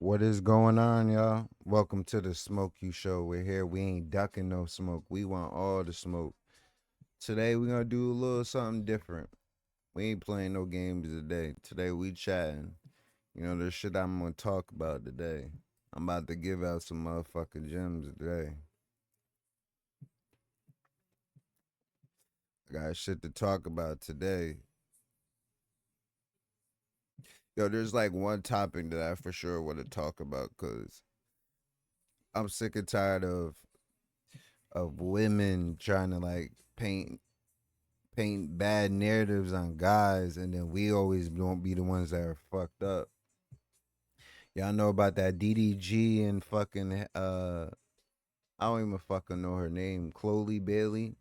What is going on, y'all? Welcome to the Smoke You Show. We're here. We ain't ducking no smoke. We want all the smoke. Today we're gonna do a little something different. We ain't playing no games today. Today we chatting. You know, there's shit I'm gonna talk about today. I'm about to give out some motherfucking gems today. I got shit to talk about today. Yo, there's like one topic that I for sure want to talk about because I'm sick and tired of women trying to like paint bad narratives on guys, and then we always don't be the ones that are fucked up. Y'all know about that DDG and fucking I don't even fucking know her name, Chloe Bailey.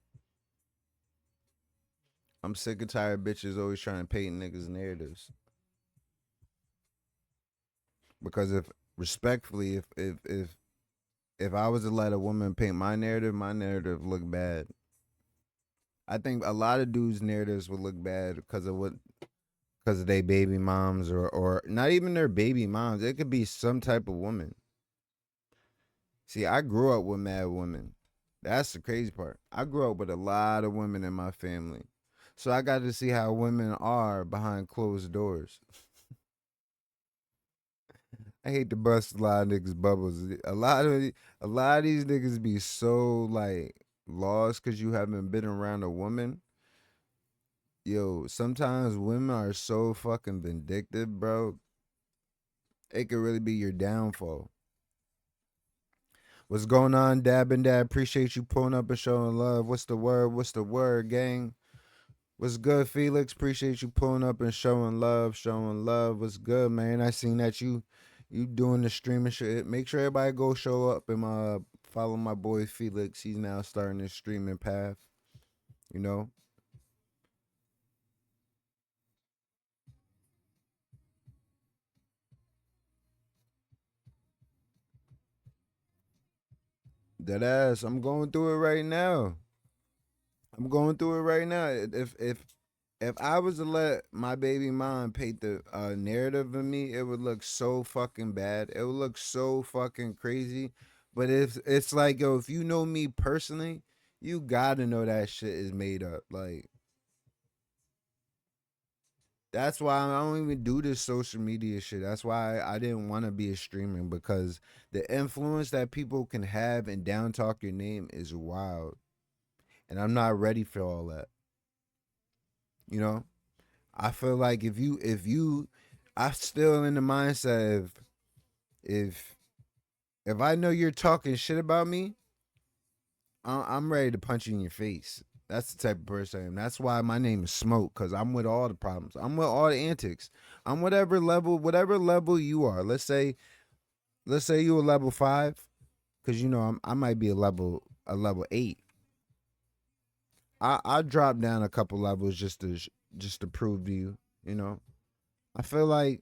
I'm sick and tired of bitches always trying to paint niggas narratives. Because if respectfully, if I was to let a woman paint my narrative look bad. I think a lot of dudes' narratives would look bad because of their baby moms or not even their baby moms. It could be some type of woman. See, I grew up with mad women. That's the crazy part. I grew up with a lot of women in my family. So I got to see how women are behind closed doors. I hate to bust a lot of niggas bubbles. A lot of these niggas be so like lost because you haven't been around a woman. Yo, sometimes women are so fucking vindictive, bro. It could really be your downfall. What's going on, Dab and Dad? Appreciate you pulling up and showing love. What's the word? What's the word, gang? What's good, Felix? Appreciate you pulling up and showing love, showing love. What's good, man? I seen that you doing the streaming shit. Make sure everybody go show up and follow my boy Felix. He's now starting his streaming path. You know, that ass. I'm going through it right now. I'm going through it right now. If I was to let my baby mom paint the narrative of me, it would look so fucking bad. It would look so fucking crazy. But if it's like, yo, if you know me personally, you gotta know that shit is made up. Like that's why I don't even do this social media shit. That's why I didn't want to be a streamer because the influence that people can have and down talk your name is wild, and I'm not ready for all that. You know. I feel like if you I'm still in the mindset of if if I know you're talking shit about me, I'm ready to punch you in your face. That's the type of person I am. That's why my name is Smoke, because I'm with all the problems. I'm with all the antics. I'm whatever level you are. Let's say you a level 5, because you know I might be a level 8. I drop down a couple levels just to prove to you. You know, I feel like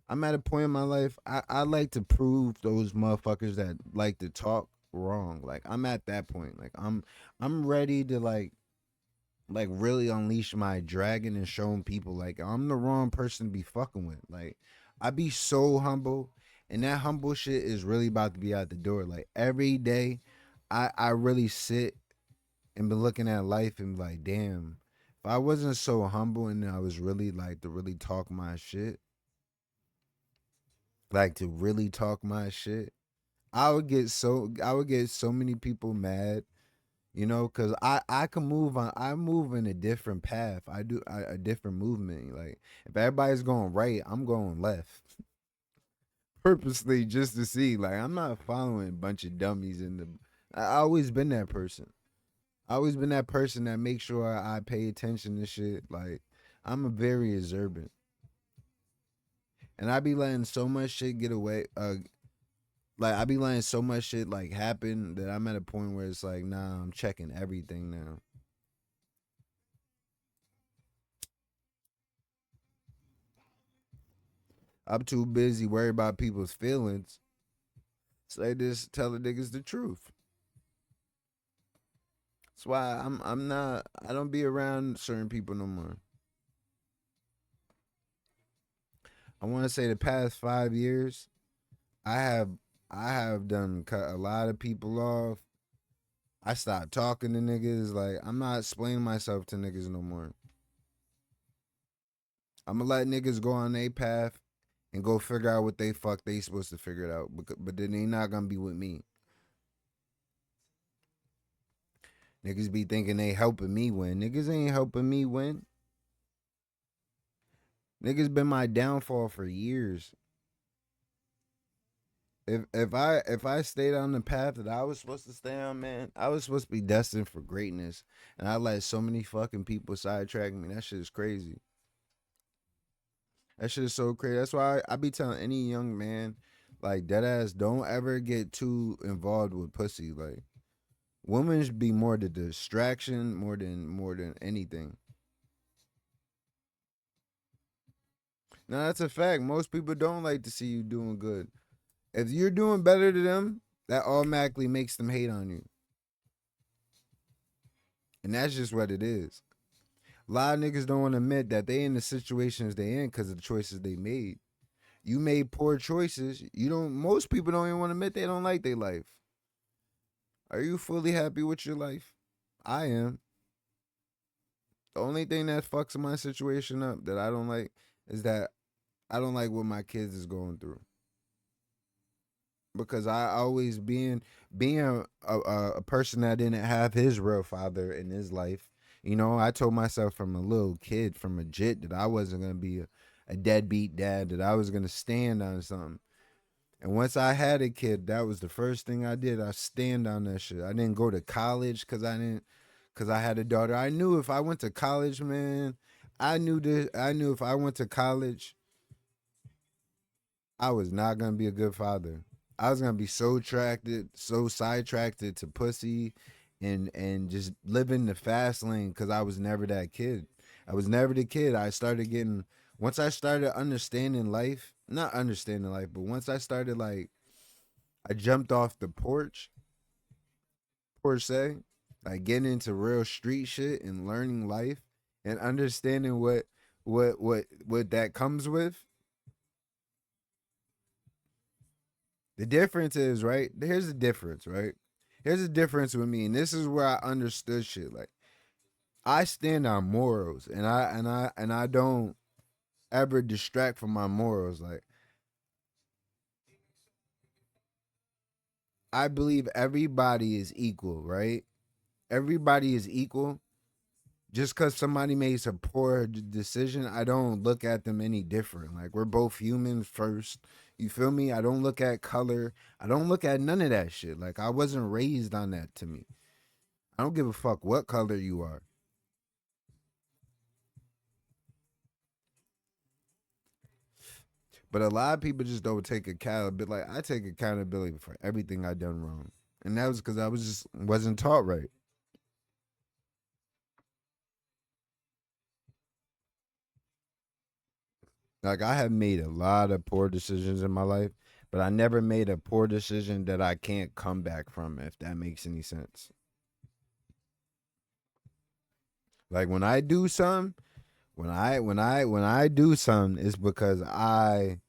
I'm at a point in my life. I like to prove those motherfuckers that like to talk wrong. Like I'm at that point. Like I'm ready to like really unleash my dragon and show people like I'm the wrong person to be fucking with. Like I be so humble, and that humble shit is really about to be out the door. Like every day, I really sit and been looking at life and be like, damn, if I wasn't so humble and I was really like to really talk my shit, like to really talk my shit, I would get so many people mad, you know, cuz I can move on. I move in a different path. I do a different movement. Like if everybody's going right, I'm going left. Purposely just to see, like I'm not following a bunch of dummies in the I always been that person. I always been that person that makes sure I pay attention to shit. Like I'm a very observant, and I be letting so much shit get away. Like I be letting so much shit like happen that I'm at a point where it's like, nah, I'm checking everything now. I'm too busy worried about people's feelings, so they just tell the niggas the truth. That's why I don't be around certain people no more. I want to say the past 5 years, I have I have done cut a lot of people off. I stopped talking to niggas. Like I'm not explaining myself to niggas no more. I'm gonna let niggas go on their path and go figure out what they fuck they supposed to figure it out. But then they not gonna be with me. Niggas be thinking they helping me win. Niggas ain't helping me win. Niggas been my downfall for years. If I stayed on the path that I was supposed to stay on, man, I was supposed to be destined for greatness. And I let so many fucking people sidetrack me. That shit is crazy. That shit is so crazy. That's why I be telling any young man, like dead ass, don't ever get too involved with pussy. Like women should be more the distraction more than anything. Now that's a fact. Most people don't like to see you doing good. If you're doing better than them, that automatically makes them hate on you. And that's just what it is. A lot of niggas don't want to admit that they in the situations they in because of the choices they made. You made poor choices. You don't. Most people don't even want to admit they don't like their life. Are you fully happy with your life? I am. The only thing that fucks my situation up that I don't like is that I don't like what my kids is going through. Because I always being a person that didn't have his real father in his life. You know, I told myself from a little kid, from a jit, that I wasn't gonna be a deadbeat dad. That I was gonna stand on something. And once I had a kid, that was the first thing I did. I stand on that shit. I didn't go to college because I had a daughter. I knew if I went to college, man, I knew this. I knew if I went to college, I was not gonna be a good father. I was gonna be so sidetracked to pussy, and just living the fast lane because I was never that kid. I was never the kid. I started getting once I started understanding life, not understanding life, but once I started like I jumped off the porch per se, like getting into real street shit and learning life and understanding what that comes with. The difference is, right? Here's the difference, right? Here's the difference with me, and this is where I understood shit. Like I stand on morals, and I don't ever distract from my morals. Like I believe everybody is equal, right? Everybody is equal. Just because somebody makes a poor decision, I don't look at them any different. Like we're both humans first. You feel me? I don't look at color. I don't look at none of that shit. Like I wasn't raised on that to me. I don't give a fuck what color you are. But a lot of people just don't take accountability. Like I take accountability for everything I done wrong, and that was because I was just wasn't taught right. Like I have made a lot of poor decisions in my life, but I never made a poor decision that I can't come back from. If that makes any sense. Like when I do something, it's because I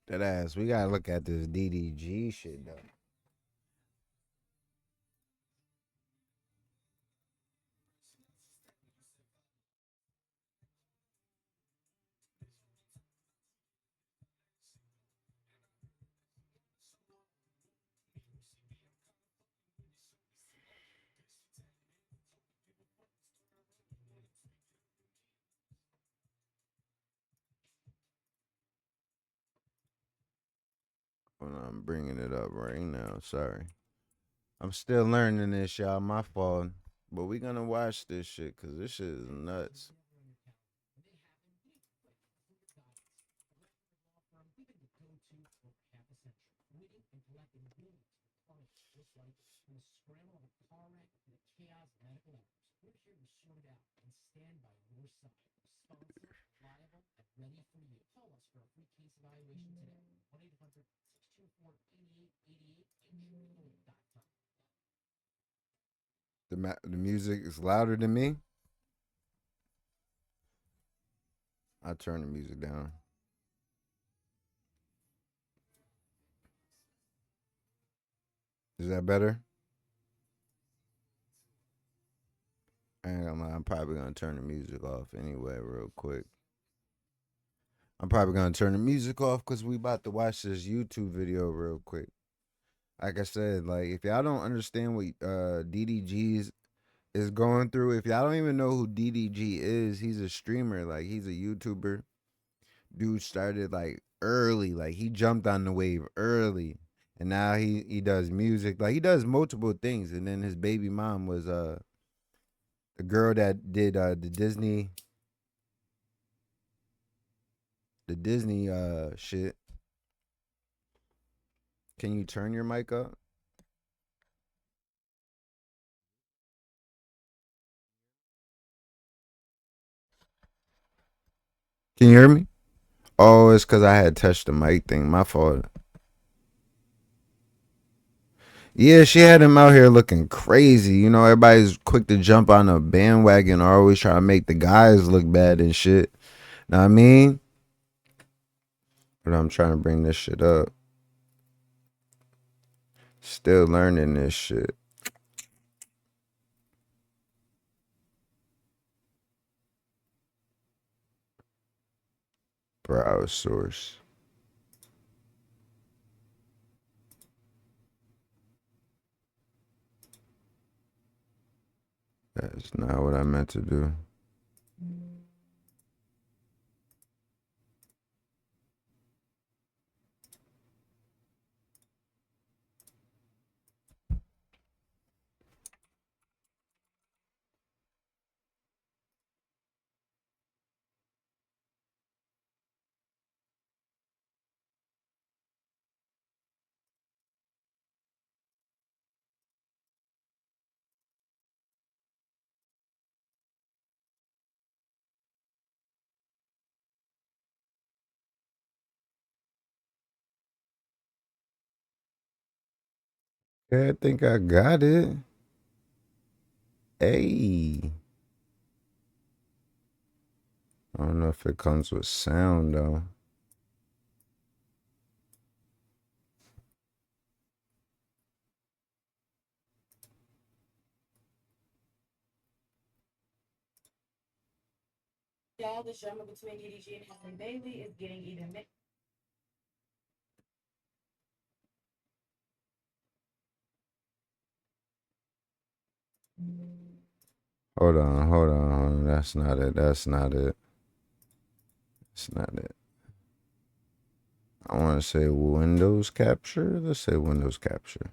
that ass. We gotta look at this DDG shit though. When I'm bringing it up right now. Sorry. I'm still learning this, y'all. My fault. But we gonna watch this shit because this shit is nuts. The music is louder than me. I turn the music down. Is that better? I'm probably gonna turn the music off anyway, real quick. I'm probably gonna turn the music off because we about to watch this YouTube video real quick. Like I said, like if y'all don't understand what DDG is going through, if y'all don't even know who DDG is, he's a streamer, like he's a YouTuber. Dude started like early, like he jumped on the wave early, and now he does music, like he does multiple things. And then his baby mom was the girl that did the Disney shit. Can you turn your mic up? Can you hear me? Oh, it's because I had touched the mic thing. My fault. Yeah, she had him out here looking crazy. You know, everybody's quick to jump on a bandwagon or always try to make the guys look bad and shit. Know what I mean? But I'm trying to bring this shit up. Still learning this shit. Browse source. That's not what I meant to do. Yeah, I think I got it. Hey. I don't know if it comes with sound though. Y'all, the drama between DDG and Halle Bailey is getting even mixed. Hold on, hold on, hold on. That's not it. That's not it. That's not it. I want to say Windows capture. Let's say Windows capture.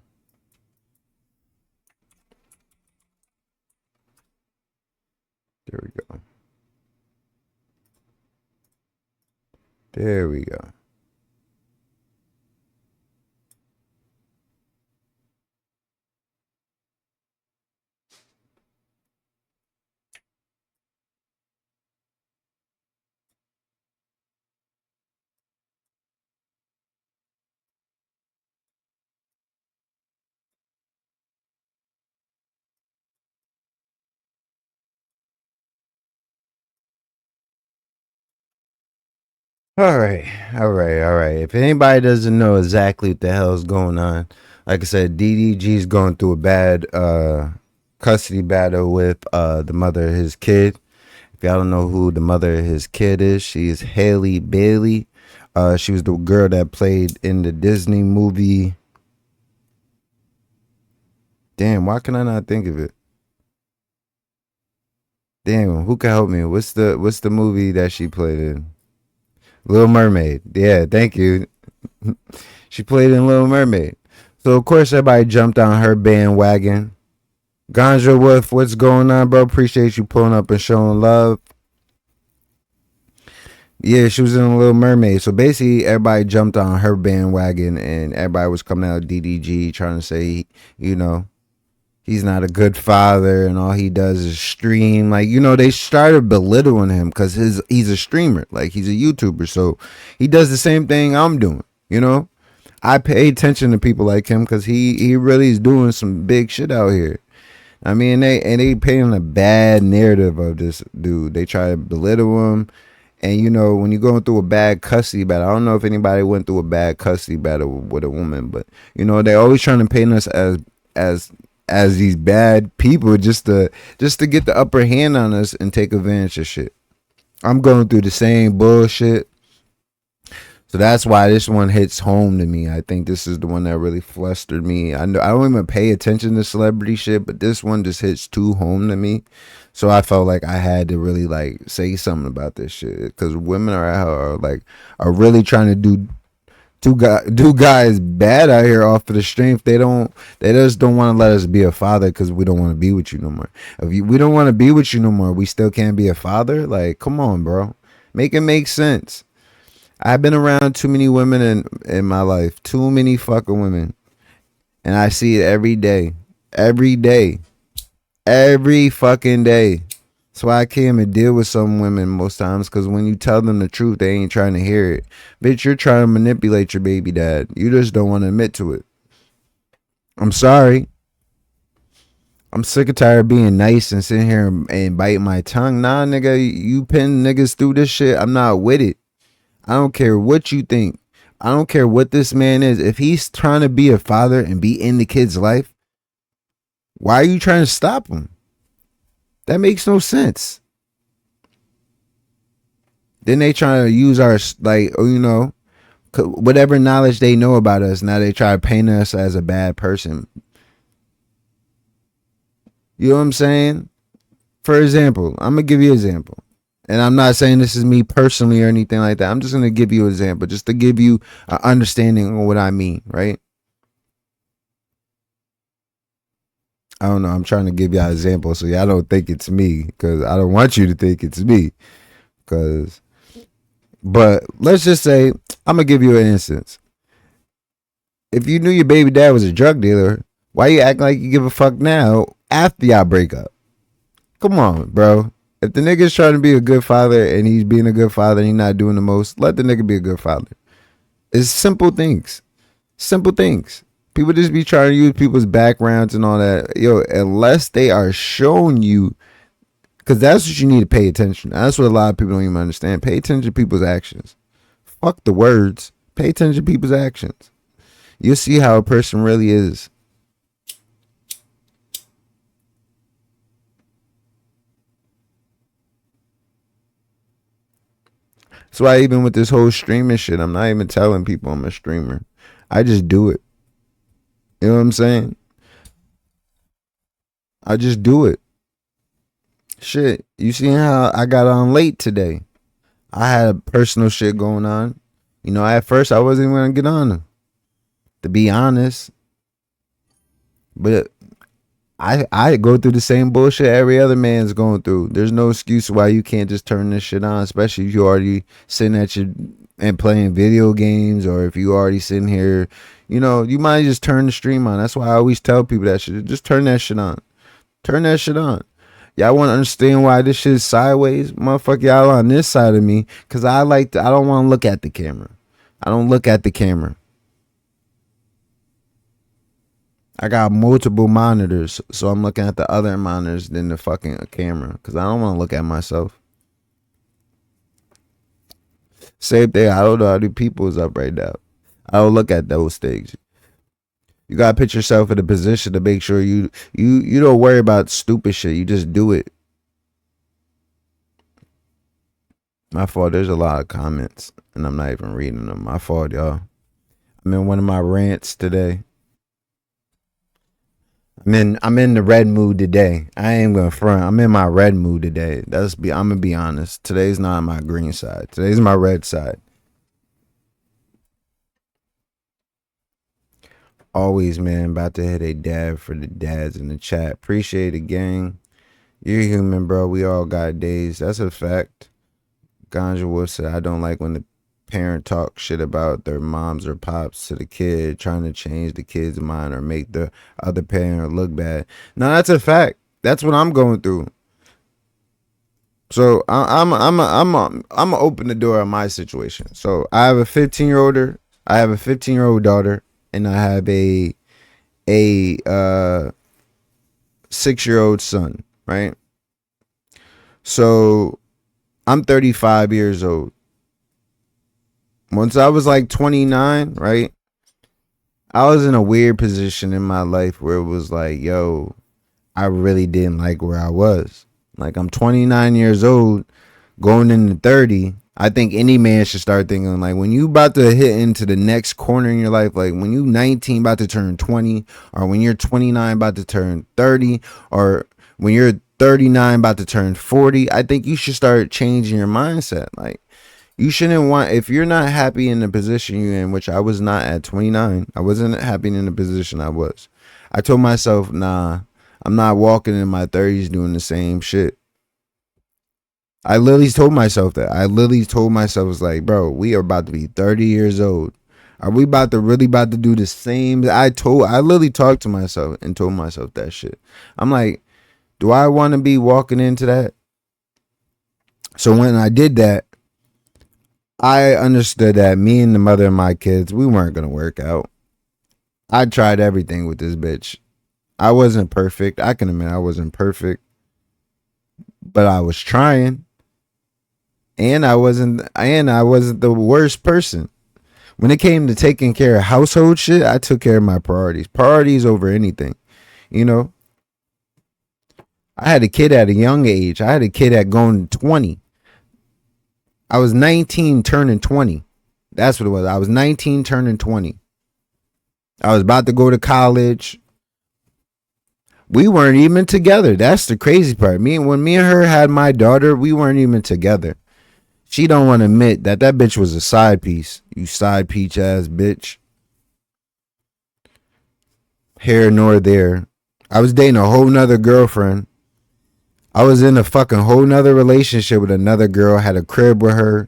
There we go. There we go. All right, all right, all right. If anybody doesn't know exactly what the hell's going on, like I said, DDG's going through a bad custody battle with the mother of his kid. If y'all don't know who the mother of his kid is, she is Halle Bailey. She was the girl that played in the Disney movie. Damn, why can I not think of it? Damn, who can help me? What's the movie that she played in? Little Mermaid. Yeah, thank you. She played in Little Mermaid. So of course everybody jumped on her bandwagon. Ganja Wolf, what's going on, bro? Appreciate you pulling up and showing love. Yeah, she was in a Little Mermaid. So basically, everybody jumped on her bandwagon, and everybody was coming out of DDG trying to say, you know, he's not a good father, and all he does is stream. Like, you know, they started belittling him because he's a streamer, like he's a YouTuber. So he does the same thing I'm doing. You know, I pay attention to people like him because he really is doing some big shit out here. I mean, they painting a bad narrative of this dude. They try to belittle him, and you know when you're going through a bad custody battle. I don't know if anybody went through a bad custody battle with a woman, but you know they always trying to paint us as as these bad people just to get the upper hand on us and take advantage of shit. I'm going through the same bullshit. So that's why this one hits home to me. I think this is the one that really flustered me. I know I don't even pay attention to celebrity shit, but this one just hits too home to me. So I felt like I had to really like say something about this shit because women are really trying to do guys bad out here off of the strength. They just don't want to let us be a father because we don't want to be with you no more. We don't want to be with you no more, we still can't be a father. Like, come on, bro, make it make sense. I've been around too many women in my life, too many fucking women, and I see it every day, every fucking day. That's why I can't even deal with some women most times, because when you tell them the truth, they ain't trying to hear it. Bitch, you're trying to manipulate your baby dad. You just don't want to admit to it. I'm sorry. I'm sick and tired of being nice and sitting here and biting my tongue. Nah, nigga, you pin niggas through this shit. I'm not with it. I don't care what you think. I don't care what this man is. If he's trying to be a father and be in the kid's life, why are you trying to stop him? That makes no sense. Then they try to use our, like, you know, whatever knowledge they know about us. Now they try to paint us as a bad person. You know what I'm saying? For example, I'm going to give you an example. And I'm not saying this is me personally or anything like that. I'm just going to give you an example just to give you an understanding of what I mean, right? I don't know. I'm trying to give y'all an example so y'all don't think it's me, because I don't want you to think it's me. But let's just say, I'm going to give you an instance. If you knew your baby dad was a drug dealer, why you acting like you give a fuck now after y'all break up? Come on, bro. If the nigga's trying to be a good father and he's being a good father and he's not doing the most, let the nigga be a good father. It's simple things. Simple things. People just be trying to use people's backgrounds and all that. Yo, unless they are showing you, because that's what you need to pay attention. That's what a lot of people don't even understand. Pay attention to people's actions. Fuck the words. Pay attention to people's actions. You'll see how a person really is. That's why even with this whole streaming shit, I'm not even telling people I'm a streamer. I just do it. You know what I'm saying? I just do it. Shit. You see how I got on late today? I had personal shit going on. You know, at first I wasn't even gonna get on them, to be honest. But I go through the same bullshit every other man's going through. There's no excuse why you can't just turn this shit on, especially if you already sitting at your and playing video games, or if you already sitting here, you know, you might just turn the stream on. That's why I always tell people that shit. Just turn that shit on. Turn that shit on. Y'all want to understand why this shit is sideways? Motherfucker, y'all on this side of me, because I don't want to look at the camera. I don't look at the camera. I got multiple monitors, so I'm looking at the other monitors than the fucking camera, because I don't want to look at myself. Same thing. I don't know how the people is up right now. I don't look at those things. You gotta put yourself in a position to make sure you don't worry about stupid shit. You just do it. My fault. There's a lot of comments, and I'm not even reading them. My fault, y'all. I'm in one of my rants today. I'm in the red mood today. I ain't gonna front. I'm in my red mood today. I'm gonna be honest. Today's not my green side. Today's my red side. Always, man. About to hit a dab for the dads in the chat. Appreciate it, gang. You're human, bro. We all got days. That's a fact. Ganja Wolf said, I don't like when the parent talk shit about their moms or pops to the kid, trying to change the kid's mind or make the other parent look bad. No, that's a fact. That's what I'm going through. So I'm gonna open the door on my situation. So I have a 15-year-old daughter, and I have a 6-year-old son, right? So I'm 35 years old. Once I was like 29, right? I was in a weird position in my life where it was like, yo, I really didn't like where I was. Like, I'm 29 years old, going into 30. I think any man should start thinking like, when you about to hit into the next corner in your life, like when you 19 about to turn 20, or when you're 29 about to turn 30, or when you're 39 about to turn 40, I think you should start changing your mindset. Like, you shouldn't want, if you're not happy in the position you're in, which I was not at 29, I wasn't happy in the position I was. I told myself, nah, I'm not walking in my 30s doing the same shit. I literally told myself that. I literally told myself, it's like, bro, we are about to be 30 years old. Are we about to really about to do the same? I literally talked to myself and told myself that shit. I'm like, do I want to be walking into that? So when I did that, I understood that me and the mother of my kids, we weren't going to work out. I tried everything with this bitch. I wasn't perfect. I can admit I wasn't perfect, but I was trying. And I wasn't the worst person. When it came to taking care of household shit, I took care of my priorities. Priorities over anything. You know, I had a kid at a young age. I had a kid at going 20. I was 19 turning 20. That's what it was. I was 19 turning 20. I was about to go to college. We weren't even together. That's the crazy part. When me and her had my daughter, we weren't even together. She don't want to admit that that bitch was a side piece. You side peach ass bitch. Here nor there. I was dating a whole nother girlfriend. I was in a fucking whole nother relationship with another girl. Had a crib with her.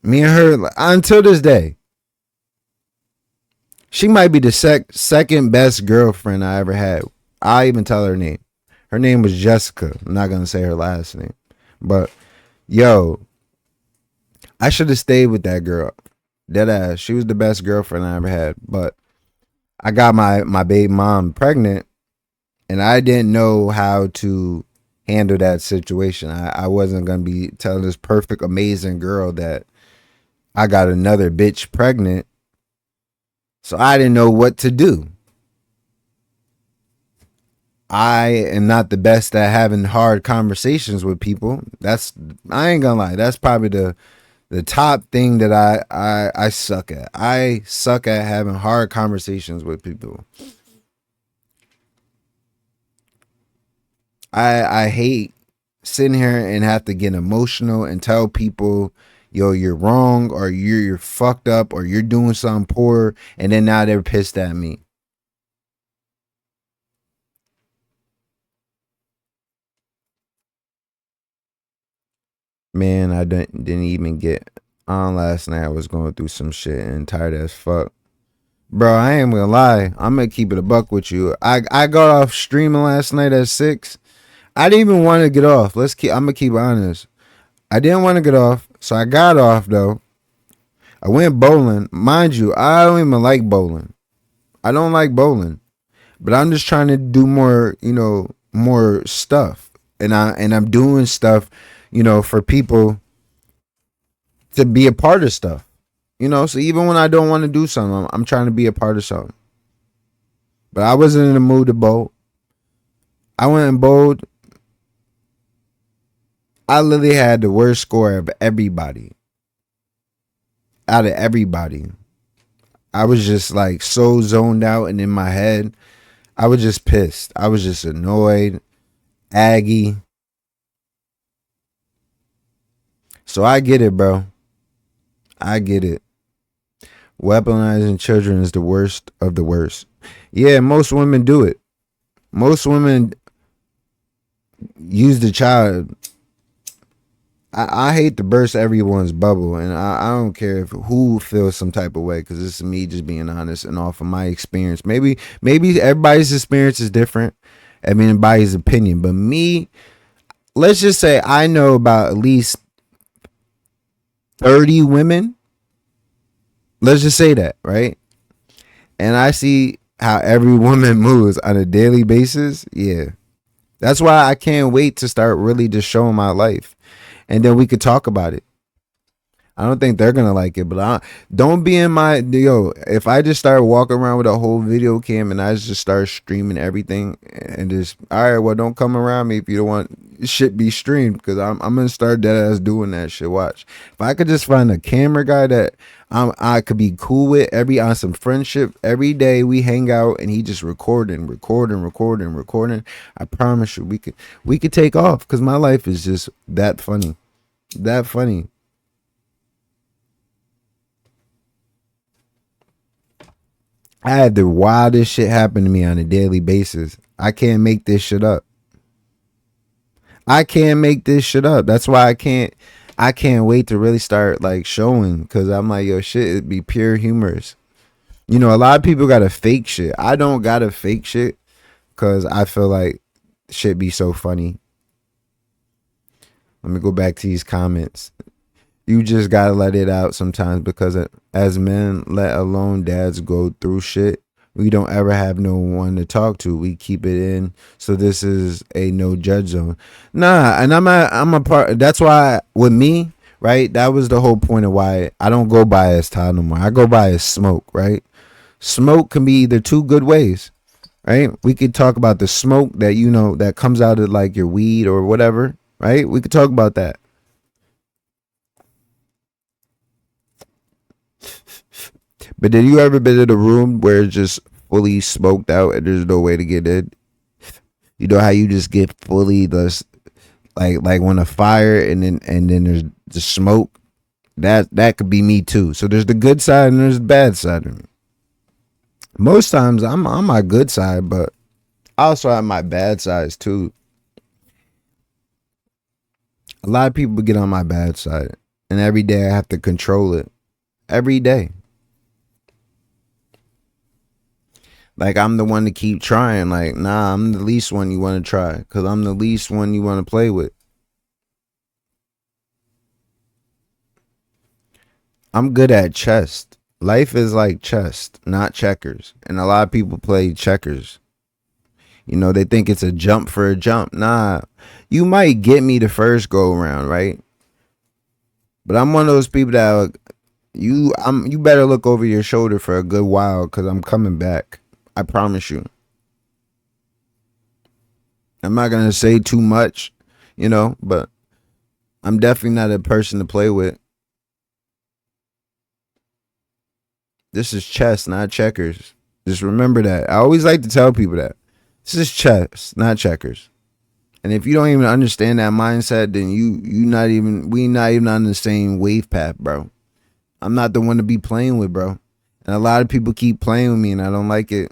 Me and her, until this day, she might be the second best girlfriend I ever had. I even tell her name. Her name was Jessica. I'm not gonna say her last name, but yo, I should have stayed with that girl. Dead ass. She was the best girlfriend I ever had. But I got my baby mom pregnant, and I didn't know how to handle that situation. I wasn't gonna be telling this perfect, amazing girl that I got another bitch pregnant. So I didn't know what to do. I am not the best at having hard conversations with people. I ain't gonna lie. That's probably the top thing that I suck at. I suck at having hard conversations with people. I hate sitting here and have to get emotional and tell people, yo, you're wrong, or you're fucked up, or you're doing something poor, and then now they're pissed at me. Man, I didn't even get on last night. I was going through some shit and tired as fuck. Bro, I ain't gonna lie. I'm gonna keep it a buck with you. I got off streaming last night at 6. I didn't even want to get off. I'm gonna keep it honest. I didn't want to get off, so I got off though. I went bowling. Mind you, I don't even like bowling. I don't like bowling. But I'm just trying to do more, more stuff. And I'm doing stuff, for people to be a part of stuff. So even when I don't want to do something, I'm trying to be a part of something. But I wasn't in the mood to bowl. I went and bowled. I literally had the worst score of everybody. Out of everybody. I was just like so zoned out and in my head. I was just pissed. I was just annoyed, aggy. So I get it, bro. I get it. Weaponizing children is the worst of the worst. Yeah, most women do it. Most women use the child. I hate to burst everyone's bubble, and I don't care if who feels some type of way, because this is me just being honest and off of my experience. Maybe everybody's experience is different. I mean, everybody's opinion, but me, let's just say I know about at least 30 women. Let's just say that, right? And I see how every woman moves on a daily basis. Yeah. That's why I can't wait to start really just showing my life, and then we could talk about it. I don't think they're gonna like it, but don't be in my yo. If I just start walking around with a whole video cam and I just start streaming everything and just all right, well, don't come around me if you don't want shit be streamed because I'm gonna start dead ass doing that shit. Watch if I could just find a camera guy that I could be cool with every on some friendship every day we hang out and he just recording. I promise you we could take off because my life is just that funny, that funny. I had the wildest shit happen to me on a daily basis. I can't make this shit up. I can't make this shit up. That's why I can't wait to really start like showing cuz I'm like yo shit it'd be pure humorous. You know, a lot of people got to fake shit. I don't got to fake shit cuz I feel like shit be so funny. Let me go back to these comments. You just gotta let it out sometimes because as men, let alone dads, go through shit. We don't ever have no one to talk to. We keep it in. So this is a no judge zone. Nah, and I'm a part. That's why with me, right? That was the whole point of why I don't go by as Todd no more. I go by as smoke, right? Smoke can be either two good ways, right? We could talk about the smoke that you know that comes out of like your weed or whatever, right? We could talk about that. But did you ever been in a room where it's just fully smoked out and there's no way to get in? You know how you just get fully the like when a fire and then there's the smoke. That could be me too. So there's the good side and there's the bad side of me. Most times I'm on my good side, but I also have my bad sides too. A lot of people get on my bad side, and every day I have to control it. Every day. Like I'm the one to keep trying. Like, nah, I'm the least one you want to try because I'm the least one you want to play with. I'm good at chess. Life is like chess, not checkers. And a lot of people play checkers. You know, they think it's a jump for a jump. Nah, you might get me the first go around, right? But I'm one of those people that you better look over your shoulder for a good while because I'm coming back. I promise you. I'm not gonna say too much, you know, but I'm definitely not a person to play with. This is chess, not checkers. Just remember that. I always like to tell people that. This is chess, not checkers. And if you don't even understand that mindset, then you not even we not even on the same wave path, bro. I'm not the one to be playing with, bro. And a lot of people keep playing with me and I don't like it.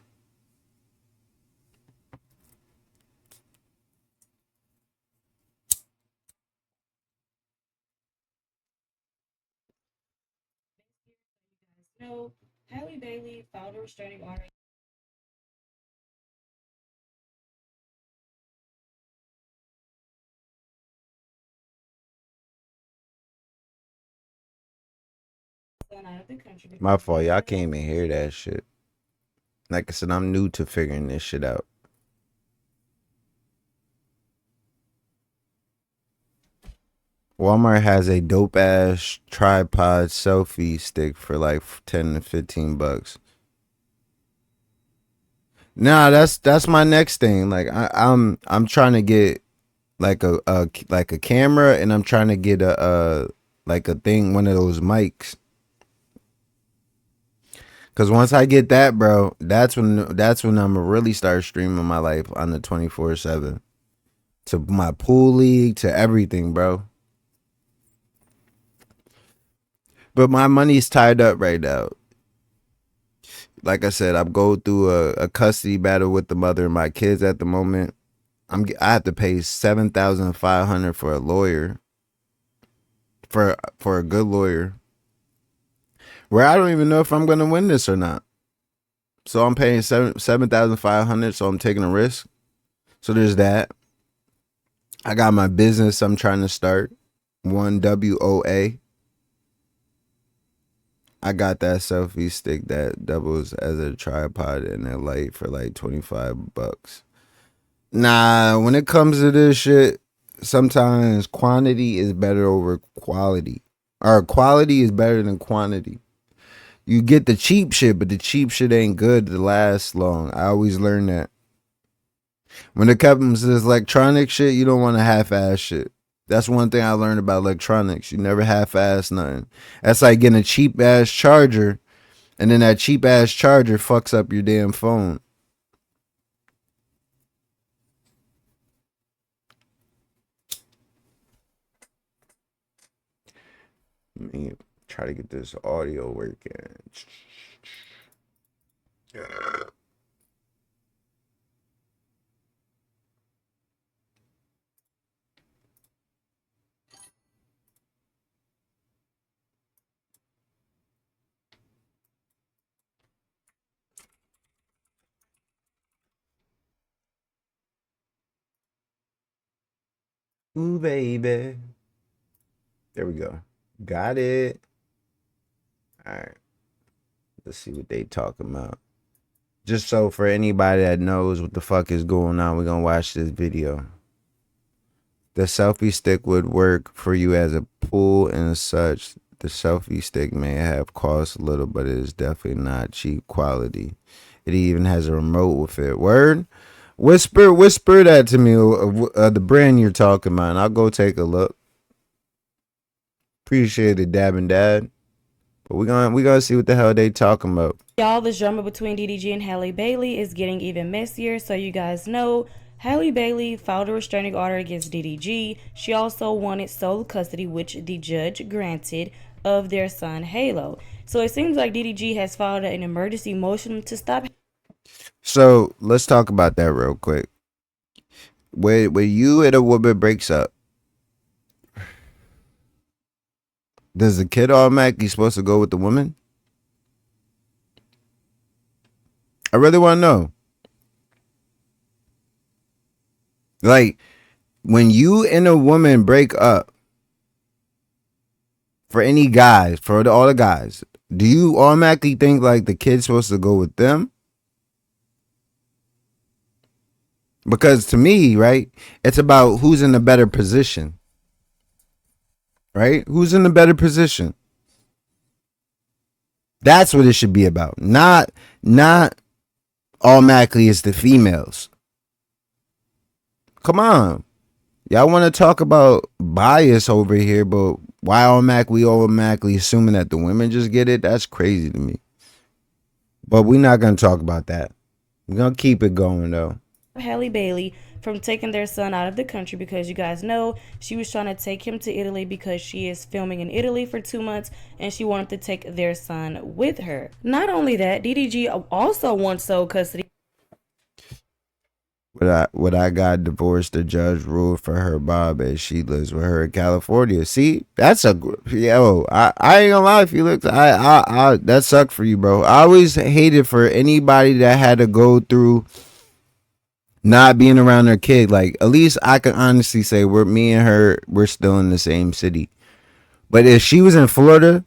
My fault, y'all can't even hear that shit. Like I said, I'm new to figuring this shit out. Walmart has a dope ass tripod selfie stick for like 10 to 15 bucks. Nah, that's my next thing. Like I'm trying to get like a camera and I'm trying to get a like a thing one of those mics. Cause once I get that, bro, that's when I'm gonna really start streaming my life on the 24/7 to my pool league to everything, bro. But my money's tied up right now. Like I said, I'm going through a custody battle with the mother of my kids at the moment. I have to pay 7,500 for a lawyer for a good lawyer. Where I don't even know if I'm gonna win this or not. So I'm paying 7,500. So I'm taking a risk. So there's that. I got my business I'm trying to start. One WOA. I got that selfie stick that doubles as a tripod and a light for like 25 bucks. Nah, when it comes to this shit, sometimes quantity is better over quality. Or quality is better than quantity. You get the cheap shit, but the cheap shit ain't good to last long. I always learn that. When it comes to this electronic shit, you don't want to half-ass shit. That's one thing I learned about electronics. You never half-ass nothing. That's like getting a cheap-ass charger, and then that cheap-ass charger fucks up your damn phone. Let me try to get this audio working. Ooh, baby. There we go. Got it. All right. Let's see what they talking about. Just so for anybody that knows what the fuck is going on, we're gonna watch this video. The selfie stick would work for you as a pull and such. The selfie stick may have cost a little, but it is definitely not cheap quality. It even has a remote with it. Word? Whisper that to me, the brand you're talking about, and I'll go take a look. Appreciate it, Dab and Dad. But we gonna see what the hell they talking about. Y'all, this drama between DDG and Halle Bailey is getting even messier. So you guys know, Halle Bailey filed a restraining order against DDG. She also wanted sole custody, which the judge granted, of their son Halo. So it seems like DDG has filed an emergency motion to stop. So let's talk about that real quick. When you and a woman breaks up, does the kid automatically supposed to go with the woman? I really want to know. Like, when you and a woman break up, for any guys, for all the guys, do you automatically think like the kid's supposed to go with them? Because to me, right, it's about who's in a better position. Right? Who's in a better position? That's what it should be about. Not automatically it's the females. Come on. Y'all want to talk about bias over here, but why we automatically assuming that the women just get it? That's crazy to me. But we're not going to talk about that. We're going to keep it going, though. Halle Bailey from taking their son out of the country, because you guys know she was trying to take him to Italy because she is filming in Italy for 2 months and she wanted to take their son with her. Not only that, DDG also wants sole custody. When I got divorced, the judge ruled for her Bob as she lives with her in California. See, that's a yo. I ain't gonna lie, Felix. I that sucked for you, bro. I always hated for anybody that had to go through not being around their kid. Like, at least I can honestly say me and her, we're still in the same city. But if she was in Florida,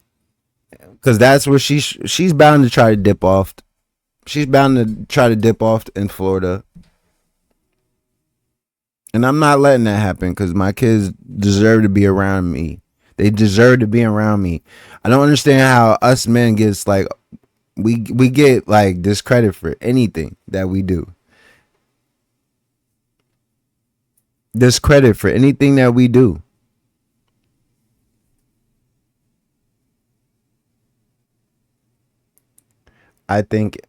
because that's where she's bound to try to dip off. She's bound to try to dip off in Florida. And I'm not letting that happen because my kids deserve to be around me. They deserve to be around me. I don't understand how us men gets like we get like discredit for anything that we do. Discredit for anything that we do. I think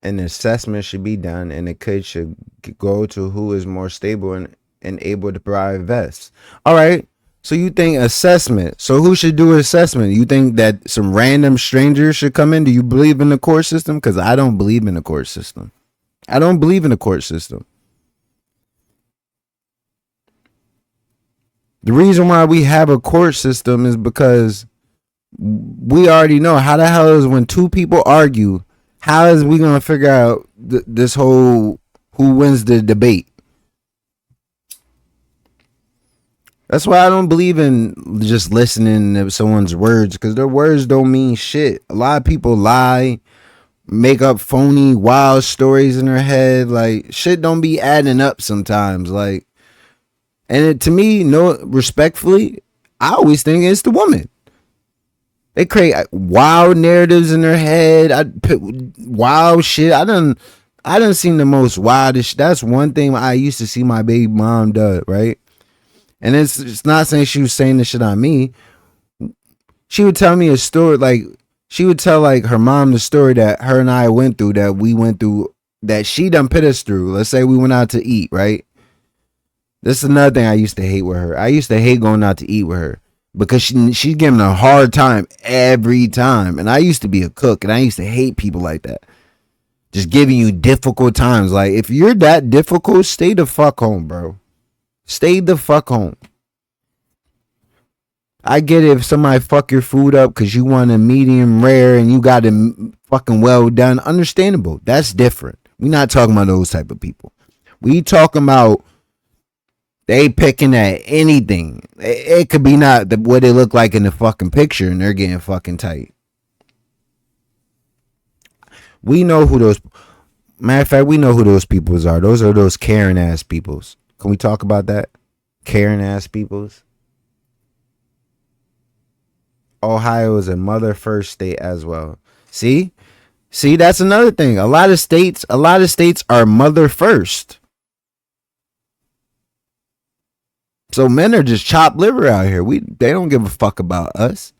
an assessment should be done and the kid should go to who is more stable and able to provide vests. All right. So you think assessment. So who should do assessment? You think that some random strangers should come in? Do you believe in the court system? Because I don't believe in the court system. I don't believe in the court system. The reason why we have a court system is because we already know how the hell is when two people argue, how is we going to figure out this whole who wins the debate? That's why I don't believe in just listening to someone's words, because their words don't mean shit. A lot of people lie. make up phony wild stories in her head. Like shit don't be adding up sometimes. Like, and to me, no, respectfully, I always think it's the woman. They create wild narratives in their head. I put wild shit. I done seen the most wildest. That's one thing I used to see my baby mom do, right? And it's not saying she was saying this shit on me. She would tell me a story, like she would tell like her mom the story that her and I went through, that we went through, that she done put us through. Let's say we went out to eat, right? This is another thing I used to hate with her. I used to hate going out to eat with her because she's giving a hard time every time. And I used to be a cook, and I used to hate people like that. Just giving you difficult times. Like, if you're that difficult, stay the fuck home, bro. Stay the fuck home. I get it if somebody fuck your food up because you want a medium rare and you got it fucking well done. Understandable. That's different. We're not talking about those type of people. We talking about they picking at anything. It could be not what they look like in the fucking picture, and they're getting fucking tight. We know who those. Matter of fact, we know who those peoples are. Those are those Karen ass peoples. Can we talk about that? Karen ass peoples. Ohio is a mother first state as well. See, that's another thing. A lot of states are mother first. So men are just chopped liver out here. They don't give a fuck about us.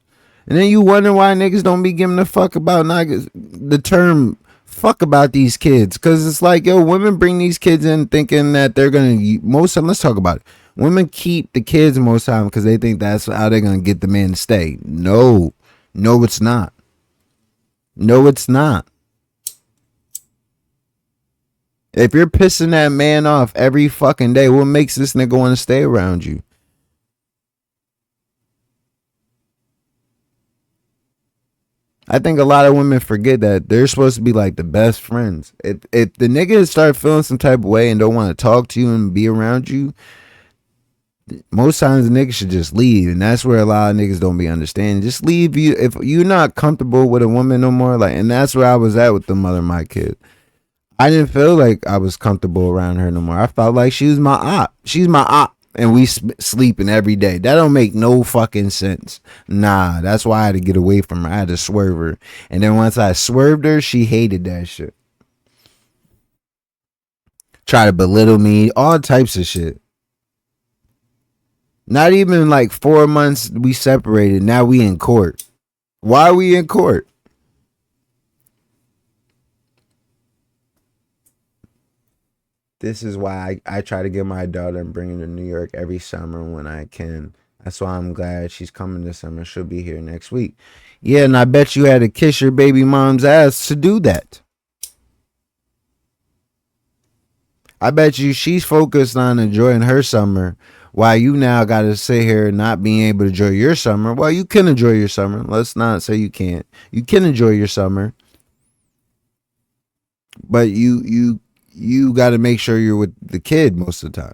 And then you wonder why niggas don't be giving a fuck about the term fuck about these kids. Cause it's like, yo, women bring these kids in thinking that they're gonna let's talk about it. Women keep the kids most time because they think that's how they're gonna get the man to stay. No, it's not. No, it's not. If you're pissing that man off every fucking day, what makes this nigga want to stay around you? I think a lot of women forget that they're supposed to be like the best friends. If the niggas start feeling some type of way and don't want to talk to you and be around you, most times the niggas should just leave. And that's where a lot of niggas don't be understanding. Just leave. You if you're not comfortable with a woman no more, like, and that's where I was at with the mother of my kid. I didn't feel like I was comfortable around her no more. I felt like she was my op. She's my op. And we sleeping every day. That don't make no fucking sense. Nah, that's why I had to get away from her. I had to swerve her. And then once I swerved her, she hated that shit. Try to belittle me, all types of shit. Not even like 4 months we separated. Now we in court. Why are we in court? This is why I try to get my daughter and bring her to New York every summer when I can. That's why I'm glad she's coming this summer. She'll be here next week. Yeah, and I bet you had to kiss your baby mom's ass to do that. I bet you she's focused on enjoying her summer while you now got to sit here not being able to enjoy your summer. Well, you can enjoy your summer. Let's not say you can't. You can enjoy your summer. But you got to make sure you're with the kid most of the time.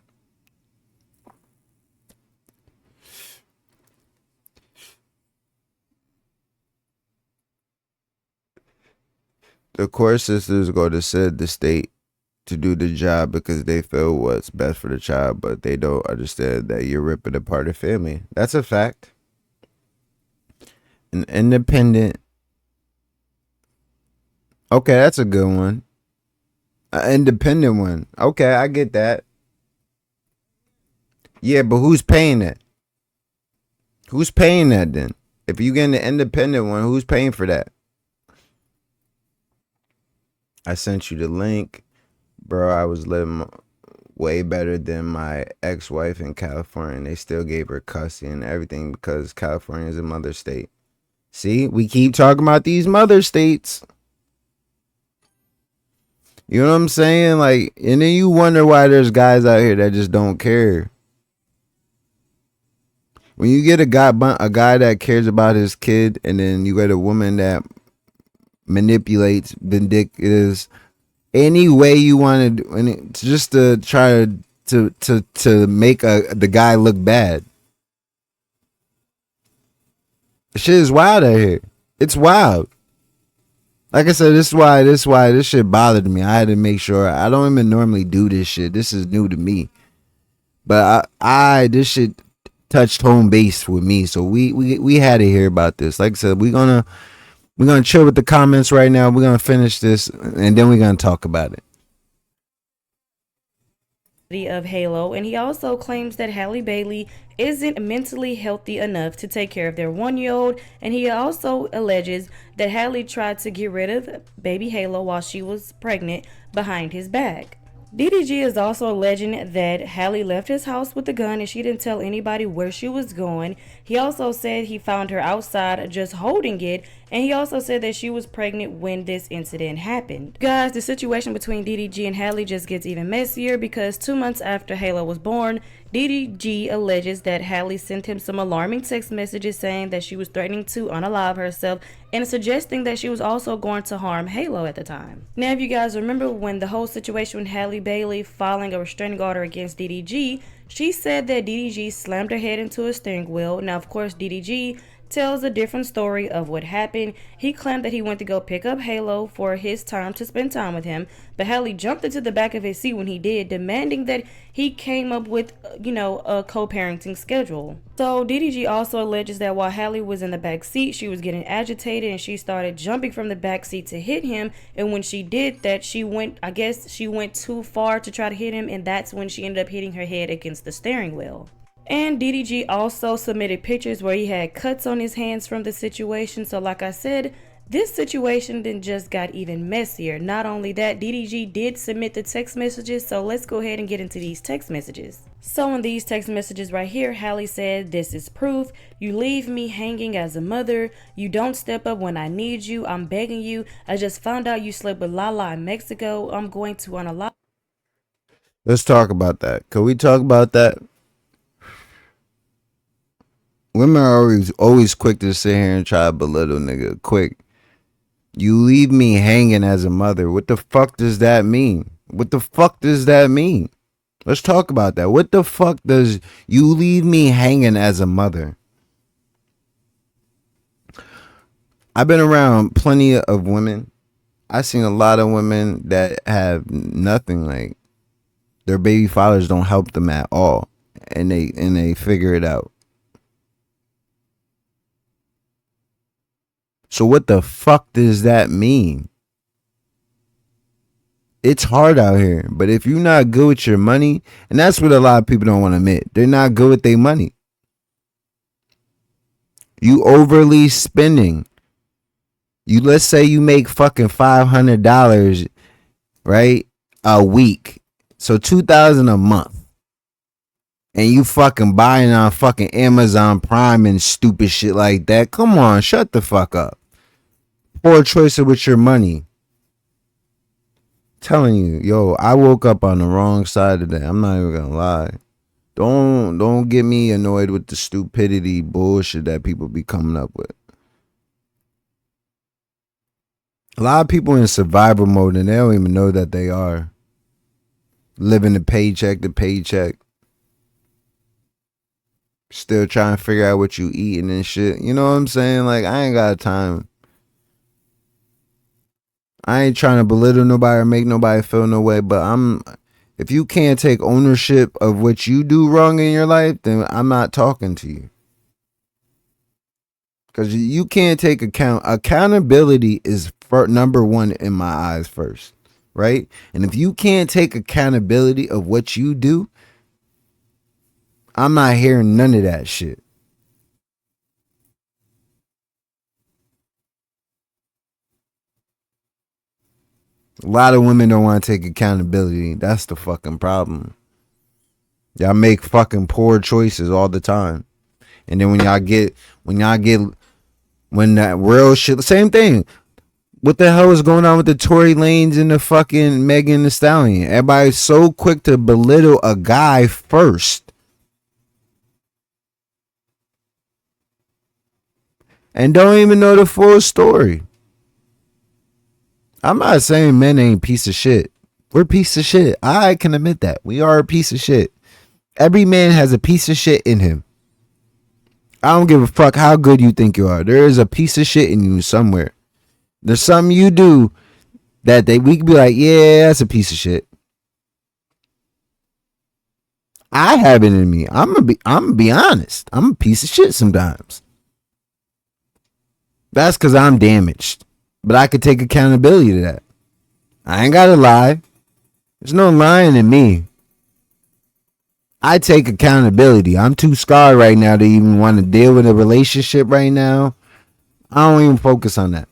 The court sisters go to said the state to do the job because they feel what's best for the child, but they don't understand that you're ripping apart a family. That's a fact. An independent. Okay, that's a good one. An independent one. Okay, I get that. Yeah, but who's paying that? Who's paying that then? If you get an independent one, who's paying for that? I sent you the link. Bro, I was living way better than my ex-wife in California, and they still gave her custody and everything because California is a mother state. See, we keep talking about these mother states. You know what I'm saying? Like, and then you wonder why there's guys out here that just don't care. When you get a guy that cares about his kid, and then you get a woman that manipulates, vindictive, any way you want to, and it's just to try to make the guy look bad. Shit is wild out here. It's wild. Like I said, this is why this shit bothered me. I had to make sure. I don't even normally do this shit. This is new to me. But I this shit touched home base with me. So we had to hear about this. Like I said, we're gonna chill with the comments right now. We're gonna finish this and then we're gonna talk about it. Of Halo, and he also claims that Halle Bailey isn't mentally healthy enough to take care of their 1 year old, and he also alleges that Halle tried to get rid of baby Halo while she was pregnant behind his back. DDG is also alleging that Halle left his house with a gun and she didn't tell anybody where she was going. He also said he found her outside just holding it, and he also said that she was pregnant when this incident happened. Guys, the situation between DDG and Halle just gets even messier because 2 months after Halo was born, DDG alleges that Halle sent him some alarming text messages saying that she was threatening to unalive herself and suggesting that she was also going to harm Halo at the time. Now, if you guys remember when the whole situation with Halle Bailey filing a restraining order against DDG, she said that DDG slammed her head into a steering wheel. Now, of course, DDG tells a different story of what happened. He claimed that he went to go pick up Halo for his time to spend time with him, but Halle jumped into the back of his seat when he did, demanding that he came up with, a co-parenting schedule. So DDG also alleges that while Halle was in the back seat, she was getting agitated and she started jumping from the back seat to hit him. And when she did that, she went too far to try to hit him, and that's when she ended up hitting her head against the steering wheel. And DDG also submitted pictures where he had cuts on his hands from the situation. So like I said, this situation then just got even messier. Not only that, DDG did submit the text messages, so let's go ahead and get into these text messages. So in these text messages right here, Halle said, "This is proof. You leave me hanging as a mother. You don't step up when I need you. I'm begging you. I just found out you slept with Lala in Mexico. I'm going to unalive." Let's talk about that. Can we talk about that? Women are always quick to sit here and try to belittle nigga. Quick. You leave me hanging as a mother. What the fuck does that mean? What the fuck does that mean? Let's talk about that. What the fuck does you leave me hanging as a mother? I've been around plenty of women. I've seen a lot of women that have nothing, like their baby fathers don't help them at all. And they figure it out. So what the fuck does that mean? It's hard out here, but if you're not good with your money, and that's what a lot of people don't want to admit, they're not good with their money. You overly spending. Let's say you make fucking $500, right, a week, so $2,000 a month, and you fucking buying on fucking Amazon Prime and stupid shit like that. Come on, shut the fuck up. Poor choice with your money. Telling you, yo, I woke up on the wrong side of that. I'm not even gonna lie. Don't get me annoyed with the stupidity bullshit that people be coming up with. A lot of people in survival mode and they don't even know that they are living the paycheck to paycheck. Still trying to figure out what you eating and shit. You know what I'm saying? Like, I ain't got time. I ain't trying to belittle nobody or make nobody feel no way, but if you can't take ownership of what you do wrong in your life, then I'm not talking to you. Because you can't take account. Accountability is number one in my eyes first, right? And if you can't take accountability of what you do, I'm not hearing none of that shit. A lot of women don't want to take accountability. That's the fucking problem. Y'all make fucking poor choices all the time. And then when that real shit, same thing. What the hell is going on with the Tory Lanez and the fucking Megan Thee Stallion? Everybody's so quick to belittle a guy first. And don't even know the full story. I'm not saying men ain't piece of shit. We're a piece of shit. I can admit that. We are a piece of shit. Every man has a piece of shit in him. I don't give a fuck how good you think you are. There is a piece of shit in you somewhere. There's something you do that we could be like, yeah, that's a piece of shit. I have it in me. I'm gonna be honest. I'm a piece of shit sometimes. That's because I'm damaged. But I could take accountability to that. I ain't gotta lie. There's no lying in me. I take accountability. I'm too scarred right now to even want to deal with a relationship right now. I don't even focus on that.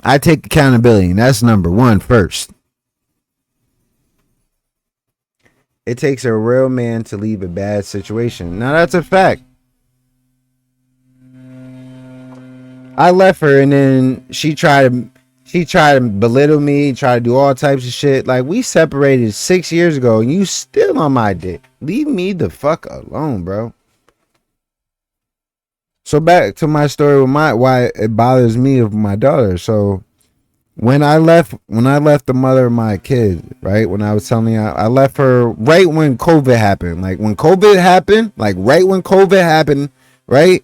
I take accountability, and that's number one first. It takes a real man to leave a bad situation. Now that's a fact. I left her, and then she tried to belittle me, try to do all types of shit. Like, we separated 6 years ago, and you still on my dick. Leave me the fuck alone, bro. So back to my story with why it bothers me of my daughter. So when I left the mother of my kid, right? When I was telling you, I left her right when COVID happened. Like when COVID happened, right?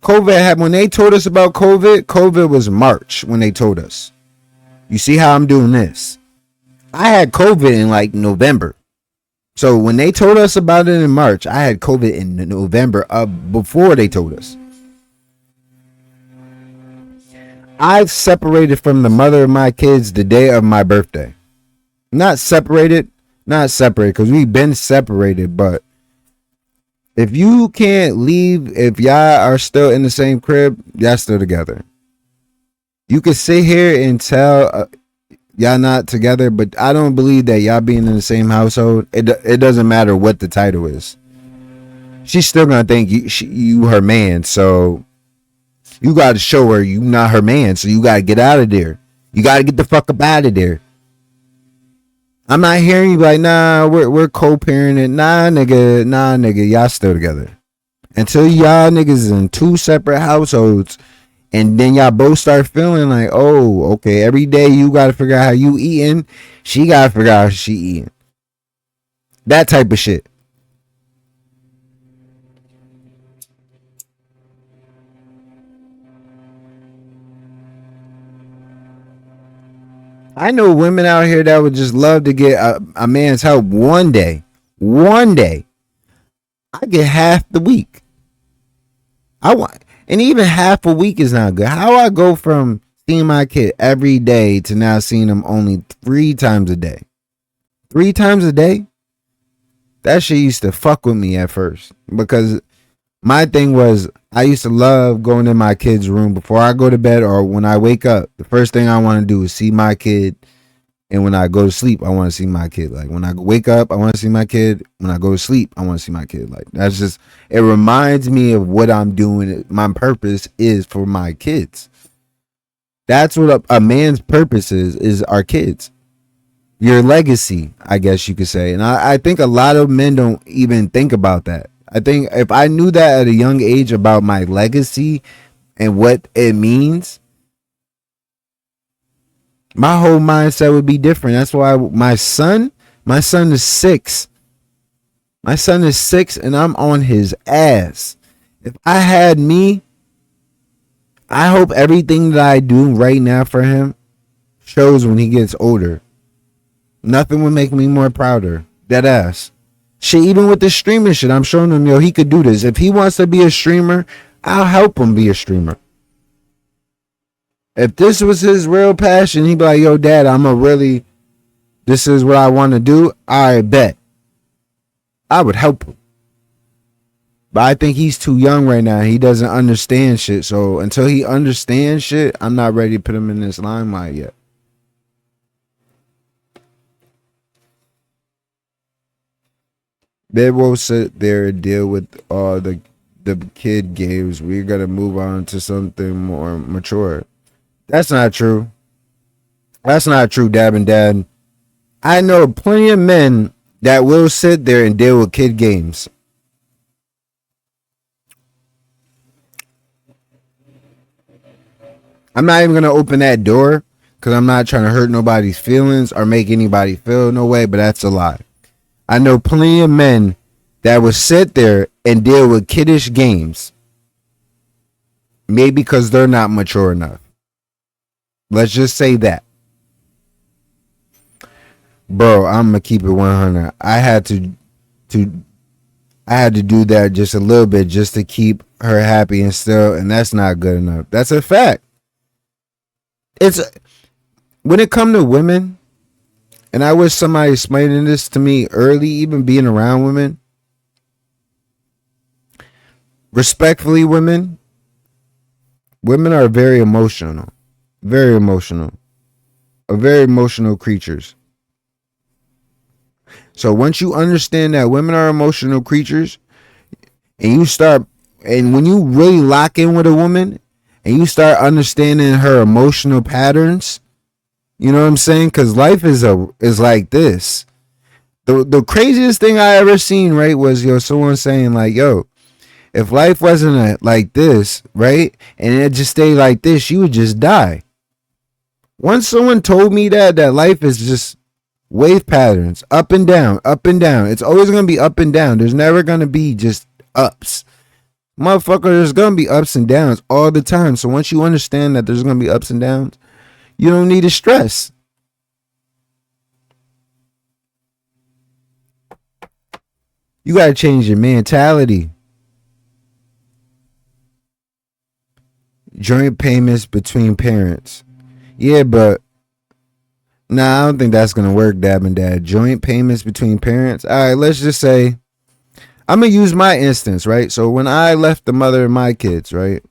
COVID happened when they told us about COVID. COVID was March when they told us. You see how I'm doing this? I had COVID in like November. So when they told us about it in March, I had COVID in November before they told us. I separated from the mother of my kids the day of my birthday. Not separated, because we've been separated, but if you can't leave, if y'all are still in the same crib, y'all still together. You can sit here and tell y'all not together, but I don't believe that y'all being in the same household, it doesn't matter what the title is. She's still gonna think you her man, so you gotta show her you not her man, so you gotta get out of there. You gotta get the fuck up out of there. I'm not hearing you like, nah, we're co-parenting. Nah, nigga, y'all still together. Until y'all niggas is in two separate households, and then y'all both start feeling like, oh, okay, every day you gotta figure out how you eating, she gotta figure out how she eating. That type of shit. I know women out here that would just love to get a man's help one day. One day. I get half the week. And even half a week is not good. How I go from seeing my kid every day to now seeing him only 3 times a day. 3 times a day? That shit used to fuck with me at first. Because my thing was, I used to love going in my kid's room before I go to bed or when I wake up. The first thing I want to do is see my kid. And when I go to sleep, I want to see my kid. Like when I wake up, I want to see my kid. When I go to sleep, I want to see my kid. Like that's just, it reminds me of what I'm doing. My purpose is for my kids. That's what a man's purpose is our kids. Your legacy, I guess you could say. And I think a lot of men don't even think about that. I think if I knew that at a young age about my legacy and what it means, my whole mindset would be different. That's why my son is 6. My son is 6 and I'm on his ass. If I had me, I hope everything that I do right now for him shows when he gets older. Nothing would make me more prouder. Dead ass. Shit, even with the streaming shit, I'm showing him, yo, he could do this. If he wants to be a streamer, I'll help him be a streamer. If this was his real passion, he'd be like, yo, dad, this is what I want to do. I bet. I would help him. But I think he's too young right now. He doesn't understand shit. So until he understands shit, I'm not ready to put him in this limelight yet. They will sit there and deal with all the kid games. We're gonna move on to something more mature. That's not true. That's not true, Dab and Dad. I know plenty of men that will sit there and deal with kid games. I'm not even gonna open that door because I'm not trying to hurt nobody's feelings or make anybody feel no way, but that's a lie. I know plenty of men that will sit there and deal with kiddish games. Maybe because they're not mature enough. Let's just say that. Bro, I'm gonna keep it 100. To I had to do that just a little bit just to keep her happy and that's not good enough. That's a fact. It's when it come to women, and I wish somebody explaining this to me early, even being around women. Respectfully, women are very emotional. Very emotional. Are very emotional creatures. So once you understand that women are emotional creatures, and you start, and when you really lock in with a woman, and you start understanding her emotional patterns, you know what I'm saying? Because life is like this. The craziest thing I ever seen, right, was someone saying like, yo, if life wasn't like this, right, and it just stayed like this, you would just die. Once someone told me that life is just wave patterns, up and down, up and down. It's always gonna be up and down. There's never gonna be just ups. Motherfucker, there's gonna be ups and downs all the time. So once you understand that there's gonna be ups and downs, you don't need to stress. You gotta change your mentality. Joint payments between parents. Yeah, but nah, I don't think that's gonna work, Dab and Dad. Joint payments between parents. All right, let's just say I'm gonna use my instance, right? So when I left the mother of my kids, right,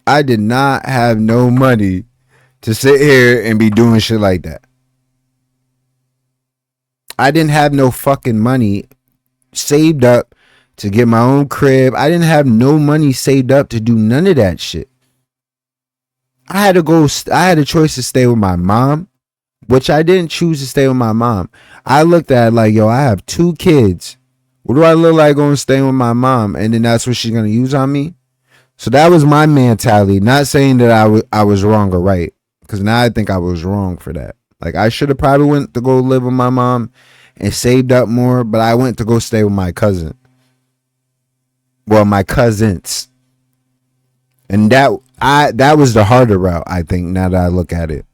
I did not have no money to sit here and be doing shit like that. I didn't have no fucking money saved up to get my own crib. I didn't have no money saved up to do none of that shit. I had a choice to stay with my mom, which I didn't choose to stay with my mom. I looked at it like, yo, I have 2 kids. What do I look like going to stay with my mom? And then that's what she's going to use on me? So that was my mentality. Not saying that I was wrong or right. Because now I think I was wrong for that. Like, I should have probably went to go live with my mom and saved up more. But I went to go stay with my cousin. Well, my cousins. And that was the harder route, I think, now that I look at it.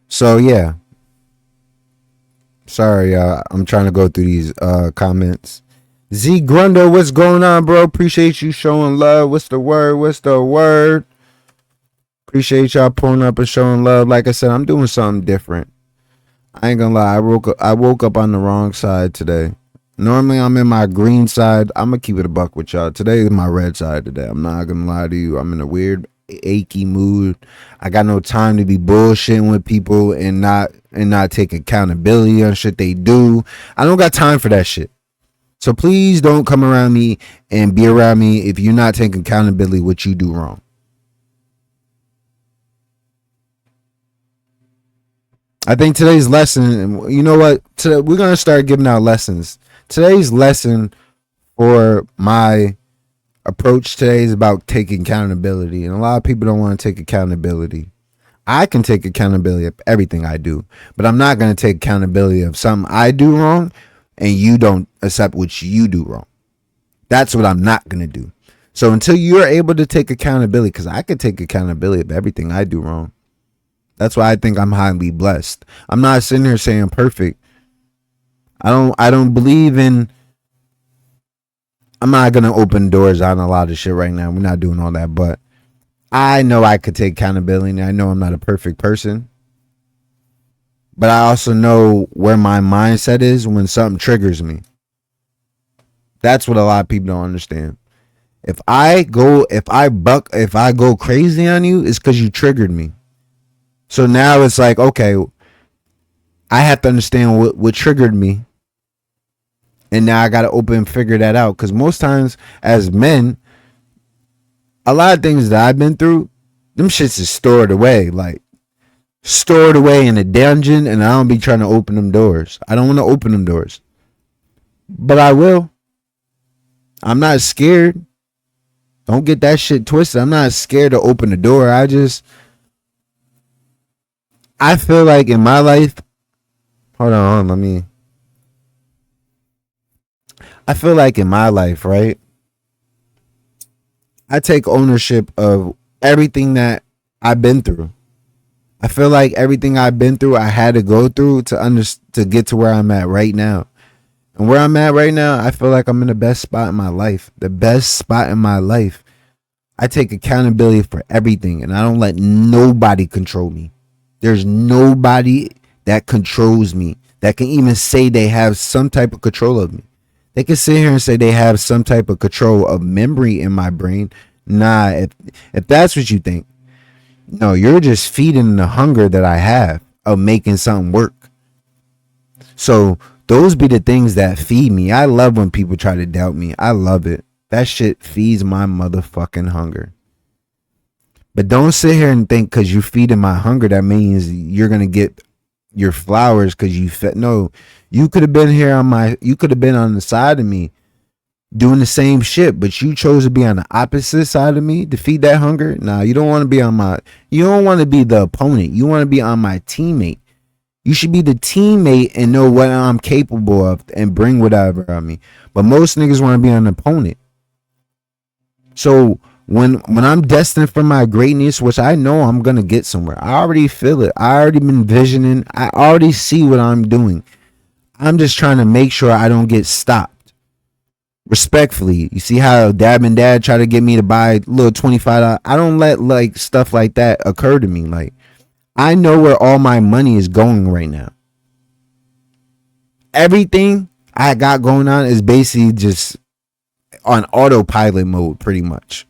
So, yeah. Sorry, I'm trying to go through these comments. Z Grundo, what's going on, bro? Appreciate you showing love. What's the word? What's the word? Appreciate y'all pulling up and showing love. Like I said, I'm doing something different. I ain't gonna lie. I woke up on the wrong side today. Normally I'm in my green side. I'm gonna keep it a buck with y'all. Today is my red side today. I'm not gonna lie to you. I'm in a weird, achy mood. I got no time to be bullshitting with people and not take accountability on shit they do. I don't got time for that shit. So please don't come around me and be around me if you're not taking accountability what you do wrong. I think today's lesson, you know what? Today, we're going to start giving out lessons. Today's lesson for my approach today is about taking accountability. And a lot of people don't want to take accountability. I can take accountability of everything I do, but I'm not going to take accountability of something I do wrong and you don't accept what you do wrong. That's what I'm not going to do. So until you're able to take accountability, because I can take accountability of everything I do wrong. That's why I think I'm highly blessed. I'm not sitting here saying perfect. I don't believe in. I'm not going to open doors on a lot of shit right now. We're not doing all that, but I know I could take accountability, and I know I'm not a perfect person. But I also know where my mindset is when something triggers me. That's what a lot of people don't understand. If I go crazy on you, it's because you triggered me. So now it's like, okay, I have to understand what triggered me. And now I got to figure that out. Because most times as men, a lot of things that I've been through, them shits is stored away. Like, stored away in a dungeon, and I don't be trying to open them doors. I don't want to open them doors. But I will. I'm not scared. Don't get that shit twisted. I'm not scared to open the door. I feel like in my life, I feel like in my life, right? I take ownership of everything that I've been through. I feel like everything I've been through, I had to go through to get to where I'm at right now. And where I'm at right now, I feel like I'm in the best spot in my life. The best spot in my life. I take accountability for everything and I don't let nobody control me. There's nobody that controls me that can even say they have some type of control of me. They can sit here and say they have some type of control of memory in my brain. Nah, if that's what you think, no, you're just feeding the hunger that I have of making something work. So those be the things that feed me. I love when people try to doubt me. I love it. That shit feeds my motherfucking hunger. But don't sit here and think because you're feeding my hunger, that means you're going to get your flowers because you fed. No, you could have been here you could have been on the side of me doing the same shit, but you chose to be on the opposite side of me to feed that hunger. Nah, you don't want to be you don't want to be the opponent. You want to be on my teammate. You should be the teammate and know what I'm capable of and bring whatever on me. But most niggas want to be an opponent. So when I'm destined for my greatness, which I know I'm gonna get somewhere, I already feel it. I already been visioning. I already see what I'm doing. I'm just trying to make sure I don't get stopped. Respectfully, you see how Dab and Dad try to get me to buy little $25. I don't let like stuff like that occur to me. Like I know where all my money is going right now. Everything I got going on is basically just on autopilot mode, pretty much.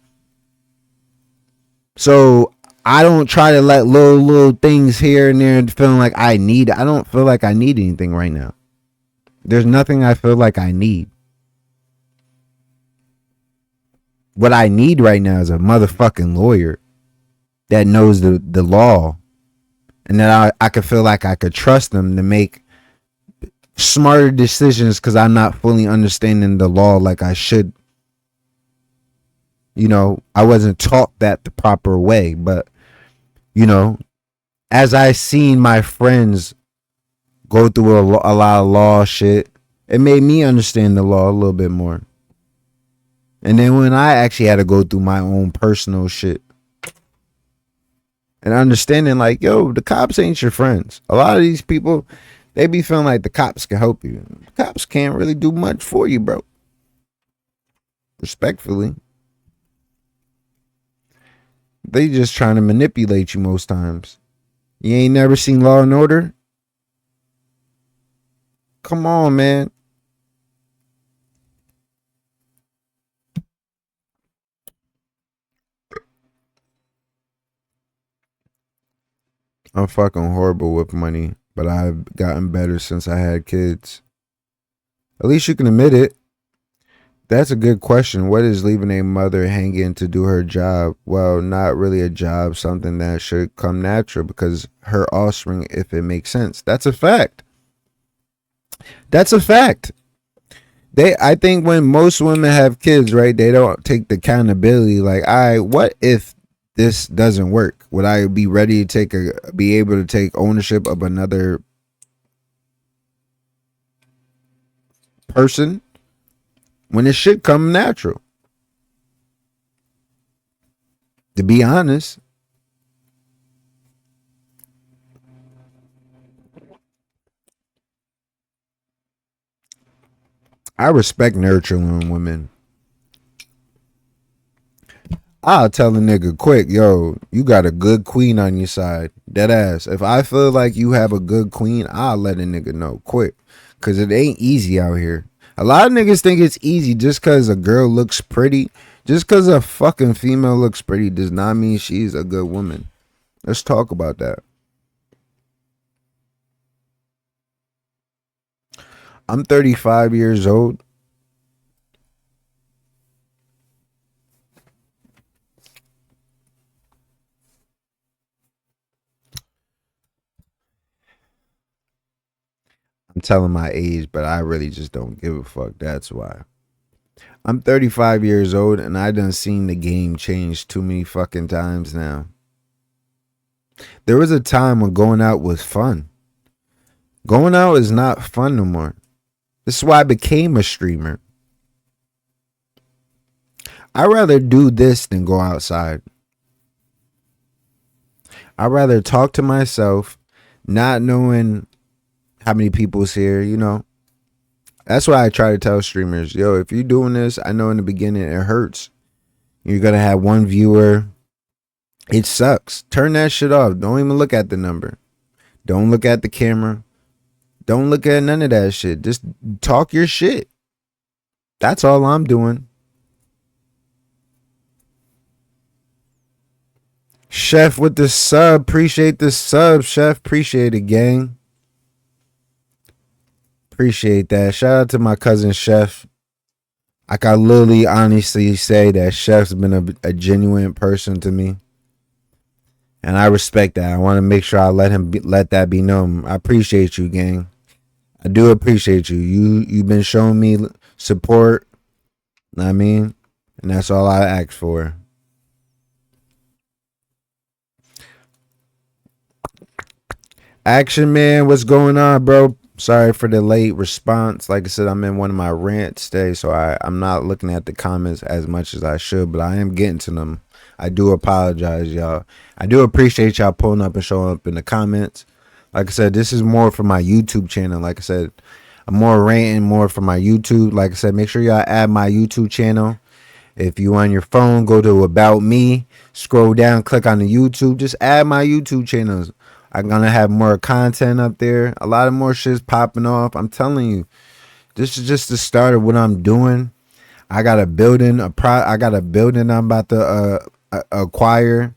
So I don't try to let little things here and there and feeling like I don't feel like I need anything right now. There's nothing I feel like I need. What I need right now is a motherfucking lawyer that knows the law and that I could feel like I could trust them to make smarter decisions because I'm not fully understanding the law like I should. You know, I wasn't taught that the proper way, but you know, as I seen my friends go through a lot of law shit, it made me understand the law a little bit more. And then when I actually had to go through my own personal shit and understanding like, yo, the cops ain't your friends. A lot of these people, they be feeling like the cops can help you. The cops can't really do much for you, bro. Respectfully. They just trying to manipulate you most times. You ain't never seen Law and Order? Come on, man. I'm fucking horrible with money, but I've gotten better since I had kids. At least you can admit it. That's a good question. What is leaving a mother hanging to do her job? Well, not really a job, something that should come natural because her offspring, if it makes sense. That's a fact. That's a fact. I think when most women have kids, right, they don't take the accountability. Like, all right, what if this doesn't work? Would I be ready to be able to take ownership of another person when it should come natural? To be honest, I respect nurturing women. I'll tell a nigga quick, yo, you got a good queen on your side. Dead ass. If I feel like you have a good queen, I'll let a nigga know quick. Cause it ain't easy out here. A lot of niggas think it's easy just cause a girl looks pretty. Just cause a fucking female looks pretty does not mean she's a good woman. Let's talk about that. I'm 35 years old. I'm telling my age, but I really just don't give a fuck. That's why. I'm 35 years old and I done seen the game change too many fucking times now. There was a time when going out was fun. Going out is not fun no more. This is why I became a streamer. I'd rather do this than go outside. I'd rather talk to myself, not knowing how many people's here, you know. That's why I try to tell streamers, yo, if you're doing this, I know in the beginning it hurts. You're gonna have one viewer. It sucks. Turn that shit off. Don't even look at the number. Don't look at the camera. Don't look at none of that shit. Just talk your shit. That's all I'm doing. Chef with the sub. Appreciate the sub, Chef. Appreciate it, gang. Appreciate that. Shout out to my cousin Chef. I can literally honestly say that Chef's been a genuine person to me. And I respect that. I want to make sure I let that be known. I appreciate you, gang. I do appreciate you. You've been showing me support. Know what I mean? And that's all I ask for. Action Man, what's going on, bro? Sorry for the late response. Like I said, I'm in one of my rants today, so I'm not looking at the comments as much as I should, but I am getting to them. I do apologize, y'all. I do appreciate y'all pulling up and showing up in the comments. Like I said, this is more for my YouTube channel. Like I said, I'm more ranting more for my YouTube. Like I said, make sure y'all add my YouTube channel. If you on your phone, go to About Me, scroll down, click on the YouTube. Just add my YouTube channels. I'm gonna have more content up there. A lot of more shit's popping off. I'm telling you, this is just the start of what I'm doing. I got a building, I got a building I'm about to acquire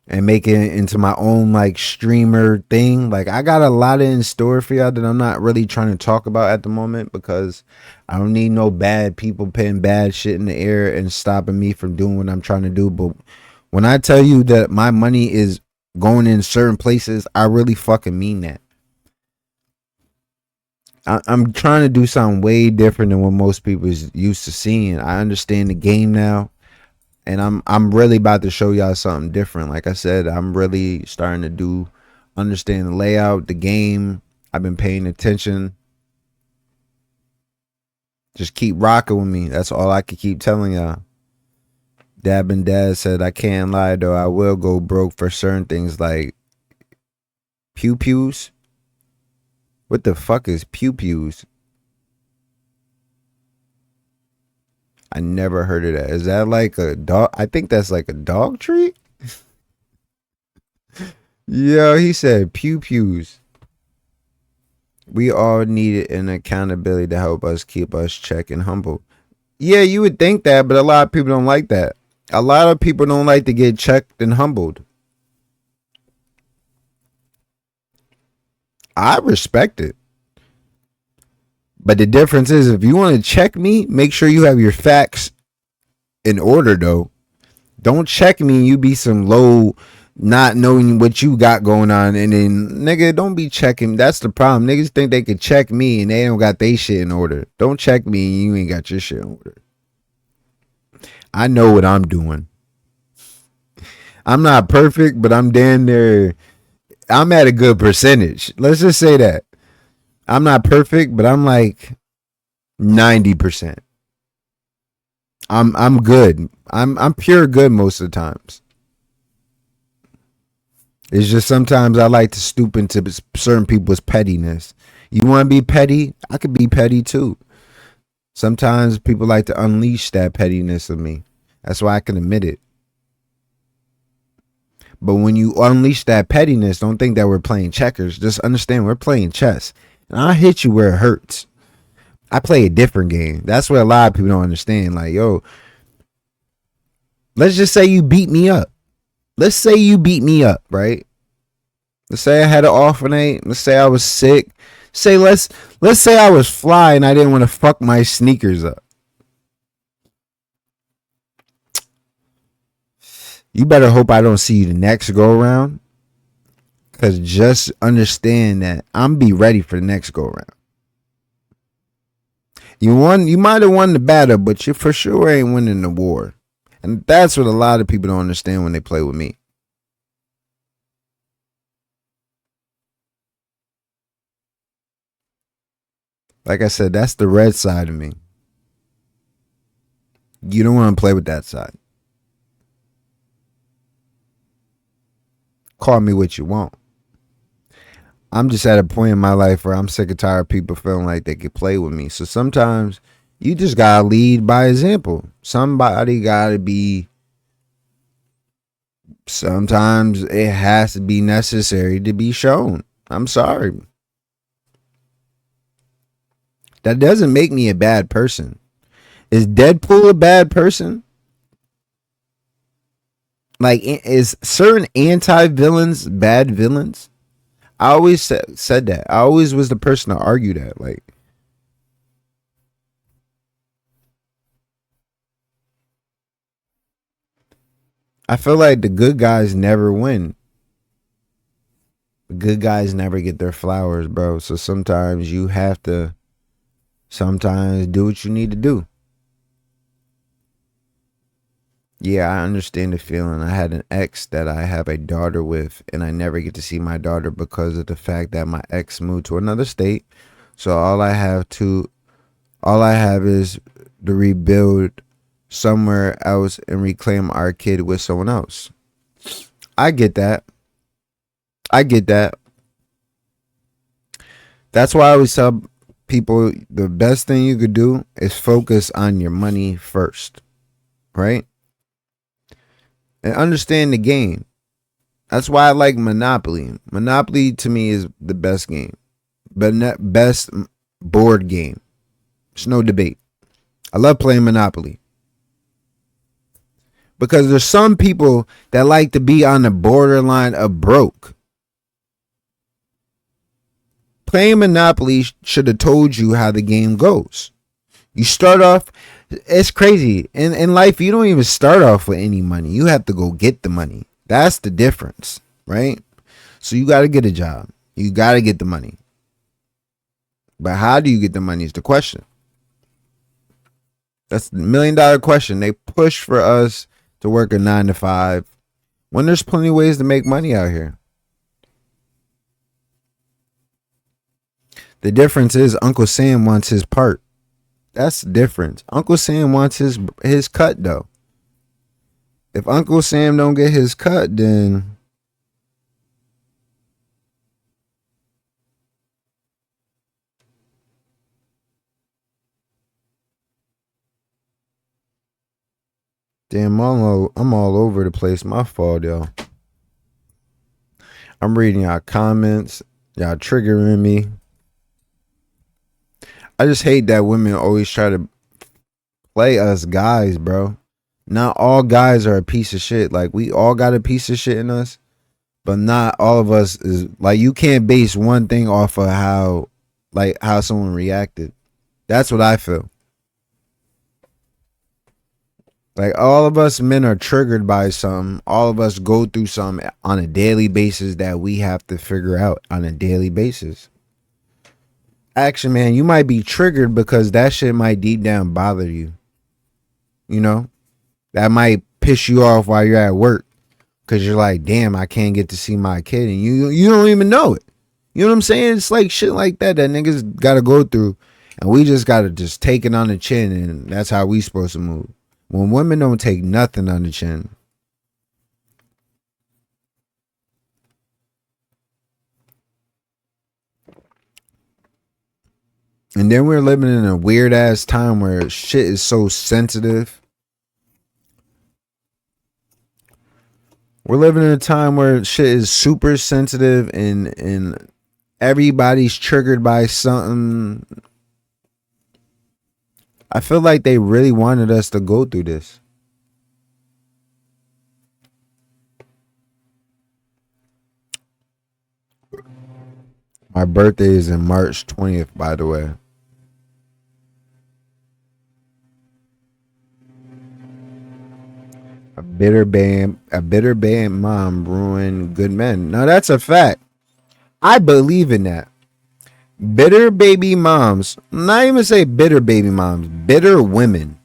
and make it into my own like streamer thing. Like I got a lot in store for y'all that I'm not really trying to talk about at the moment because I don't need no bad people putting bad shit in the air and stopping me from doing what I'm trying to do. But when I tell you that my money is going in certain places, I really fucking mean that. I'm trying to do something way different than what most people is used to seeing. I understand the game now, and I'm really about to show y'all something different. Like I said, I'm really starting to understand the layout, the game. I've been paying attention. Just keep rocking with me. That's all I can keep telling y'all. Dab and Dad said, I can't lie though. I will go broke for certain things like pew pews. What the fuck is pew pews? I never heard of that. Is that like a dog? I think that's like a dog treat. Yo, he said pew pews. We all need an accountability to help us keep us check and humble. Yeah, you would think that, but a lot of people don't like that. A lot of people don't like to get checked and humbled. I respect it. But the difference is if you want to check me, make sure you have your facts in order though. Don't check me and you be some low not knowing what you got going on and then nigga don't be checking. That's the problem. Niggas think they could check me and they don't got their shit in order. Don't check me and you ain't got your shit in order. I know what I'm doing. I'm not perfect, but I'm damn near. I'm at a good percentage. Let's just say that. I'm not perfect, but I'm like 90%. I'm good. I'm pure good most of the times. It's just sometimes I like to stoop into certain people's pettiness. You want to be petty? I could be petty too. Sometimes people like to unleash that pettiness of me. That's why I can admit it. But when you unleash that pettiness, don't think that we're playing checkers. Just understand we're playing chess. And I'll hit you where it hurts. I play a different game. That's what a lot of people don't understand. Like, yo, let's just say you beat me up. Let's say you beat me up, right? Let's say I had an off night. Let's say I was sick. Let's say I was fly and I didn't want to fuck my sneakers up. You better hope I don't see you the next go around. Cause just understand that I'm be ready for the next go around. You might have won the battle, but you for sure ain't winning the war. And that's what a lot of people don't understand when they play with me. Like I said, that's the red side of me. You don't want to play with that side. Call me what you want. I'm just at a point in my life where I'm sick and tired of people feeling like they could play with me. So sometimes you just gotta lead by example. Somebody gotta be. Sometimes it has to be necessary to be shown. I'm sorry. That doesn't make me a bad person. Is Deadpool a bad person? Like, is certain anti-villains bad villains? I always said that. I always was the person to argue that. Like, I feel like the good guys never win. The good guys never get their flowers, bro. So sometimes you have to sometimes do what you need to do. Yeah, I understand the feeling. I had an ex that I have a daughter with, and I never get to see my daughter because of the fact that my ex moved to another state. So all I have is to rebuild somewhere else and reclaim our kid with someone else. I get that. I get that. That's why I always tell people the best thing you could do is focus on your money first, right? And understand the game. That's why I like Monopoly. Monopoly to me is the best game, but not best board game. There's no debate. I love playing Monopoly because there's some people that like to be on the borderline of broke. Playing Monopoly should have told you how the game goes. You start off, it's crazy. In life, you don't even start off with any money. You have to go get the money. That's the difference, right? So you got to get a job. You got to get the money. But how do you get the money is the question. That's the $1 million question. They push for us to work a 9 to 5 when there's plenty of ways to make money out here. The difference is Uncle Sam wants his part. That's the difference. Uncle Sam wants his cut though. If Uncle Sam don't get his cut, then damn, I'm all over the place. My fault, yo. I'm reading y'all comments. Y'all triggering me. I just hate that women always try to play us guys, bro. Not all guys are a piece of shit. Like, we all got a piece of shit in us, but not all of us is like, you can't base one thing off of how someone reacted. That's what I feel. Like, all of us men are triggered by something. All of us go through something on a daily basis that we have to figure out on a daily basis. Action, man, you might be triggered because that shit might deep down bother you. You know? That might piss you off while you're at work because you're like, damn, I can't get to see my kid, and you don't even know it. You know what I'm saying? It's like shit like that niggas got to go through, and we just got to just take it on the chin, and that's how we supposed to move. When women don't take nothing on the chin. And then we're living in a weird ass time where shit is so sensitive. We're living in a time where shit is super sensitive and everybody's triggered by something. I feel like they really wanted us to go through this. My birthday is in March 20th, by the way. A bitter band mom ruined good men. Now that's a fact. I believe in that. Bitter baby moms, not even say bitter baby moms, bitter women.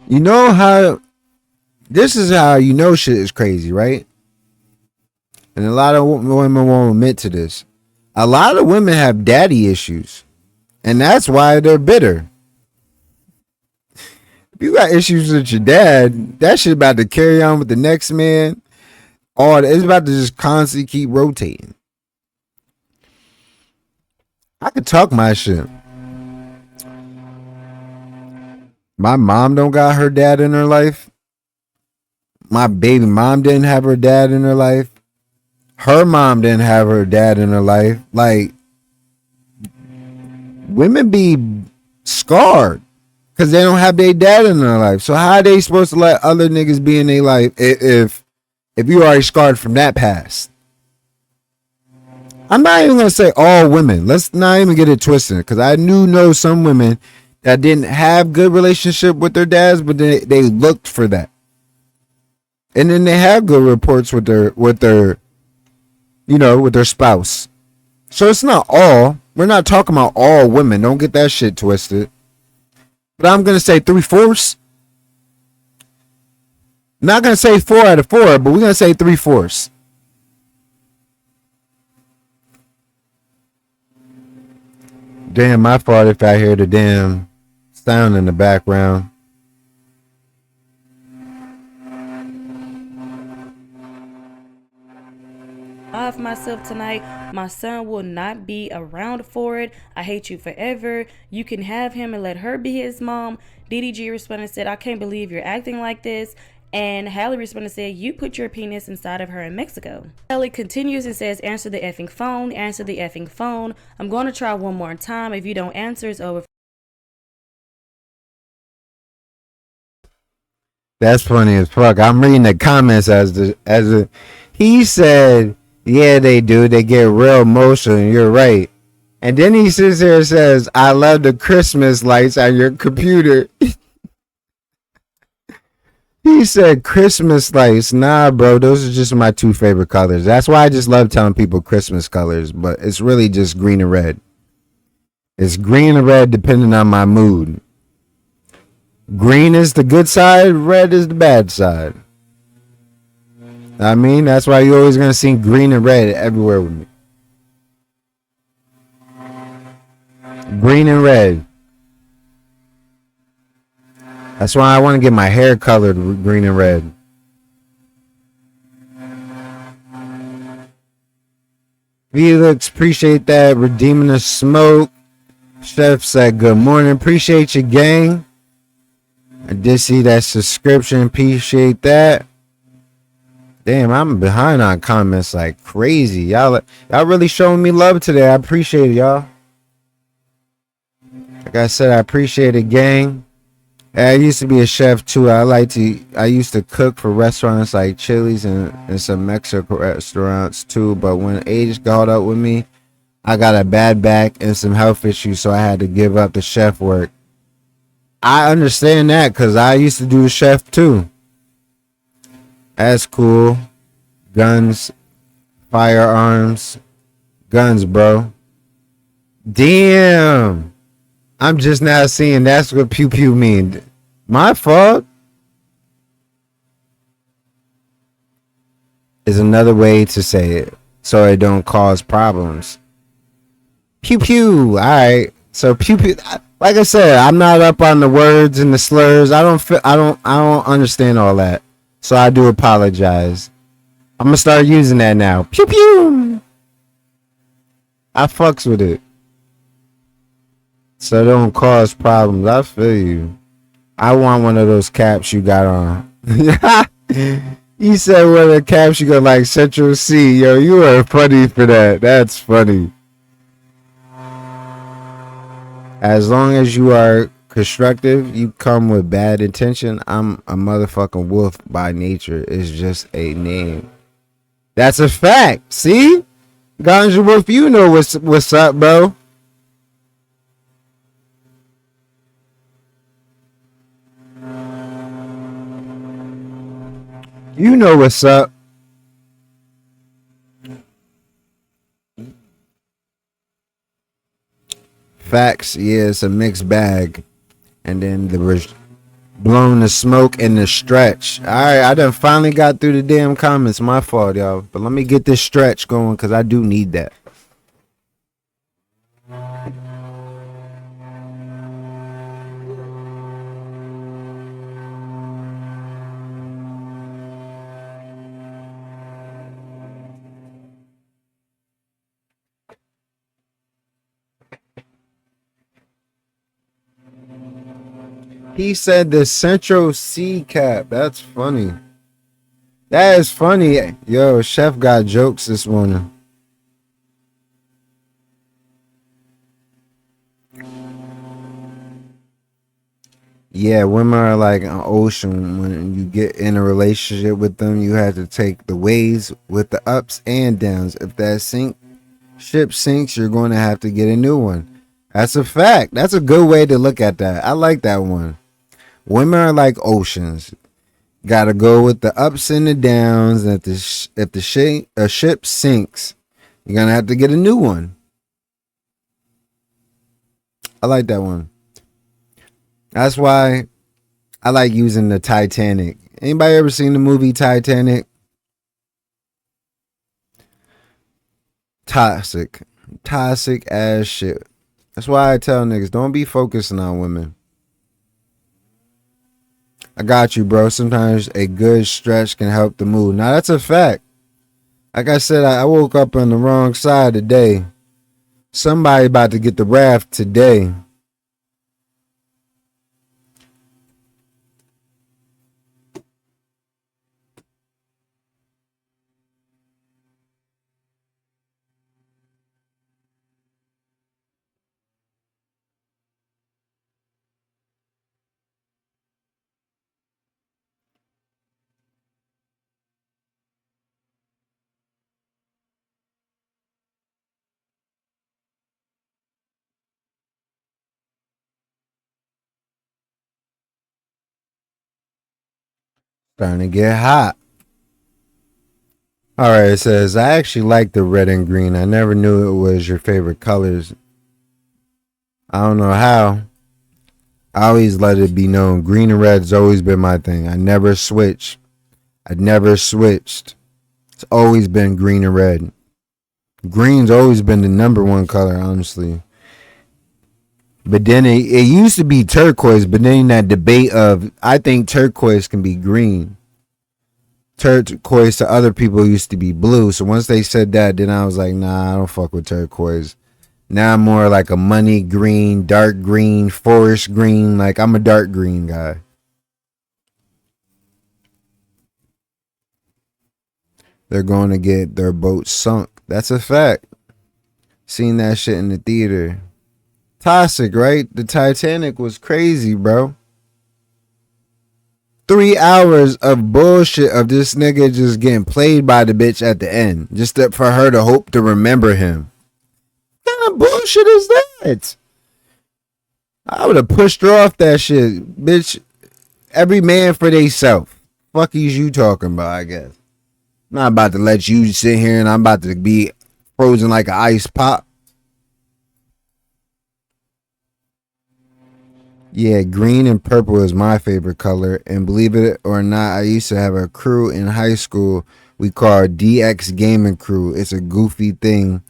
You know how, this is how you know shit is crazy, right? And a lot of women won't admit to this. A lot of women have daddy issues. And that's why they're bitter. If you got issues with your dad, that shit about to carry on with the next man. It's about to just constantly keep rotating. I could talk my shit. My mom don't got her dad in her life. My baby mom didn't have her dad in her life. Her mom didn't have her dad in her life. Like, women be scarred because they don't have their dad in their life. So how are they supposed to let other niggas be in their life if you already scarred from that past? I'm not even gonna say all women. Let's not even get it twisted, because I know some women that didn't have good relationship with their dads, but they looked for that, and then they have good reports with their with their spouse. So it's not all. We're not talking about all women. Don't get that shit twisted. But I'm gonna say 3/4. Not gonna say 4 out of 4, but we're gonna say 3/4. Damn, my fault if I hear the damn sound in the background. Of myself tonight. My son will not be around for it. I hate you forever. You can have him and let her be his mom. DDG responded and said, I can't believe you're acting like this. And Hallie responded and said, you put your penis inside of her in Mexico. Hallie continues and says, answer the effing phone. Answer the effing phone. I'm going to try one more time. If you don't answer, it's over. That's funny as fuck. I'm reading the comments he said, yeah, they do. They get real emotional. You're right. And then he sits there and says, I love the Christmas lights on your computer. He said Christmas lights. Nah, bro, those are just my two favorite colors. That's why I just love telling people Christmas colors, but it's really just green and red. It's green and red depending on my mood. Green is the good side, red is the bad side. I mean, that's why you're always going to see green and red everywhere with me. Green and red. That's why I want to get my hair colored green and red. Felix, appreciate that. Redeeming the smoke. Chef said good morning. Appreciate you, gang. I did see that subscription. Appreciate that. Damn, I'm behind on comments like crazy. Y'all really showing me love today. I appreciate it, y'all. Like I said, I appreciate it, gang. I used to be a chef too. I used to cook for restaurants like Chili's and some Mexican restaurants too. But when age caught up with me, I got a bad back and some health issues, so I had to give up the chef work. I understand that because I used to do the chef too. That's cool. Guns, firearms, guns, bro. Damn. I'm just now seeing that's what pew pew mean. My fault. Is another way to say it so it don't cause problems. Pew pew. All right. So pew pew. Like I said, I'm not up on the words and the slurs. I don't understand all that. So I do apologize. I'm gonna start using that now. Pew pew. I fucks with it. So don't cause problems. I feel you. I want one of those caps you got on. You said one of the caps you got like Central C. Yo, you are funny for that. That's funny. As long as you are constructive, you come with bad intention. I'm a motherfucking wolf by nature. It's just a name. That's a fact. See? Ganja Wolf, you know what's up, bro. You know what's up. Facts, yeah, it's a mixed bag. And then blowing the smoke and the stretch. Alright, I done finally got through the damn comments. My fault, y'all. But let me get this stretch going because I do need that. He said the Central C cap. That's funny. That is funny. Yo, Chef got jokes this morning. Yeah, women are like an ocean. When you get in a relationship with them, you have to take the waves with the ups and downs. If that ship sinks, you're going to have to get a new one. That's a fact. That's a good way to look at that. I like that one. Women are like oceans. Got to go with the ups and the downs. And if the ship sinks, you're gonna have to get a new one. I like that one. That's why I like using the Titanic. Anybody ever seen the movie Titanic? Toxic. Toxic ass shit. That's why I tell niggas, don't be focusing on women. I got you, bro. Sometimes a good stretch can help the mood. Now, that's a fact. Like I said, I woke up on the wrong side today. Somebody about to get the wrath today. Starting to get hot. Alright, it says, I actually like the red and green. I never knew it was your favorite colors. I don't know how. I always let it be known. Green and red's always been my thing. I never switched. It's always been green and red. Green's always been the number one color, honestly. But then it used to be turquoise, but then that debate of, I think turquoise can be green. Turquoise to other people used to be blue. So once they said that, then I was like, nah, I don't fuck with turquoise. Now I'm more like a money green, dark green, forest green. Like, I'm a dark green guy. They're going to get their boat sunk. That's a fact. Seen that shit in the theater. Toxic, right? The Titanic was crazy, bro. 3 hours of bullshit of this nigga just getting played by the bitch at the end. Just for her to hope to remember him. What kind of bullshit is that? I would have pushed her off that shit. Bitch, every man for theyself. Fuck is you talking about, I guess. I'm not about to let you sit here and I'm about to be frozen like an ice pop. Yeah, green and purple is my favorite color. And believe it or not, I used to have a crew in high school we called DX Gaming Crew. It's a goofy thing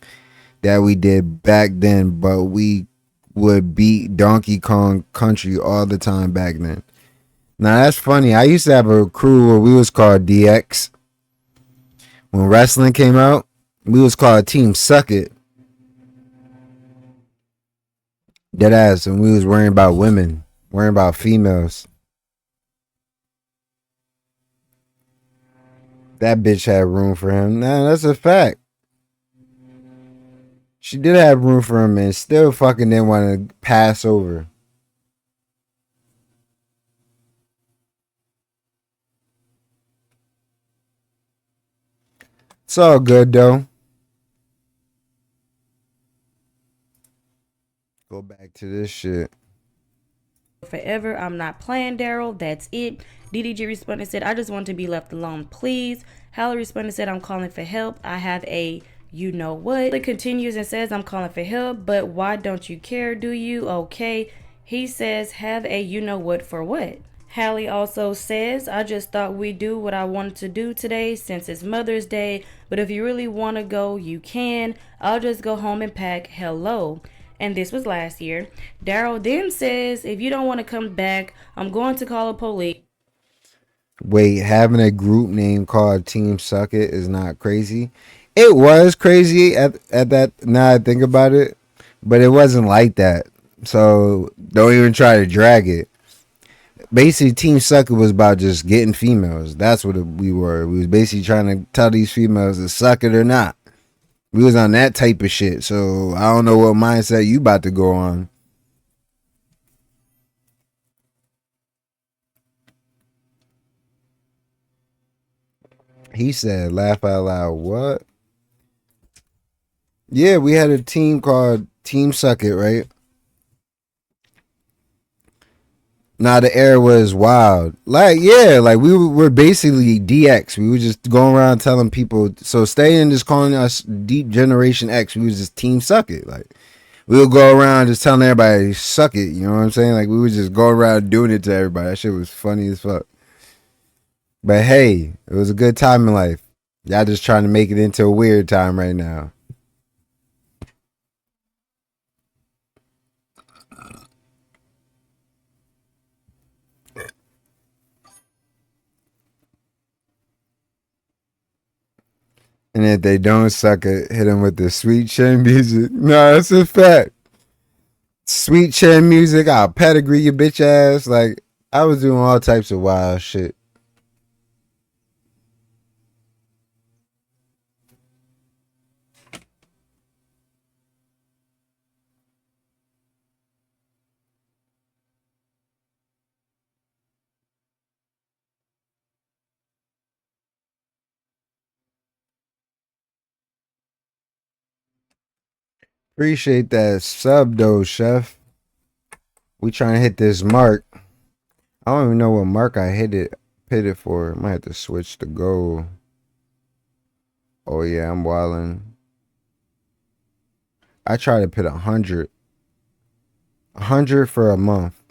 that we did back then, but we would beat Donkey Kong Country all the time back then. Now that's funny. I used to have a crew where we was called DX. When wrestling came out, we was called Team Suck It. Dead ass, and we was worrying about women, worrying about females. That bitch had room for him. Nah, that's a fact. She did have room for him and still fucking didn't want to pass over. It's all good though. Go back to this shit. Forever. I'm not playing, Daryl. That's it. DDG responded, said, I just want to be left alone, please. Hallie responded, said, I'm calling for help. I have a you know what. It continues and says, I'm calling for help, but why don't you care, do you? Okay. He says, have a you know what for what? Hallie also says, I just thought we'd do what I wanted to do today since it's Mother's Day, but if you really want to go, you can. I'll just go home and pack. Hello. And this was last year. Daryl then says, if you don't want to come back, I'm going to call the police. Wait, having a group name called Team Suck It is not crazy. It was crazy at that, now I think about it, but it wasn't like that. So don't even try to drag it. Basically, Team Sucker was about just getting females. That's what we were. We was basically trying to tell these females to suck it or not. We was on that type of shit. So I don't know what mindset you about to go on. He said, laugh out loud. What? Yeah, we had a team called Team Suck It, right? Now the air was wild. Like, yeah, like were basically DX. We were just going around telling people, so stay in just calling us Deep Generation X. We was just Team Suck It. Like, we would go around just telling everybody, suck it. You know what I'm saying? Like, we would just go around doing it to everybody. That shit was funny as fuck. But hey, it was a good time in life. Y'all just trying to make it into a weird time right now. And if they don't suck it, hit them with the sweet chin music. No, that's a fact. Sweet chin music, I'll pedigree your bitch ass. Like, I was doing all types of wild shit. Appreciate that sub though, chef. We trying to hit this mark. I don't even know what mark I hit it for. I might have to switch to gold. Oh yeah, I'm wildin'. I try to put 100. 100 for a month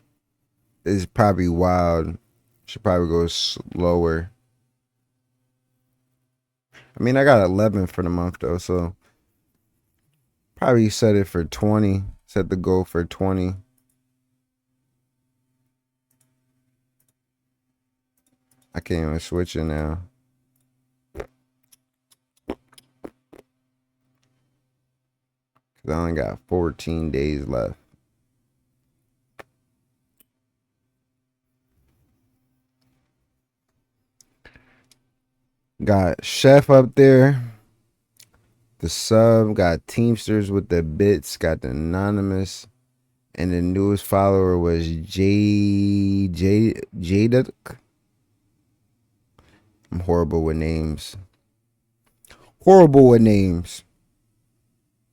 is probably wild. Should probably go slower. I mean, I got 11 for the month though, so probably set it for 20. Set the goal for 20. I can't even switch it now. Cause I only got 14 days left. Got Chef up there. The sub. Got Teamsters with the bits. Got the anonymous. And the newest follower was Jaduk. I'm horrible with names. Horrible with names.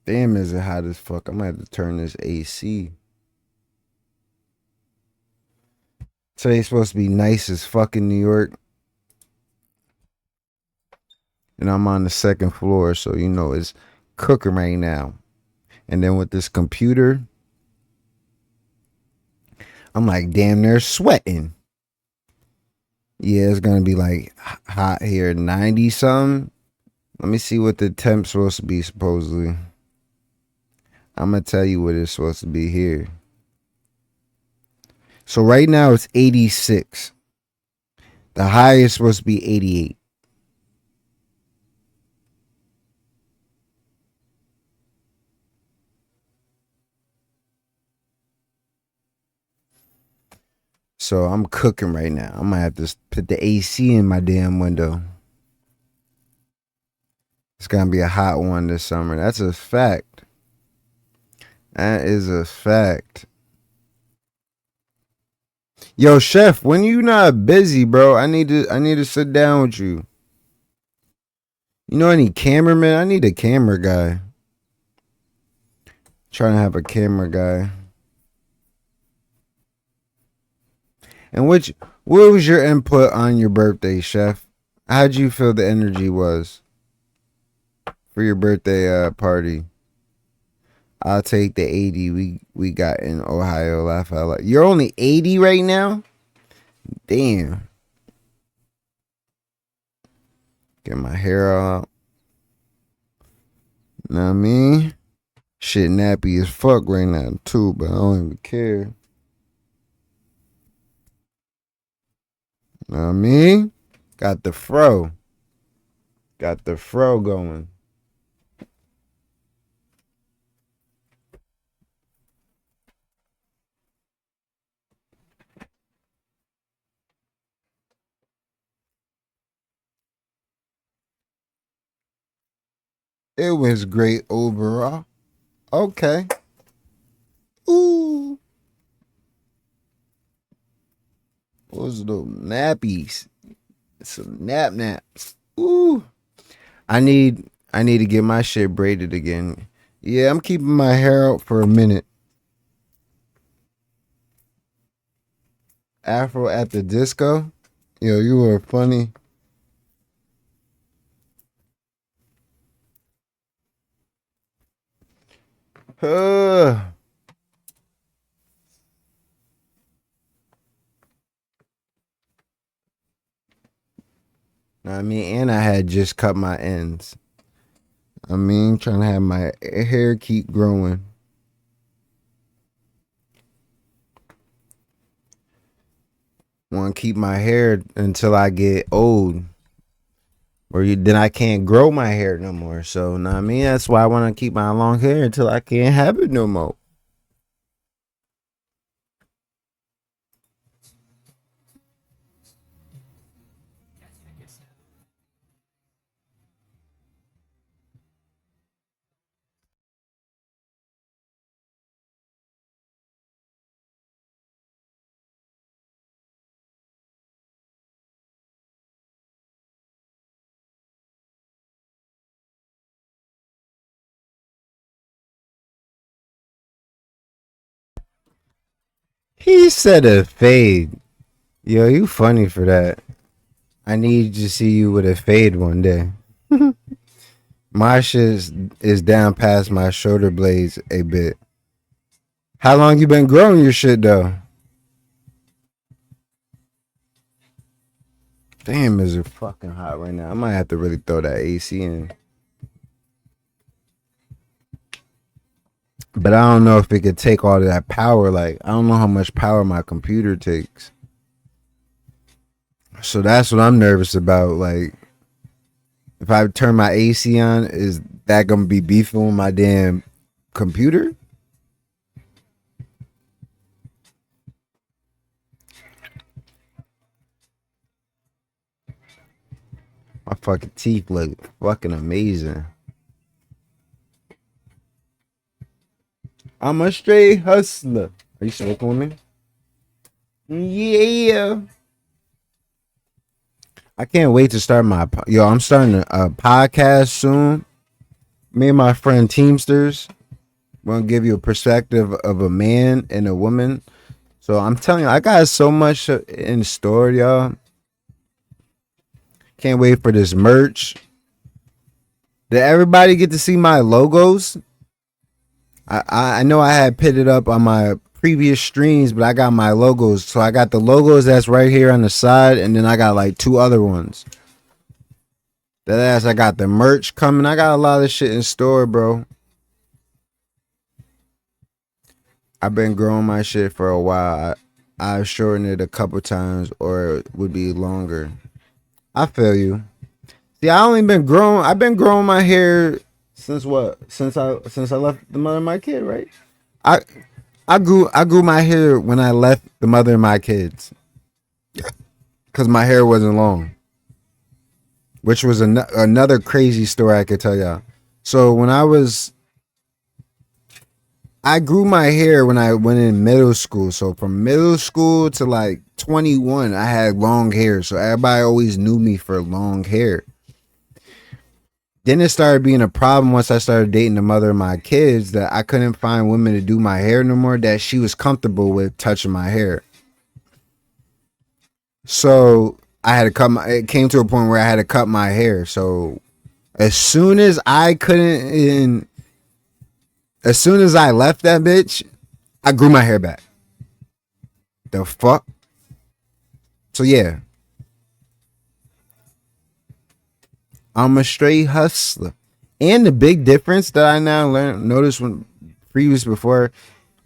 Damn, is it hot as fuck? I might have to turn this AC. Today's supposed to be nice as fuck in New York. And I'm on the second floor, so you know it's cooking right now. And then with this computer, I'm like damn near sweating. Yeah, it's gonna be like hot here, 90 something. Let me see what the temp's supposed to be supposedly. I'm gonna tell you what it's supposed to be here. So right now it's 86. The highest is supposed to be 88. So I'm cooking right now. I might have to put the AC in my damn window. It's gonna be a hot one this summer. That's a fact. That is a fact. Yo, chef, when you not busy, bro, I need to sit down with you. You know any cameraman? I need a camera guy. Trying to have a camera guy. And what was your input on your birthday, chef? How'd you feel the energy was for your birthday party? I'll take the 80 we got in Ohio. Laugh out loud. You're only 80 right now? Damn. Get my hair out. Know what I mean? Shit nappy as fuck right now too, but I don't even care. Know what I mean? Got the fro. Got the fro going. It was great overall. Okay. Ooh. Those little nappies. Some naps. Ooh. I need to get my shit braided again. Yeah, I'm keeping my hair out for a minute. Afro at the disco. Yo, you were funny. Uh, I mean, and I had just cut my ends. I mean, trying to have my hair keep growing. Want to keep my hair until I get old, then I can't grow my hair no more. So, know what I mean, that's why I want to keep my long hair until I can't have it no more. He said a fade. Yo, you funny for that. I need to see you with a fade one day. My shit is down past my shoulder blades a bit. How long you been growing your shit though? Damn, is it fucking hot right now? I might have to really throw that AC in. But I don't know if it could take all of that power. Like, I don't know how much power my computer takes. So that's what I'm nervous about. Like, if I turn my AC on, is that gonna be beefing with my damn computer? My fucking teeth look fucking amazing. I'm a straight hustler. Are you smoking with me? Yeah. I can't wait to start yo. I'm starting a podcast soon. Me and my friend Teamsters. We're gonna give you a perspective of a man and a woman. So I'm telling you, I got so much in store, y'all. Can't wait for this merch. Did everybody get to see my logos? I know I had put it up on my previous streams, but I got my logos. So I got the logos that's right here on the side, and then I got like two other ones. That ass, I got the merch coming. I got a lot of shit in store, bro. I've been growing my shit for a while. I've shortened it a couple times, or it would be longer. I feel you. See, I only been growing. I've been growing my hair since what? Since I left the mother of my kid, right? I I grew my hair when I left the mother of my kids because my hair wasn't long, which was another crazy story I could tell y'all. So I grew my hair when I went in middle school. So from middle school to like 21, I had long hair. So everybody always knew me for long hair. Then it started being a problem once I started dating the mother of my kids that I couldn't find women to do my hair no more that she was comfortable with touching my hair. So I had to it came to a point where I had to cut my hair. So as soon as I couldn't, as soon as I left that bitch, I grew my hair back. The fuck? So yeah, I'm a straight hustler. And the big difference that I now notice when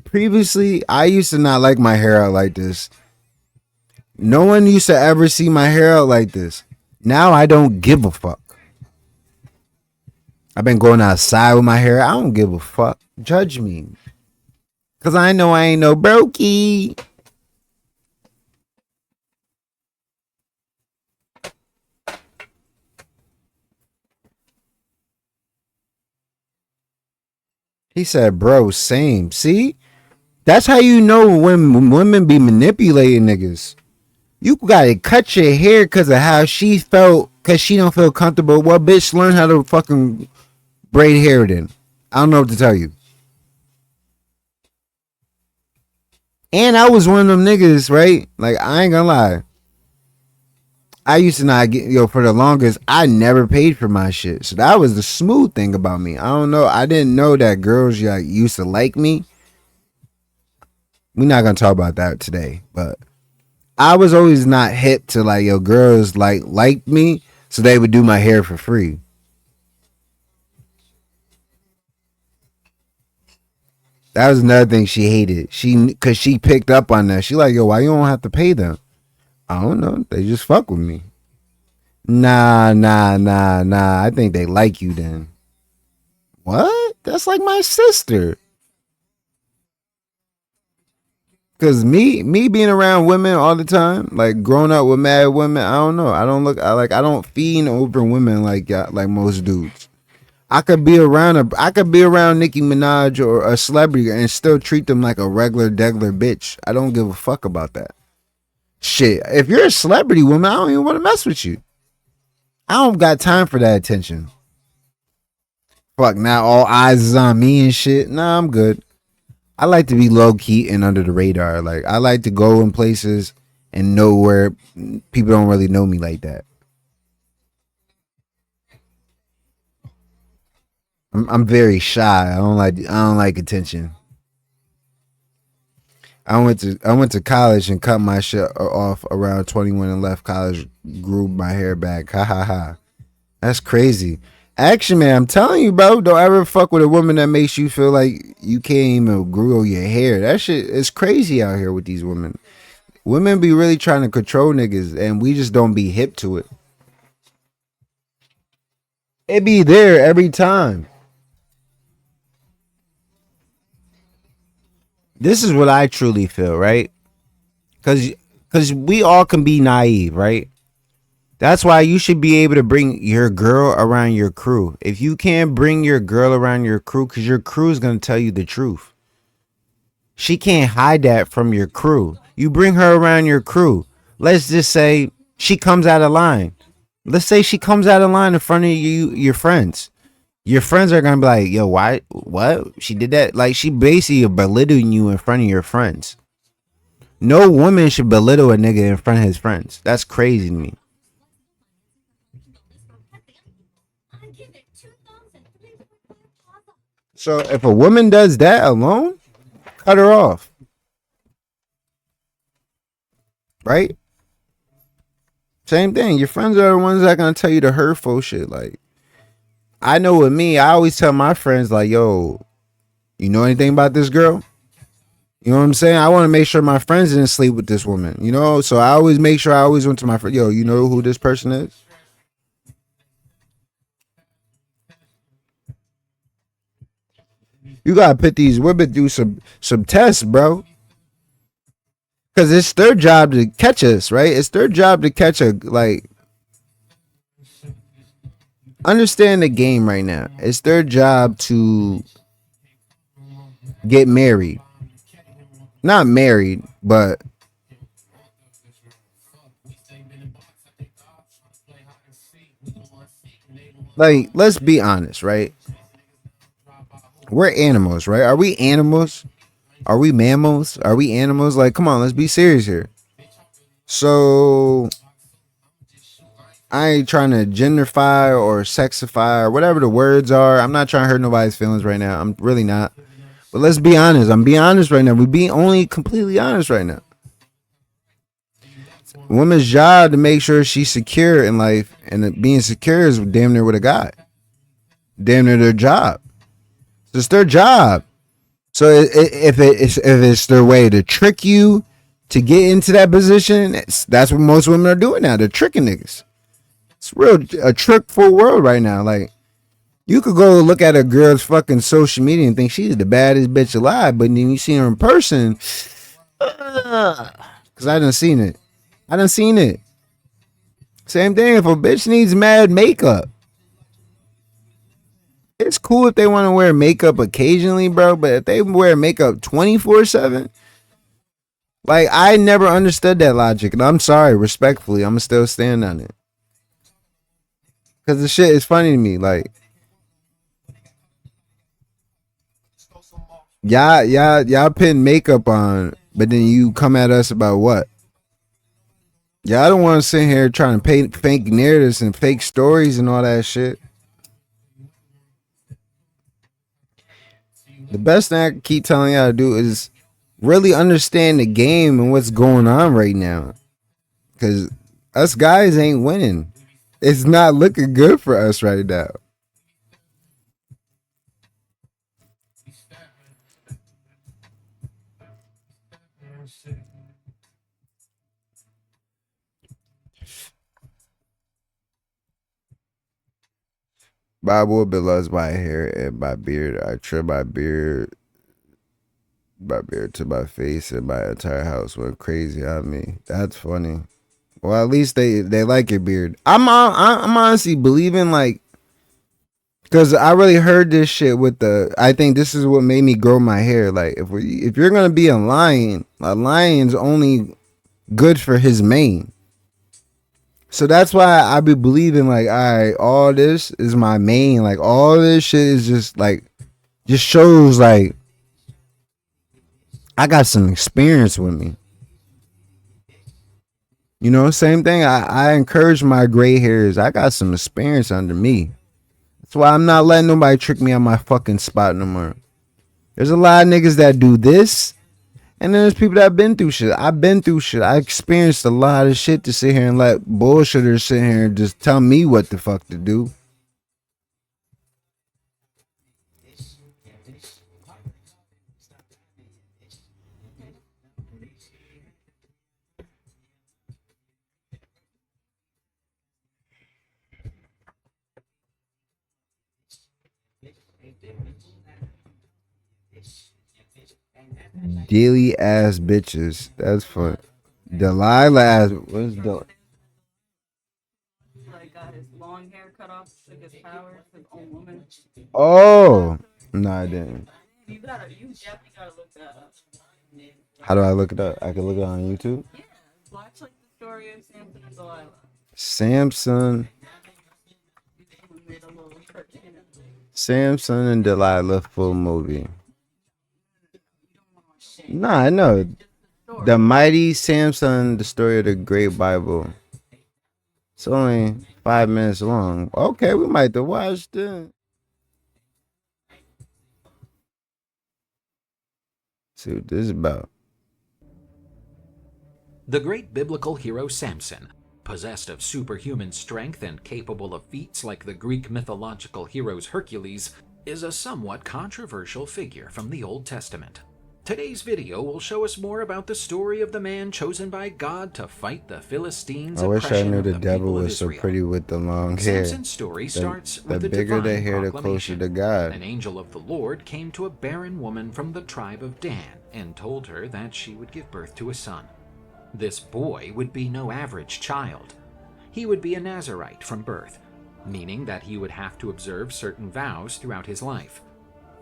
previously I used to not like my hair out like this. No one used to ever see my hair out like this. Now I don't give a fuck. I've been going outside with my hair. I don't give a fuck. Judge me. Cause I know I ain't no brokey. He said, bro, same. See? That's how you know when women be manipulating niggas. You gotta cut your hair because of how she felt, because she don't feel comfortable. Well, bitch, learn how to fucking braid hair then. I don't know what to tell you. And I was one of them niggas, right? Like, I ain't gonna lie. I used to not get, for the longest, I never paid for my shit. So that was the smooth thing about me. I don't know. I didn't know that girls like used to like me. We're not gonna talk about that today, but I was always not hip to like, girls liked me, so they would do my hair for free. That was another thing she hated. Cause she picked up on that. She like, yo, why you don't have to pay them? I don't know. They just fuck with me. Nah. I think they like you then. What? That's like my sister. Cause me being around women all the time, like growing up with mad women, I don't know. I don't fiend over women like most dudes. I could be around Nicki Minaj or a celebrity and still treat them like a regular degular bitch. I don't give a fuck about that. Shit, if you're a celebrity woman, I don't even want to mess with you. I don't got time for that attention. Fuck, now all eyes is on me and shit. Nah, I'm good. I like to be low key and under the radar. Like, I like to go in places and know where people don't really know me like that. I'm very shy. I don't like attention. I went to college and cut my shit off around 21 and left college, grew my hair back. Ha ha ha. That's crazy. Action man, I'm telling you, bro, don't ever fuck with a woman that makes you feel like you can't even grow your hair. That shit is crazy out here with these women. Women be really trying to control niggas and we just don't be hip to it. It be there every time. This is what I truly feel, right? Cause we all can be naive, right? That's why you should be able to bring your girl around your crew. If you can't bring your girl around your crew, because your crew is going to tell you the truth. She can't hide that from your crew. You bring her around your crew. Let's just say she comes out of line. Let's say she comes out of line in front of your friends. Your friends are going to be like, yo, why? What? She did that? Like, she basically belittling you in front of your friends. No woman should belittle a nigga in front of his friends. That's crazy to me. So if a woman does that alone, cut her off. Right? Same thing. Your friends are the ones that are gonna tell you the hurtful shit. Like, I know with me, I always tell my friends, like, yo, you know anything about this girl? You know what I'm saying? I want to make sure my friends didn't sleep with this woman, you know? So I always make sure I always went to my friend, yo, you know who this person is? You gotta put these women through some tests, bro. Cause it's their job to catch us, right? It's their job to catch a like understand the game right now. It's their job to get married. Not married, but like let's be honest, right? We're animals, right? Are we animals? Are we mammals? Are we animals? Like, come on, let's be serious here. So I ain't trying to genderfy or sexify or whatever the words are. I'm not trying to hurt nobody's feelings right now. I'm really not. But let's be honest. I'm being honest right now. We're being only completely honest right now. Woman's job to make sure she's secure in life, and being secure is damn near with a guy. Damn near their job. It's their job. So if it's their way to trick you to get into that position, that's what most women are doing now. They're tricking niggas. It's real a trickful world right now. Like, you could go look at a girl's fucking social media and think she's the baddest bitch alive, but then you see her in person, because I done seen it. I done seen it. Same thing if a bitch needs mad makeup. It's cool if they want to wear makeup occasionally, bro. But if they wear makeup 24/7, like I never understood that logic, and I'm sorry, respectfully, I'm still stand on it because the shit is funny to me. Like y'all putting makeup on, but then you come at us about what? Y'all don't want to sit here trying to paint fake narratives and fake stories and all that shit. The best thing I can keep telling y'all to do is really understand the game and what's going on right now. Because us guys ain't winning. It's not looking good for us right now. Bible belows my hair and my beard. I trim my beard to my face, and my entire house went crazy on me. That's funny. Well, at least they like your beard. I'm honestly believing like, because I really heard this shit with the. I think this is what made me grow my hair. Like if you're gonna be a lion's only good for his mane. So that's why I be believing like, all right, all this is my mane. Like all this shit is just like, just shows like I got some experience with me. You know, same thing. I encourage my gray hairs. I got some experience under me. That's why I'm not letting nobody trick me on my fucking spot no more. There's a lot of niggas that do this, and then there's people that have been through shit. I've been through shit. I experienced a lot of shit to sit here and let bullshitters sit here and just tell me what the fuck to do. Daily ass bitches. That's fun. Delilah ass. What's the? Like got his long hair cut off, took his power, his own woman. Oh, no, I didn't. You definitely gotta look that up. How do I look it up? I can look it on YouTube. Yeah, watch like the story of Samson and Delilah. Samson. Made a little cartoon. Samson and Delilah full movie. Nah, I know. The Mighty Samson, the story of the Great Bible. It's only 5 minutes long. Okay, we might have to watch this. See what this is about. The great biblical hero Samson, possessed of superhuman strength and capable of feats like the Greek mythological heroes Hercules, is a somewhat controversial figure from the Old Testament. Today's video will show us more about the story of the man chosen by God to fight the Philistines' I wish I oppression knew of the the devil people of was so Israel. pretty with the long hair. Samson's story starts The with the bigger the divine hair, the closer proclamation. to God. An angel of the Lord came to a barren woman from the tribe of Dan and told her that she would give birth to a son. This boy would be no average child. He would be a Nazirite from birth, meaning that he would have to observe certain vows throughout his life.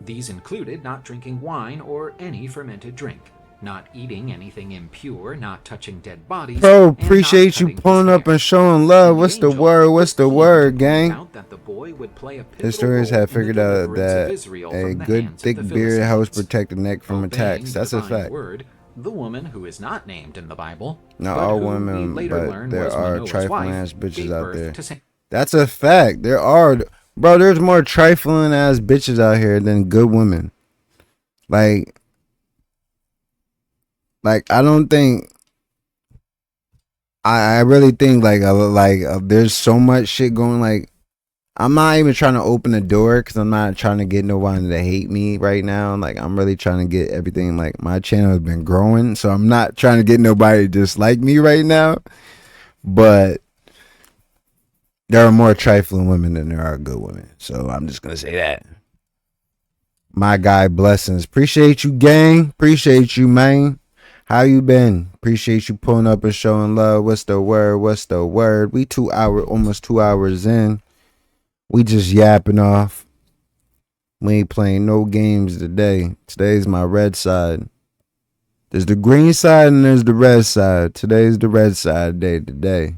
These included not drinking wine or any fermented drink, not eating anything impure, not touching dead bodies. Bro, and not appreciate you cutting his pulling up hair. and showing love. The What's the angel word? What's the was word, keen to point gang? out that the boy would play a pivotal Historians role have in the figured out deliverance of that Israel a from the good hands of thick the beard helps Philistines. protect the neck from Obeying attacks. the That's a divine fact. word, the woman who is not named in the Bible, Not but all who we women, later but learn there was are Manoah's trifling wife, ass bitches gave out birth there. to Sam. That's a fact. There are, bro. There's more trifling ass bitches out here than good women. Like I don't think. I really think there's so much shit going. Like I'm not even trying to open the door because I'm not trying to get nobody to hate me right now. Like I'm really trying to get everything. Like my channel has been growing, so I'm not trying to get nobody to dislike me right now. But there are more trifling women than there are good women. So I'm just gonna say that. My guy, blessings. Appreciate you, gang. Appreciate you, man. How you been? Appreciate you pulling up and showing love. What's the word? What's the word? We almost 2 hours in. We just yapping off. We ain't playing no games today. Today's my red side. There's the green side and there's the red side. Today's the red side day today.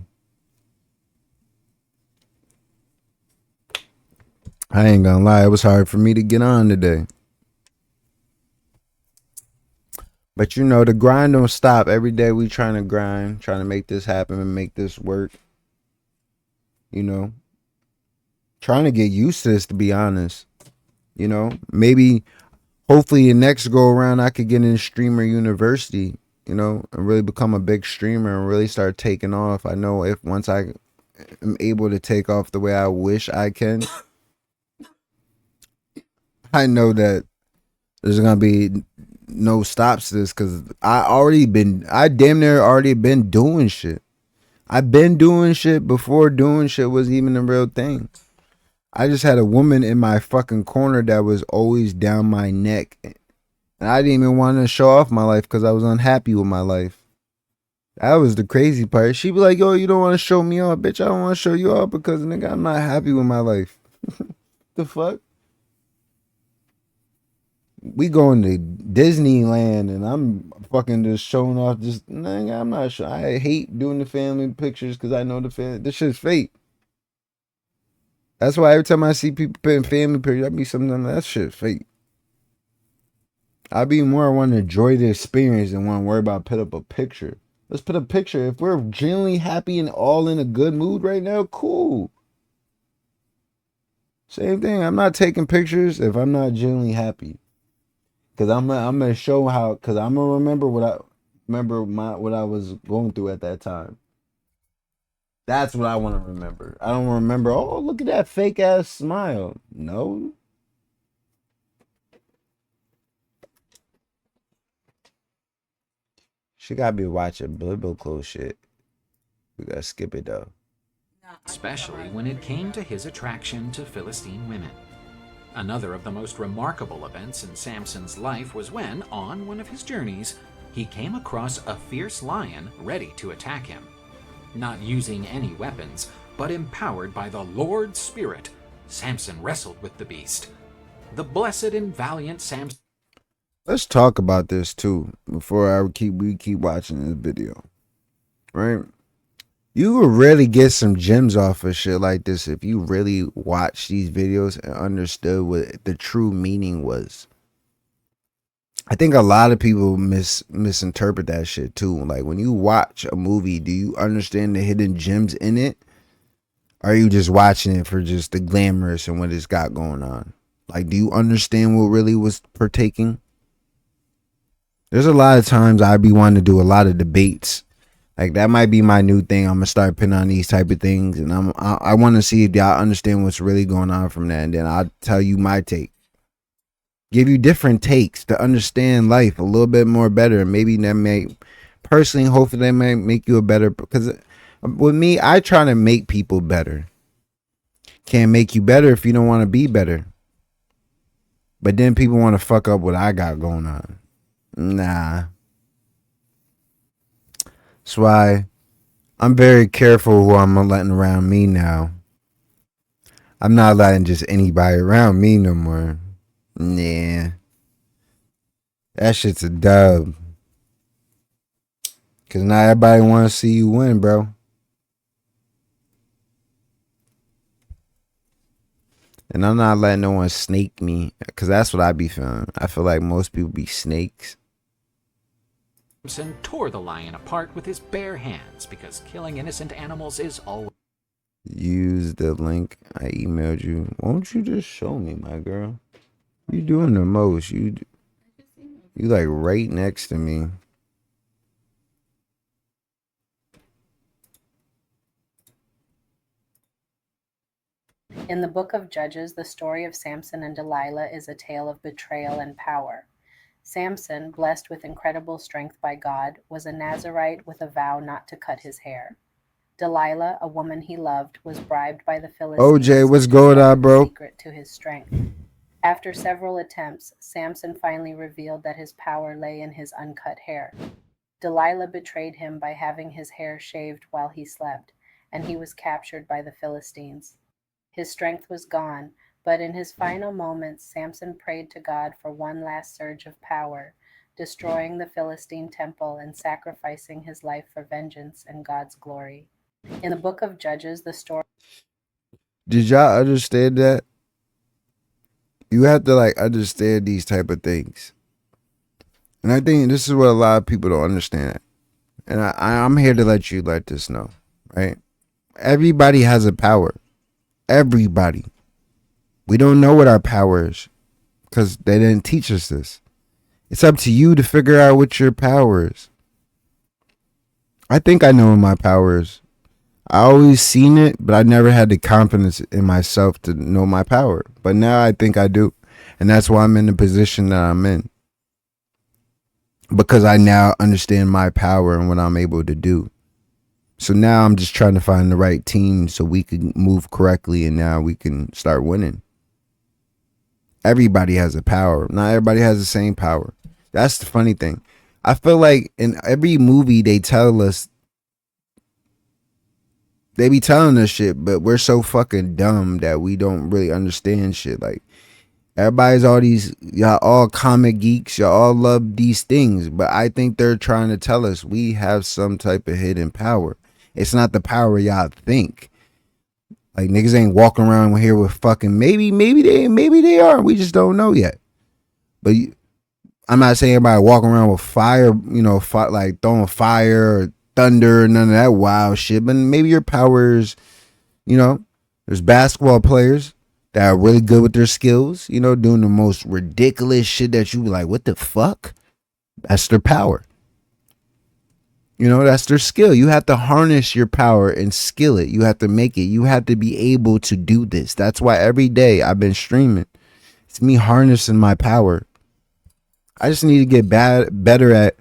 I ain't gonna lie, it was hard for me to get on today. But you know, the grind don't stop. Every day we trying to grind, trying to make this happen and make this work. You know, trying to get used to this, to be honest. You know, maybe, hopefully, the next go around, I could get in streamer university, you know, and really become a big streamer and really start taking off. I know if once I am able to take off the way I wish I can, I know that there's gonna be no stops to this because I damn near already been doing shit. I've been doing shit before doing shit was even a real thing. I just had a woman in my fucking corner that was always down my neck. And I didn't even want to show off my life because I was unhappy with my life. That was the crazy part. She'd be like, yo, you don't want to show me off. Bitch, I don't want to show you off because, nigga, I'm not happy with my life. The fuck? We going to Disneyland and I'm fucking just showing off this. Nigga, I'm not sure. I hate doing the family pictures because I know this shit's fake. That's why every time I see people putting family pictures, I be something that shit fake. I be more want to enjoy the experience than want to worry about put up a picture. Let's put a picture. If we're genuinely happy and all in a good mood right now, cool. Same thing. I'm not taking pictures if I'm not genuinely happy. Cause I'm gonna show how. Cause I'm gonna remember what I was going through at that time. That's what I want to remember. I don't remember. Oh, look at that fake ass smile. No. She gotta be watching biblical shit. We gotta skip it though. Especially when it came to his attraction to Philistine women. Another of the most remarkable events in Samson's life was when, on one of his journeys, he came across a fierce lion ready to attack him. Not using any weapons, but empowered by the Lord's Spirit, Samson wrestled with the beast. The blessed and valiant Samson. Let's talk about this too before we keep watching this video. Right? You will really get some gems off of shit like this if you really watch these videos and understood what the true meaning was. I think a lot of people misinterpret that shit too. Like when you watch a movie, do you understand the hidden gems in it? Or are you just watching it for just the glamorous and what it's got going on? Like, do you understand what really was partaking? There's a lot of times I be wanting to do a lot of debates. Like that might be my new thing. I'm gonna start putting on these type of things, and I want to see if y'all understand what's really going on from that, and then I'll tell you my take. Give you different takes to understand life a little bit more better, and maybe that may, personally, hopefully, that may make you a better. Because with me, I try to make people better. Can't make you better if you don't want to be better. But then people want to fuck up what I got going on. Nah. That's why I'm very careful who I'm letting around me now. I'm not letting just anybody around me no more. Nah. That shit's a dub. Cause not everybody wanna see you win, bro. And I'm not letting no one snake me. Cause that's what I be feeling. I feel like most people be snakes. Samson tore the lion apart with his bare hands because killing innocent animals is always. Use the link I emailed you. Won't you just show me, my girl? You doing the most. You like right next to me. In the book of Judges, the story of Samson and Delilah is a tale of betrayal and power. Samson, blessed with incredible strength by God, was a Nazirite with a vow not to cut his hair. Delilah, a woman he loved, was bribed by the Philistines OJ, what's to going discover on, the bro? secret to his strength. After several attempts, Samson finally revealed that his power lay in his uncut hair. Delilah betrayed him by having his hair shaved while he slept, and he was captured by the Philistines. His strength was gone, But in his final moments, Samson prayed to God for one last surge of power, destroying the Philistine temple and sacrificing his life for vengeance and God's glory. In the book of Judges, the story. Did y'all understand that? You have to like understand these type of things. And I think this is what a lot of people don't understand. And I'm here to let this know, right? Everybody has a power. Everybody. We don't know what our power is because they didn't teach us this. It's up to you to figure out what your power is. I think I know what my power is. I always seen it, but I never had the confidence in myself to know my power. But now I think I do. And that's why I'm in the position that I'm in. Because I now understand my power and what I'm able to do. So now I'm just trying to find the right team so we can move correctly and now we can start winning. Everybody has a power. Not everybody has the same power. That's the funny thing. I feel like in every movie they tell us, they be telling us shit, but we're so fucking dumb that we don't really understand shit. Like, everybody's all these, y'all all comic geeks, y'all all love these things, but I think they're trying to tell us we have some type of hidden power. It's not the power y'all think. Like, niggas ain't walking around here with fucking, maybe they are. We just don't know yet. But I'm not saying everybody walking around with fire, like throwing fire or thunder, none of that wild shit. But maybe your powers, there's basketball players that are really good with their skills, doing the most ridiculous shit that you be like, what the fuck? That's their power. That's their skill. You have to harness your power and skill it. You have to make it. You have to be able to do this. That's why every day I've been streaming. It's me harnessing my power. I just need to get better at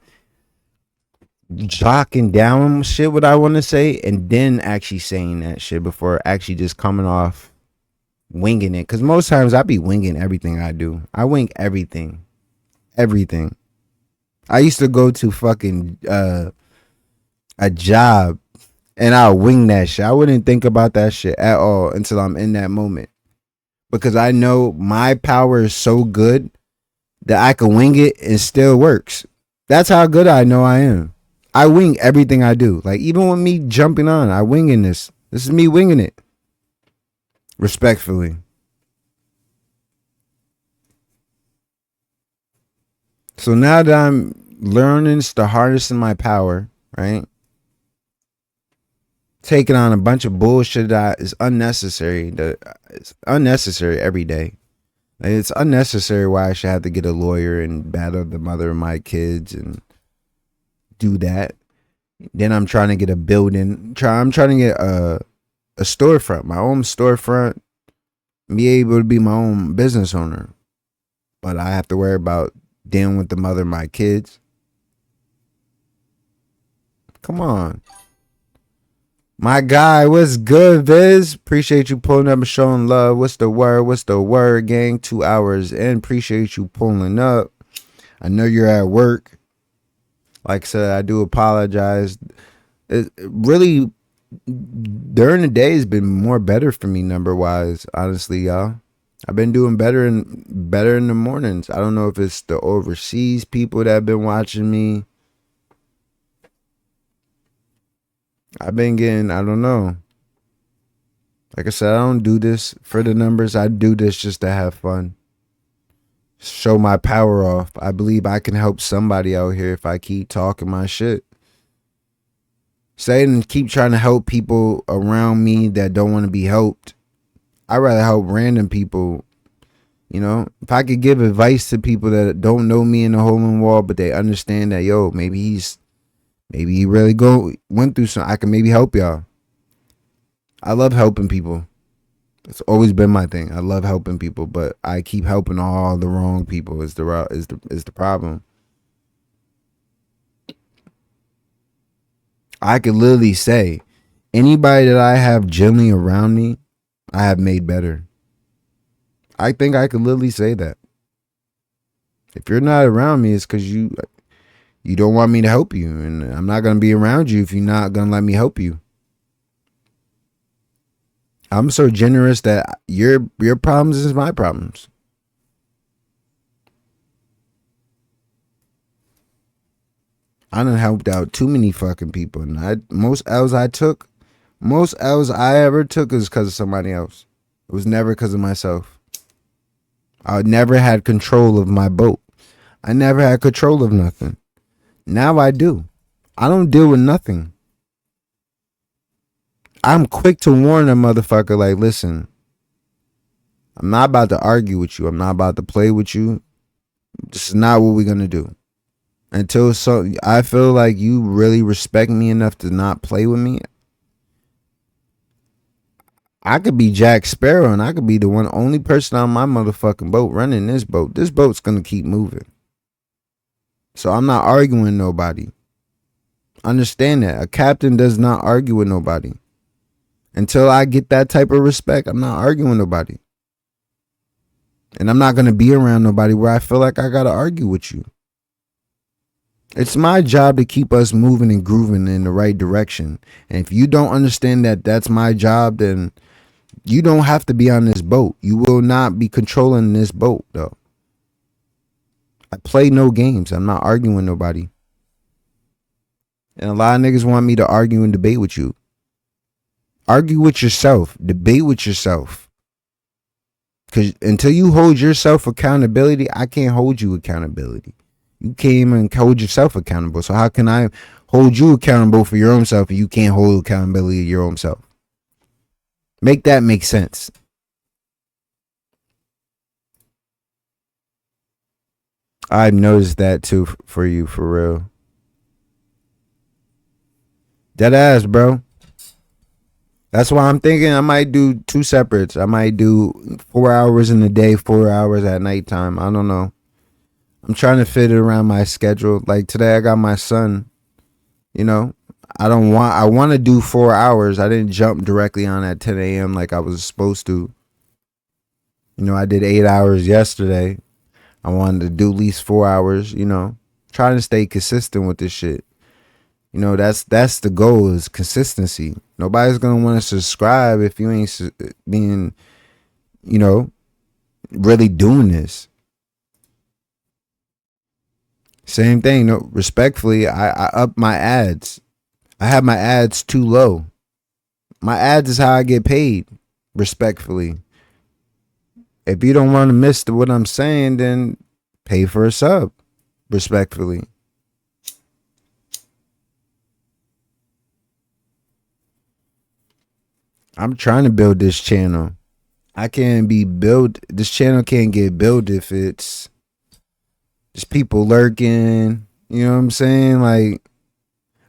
jocking down shit, what I want to say, and then actually saying that shit before actually just coming off winging it. Because most times I be winging everything I do. I wing everything. Everything. I used to go to fucking a job and I'll wing that shit. I wouldn't think about that shit at all until I'm in that moment. Because I know my power is so good that I can wing it and still works. That's how good I know I am. I wing everything I do. Like, even with me jumping on, I winging this. This is me winging it. Respectfully. So now that I'm learning to harnessing my power, right? Taking on a bunch of bullshit that is unnecessary. It's unnecessary every day. It's unnecessary why I should have to get a lawyer and battle the mother of my kids and do that. Then I'm trying to get a building. I'm trying to get a storefront, my own storefront, be able to be my own business owner. But I have to worry about dealing with the mother of my kids. Come on. My guy, what's good, Viz? Appreciate you pulling up and showing love. What's the word? What's the word, gang? 2 hours in. Appreciate you pulling up. I know you're at work. Like I said, I do apologize. It really, during the day, has been more better for me number-wise, honestly, y'all. I've been doing better in the mornings. I don't know if it's the overseas people that have been watching me. I've been getting, I don't know. Like I said, I don't do this for the numbers. I do this just to have fun. Show my power off. I believe I can help somebody out here if I keep talking my shit. Say and keep trying to help people around me that don't want to be helped. I'd rather help random people. If I could give advice to people that don't know me in the hole in the wall, but they understand that, maybe he really went through something. I can maybe help y'all. I love helping people. It's always been my thing. I love helping people, but I keep helping all the wrong people is the problem. I could literally say anybody that I have generally around me, I have made better. I think I could literally say that. If you're not around me, it's because you don't want me to help you, and I'm not going to be around you if you're not going to let me help you. I'm so generous that your problems is my problems. I done helped out too many fucking people, and most L's I ever took is because of somebody else. It was never because of myself. I never had control of my boat. I never had control of nothing. Now I do. I don't deal with nothing. I'm quick to warn a motherfucker, like, listen, I'm not about to argue with you. I'm not about to play with you. This is not what we're gonna do. Until I feel like you really respect me enough to not play with me. I could be Jack Sparrow and I could be the only person on my motherfucking boat running this boat. This boat's gonna keep moving. So I'm not arguing with nobody. Understand that. A captain does not argue with nobody. Until I get that type of respect, I'm not arguing with nobody. And I'm not gonna be around nobody where I feel like I gotta argue with you. It's my job to keep us moving and grooving in the right direction. And if you don't understand that that's my job, then you don't have to be on this boat. You will not be controlling this boat, though. I play no games. I'm not arguing with nobody. And a lot of niggas want me to argue and debate with you. Argue with yourself. Debate with yourself. Because until you hold yourself accountability, I can't hold you accountability. You can't even hold yourself accountable. So how can I hold you accountable for your own self if you can't hold accountability of your own self? Make that make sense. I've noticed that too for you, for real. Dead ass, bro. That's why I'm thinking I might do 2 separates. I might do 4 hours in the day, 4 hours at nighttime. I don't know. I'm trying to fit it around my schedule. Like today I got my son, you know. I want to do 4 hours. I didn't jump directly on at 10 a.m. like I was supposed to. You know, I did 8 hours yesterday. I wanted to do at least 4 hours, you know. Trying to stay consistent with this shit. You know, that's the goal, is consistency. Nobody's going to want to subscribe if you ain't being, you know, really doing this. Same thing. No, respectfully, I up my ads. I have my ads too low. My ads is how I get paid. Respectfully. If you don't want to miss what I'm saying, then pay for a sub. Respectfully. I'm trying to build this channel. This channel can't get built if it's just people lurking. You know what I'm saying? Like,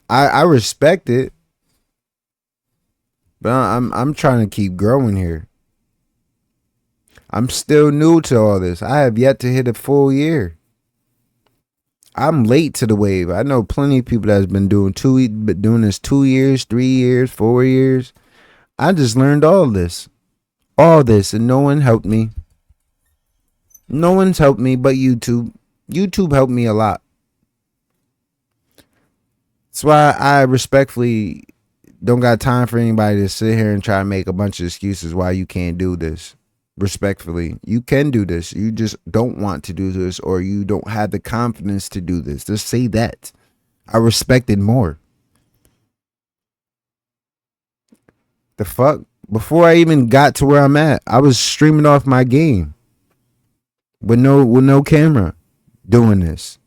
I respect it, but I'm trying to keep growing here. I'm still new to all this. I have yet to hit a full year. I'm late to the wave. I know plenty of people that's been doing this 2 years, 3 years, 4 years. I just learned all this, and no one helped me. No one's helped me but YouTube. YouTube helped me a lot. That's why I respectfully don't got time for anybody to sit here and try to make a bunch of excuses why you can't do this. Respectfully, you can do this. You just don't want to do this, or you don't have the confidence to do this. Just say that. I respect it more. The fuck? Before I even got to where I'm at, I was streaming off my game with no camera, doing this.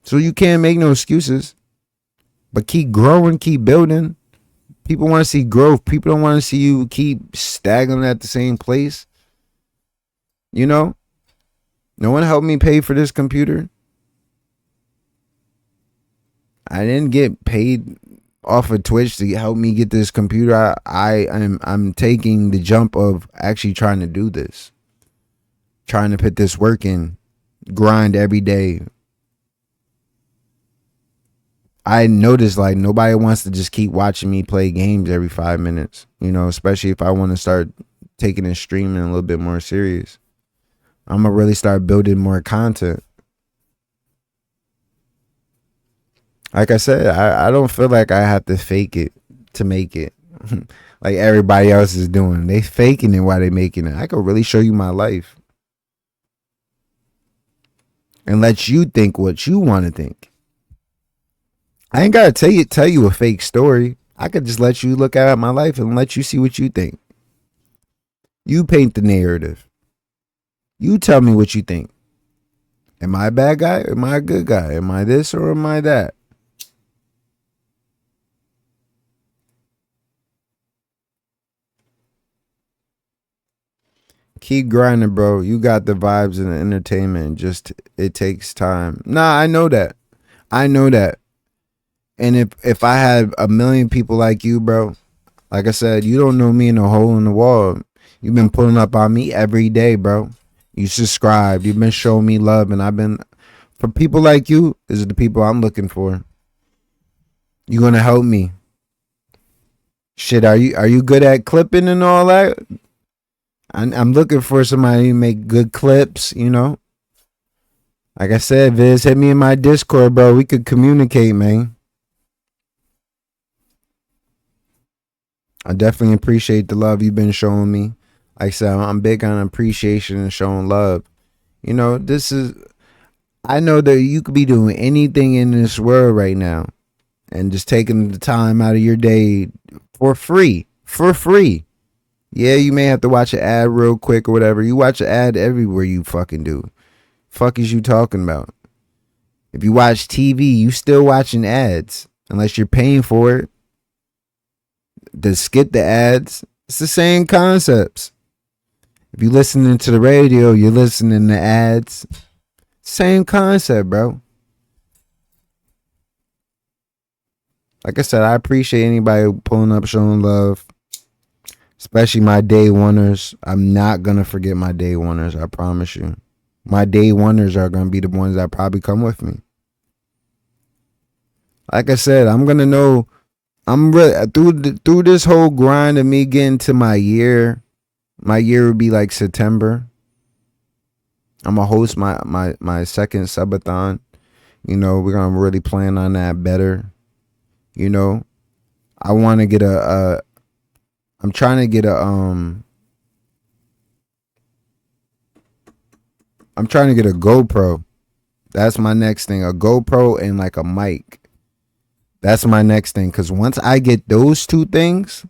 So you can't make no excuses, but keep growing, keep building. People want to see growth. People don't want to see you keep stagnant at the same place. You know? No one helped me pay for this computer. I didn't get paid off of Twitch to help me get this computer. I'm taking the jump of actually trying to do this. Trying to put this work in. Grind every day. I noticed like nobody wants to just keep watching me play games every 5 minutes, you know, especially if I want to start taking this streaming a little bit more serious. I'm going to really start building more content. Like I said, I don't feel like I have to fake it. to make it. Like everybody else is doing. They faking it while they making it. I could really show you my life and let you think what you want to think. I ain't gotta tell you a fake story. I could just let you look at my life and let you see what you think. You paint the narrative. You tell me what you think. Am I a bad guy? Am I a good guy? Am I this or am I that? Keep grinding, bro. You got the vibes and the entertainment. Just it takes time. Nah, I know that. I know that. And if I had a million people like you, bro, like I said, you don't know me in a hole in the wall. You've been pulling up on me every day, bro. You subscribed. You've been showing me love, and I've been for people like you. These are the people I'm looking for. You gonna help me? Shit, are you good at clipping and all that? I'm looking for somebody to make good clips. You know, like I said, Viz, hit me in my Discord, bro. We could communicate, man. I definitely appreciate the love you've been showing me. Like I said, I'm big on appreciation and showing love. You know, I know that you could be doing anything in this world right now and just taking the time out of your day for free. For free. Yeah, you may have to watch an ad real quick or whatever. You watch an ad everywhere you fucking do. Fuck is you talking about? If you watch TV, you still watching ads unless you're paying for it. To skip the ads, it's the same concepts. If you're listening to the radio, you're listening to ads. Same concept, bro. Like I said, I appreciate anybody pulling up, showing love. Especially my day oneers. I'm not going to forget my day oneers, I promise you. My day oneers are going to be the ones that probably come with me. Like I said, I'm going to know. I'm really through this whole grind of me getting to my year. My year would be like September. I'm gonna host my second subathon. You know, we're gonna really plan on that better. You know, I want to get I'm trying to get I'm trying to get a GoPro. That's my next thing. A GoPro and like a mic. That's my next thing. Because once I get those two things,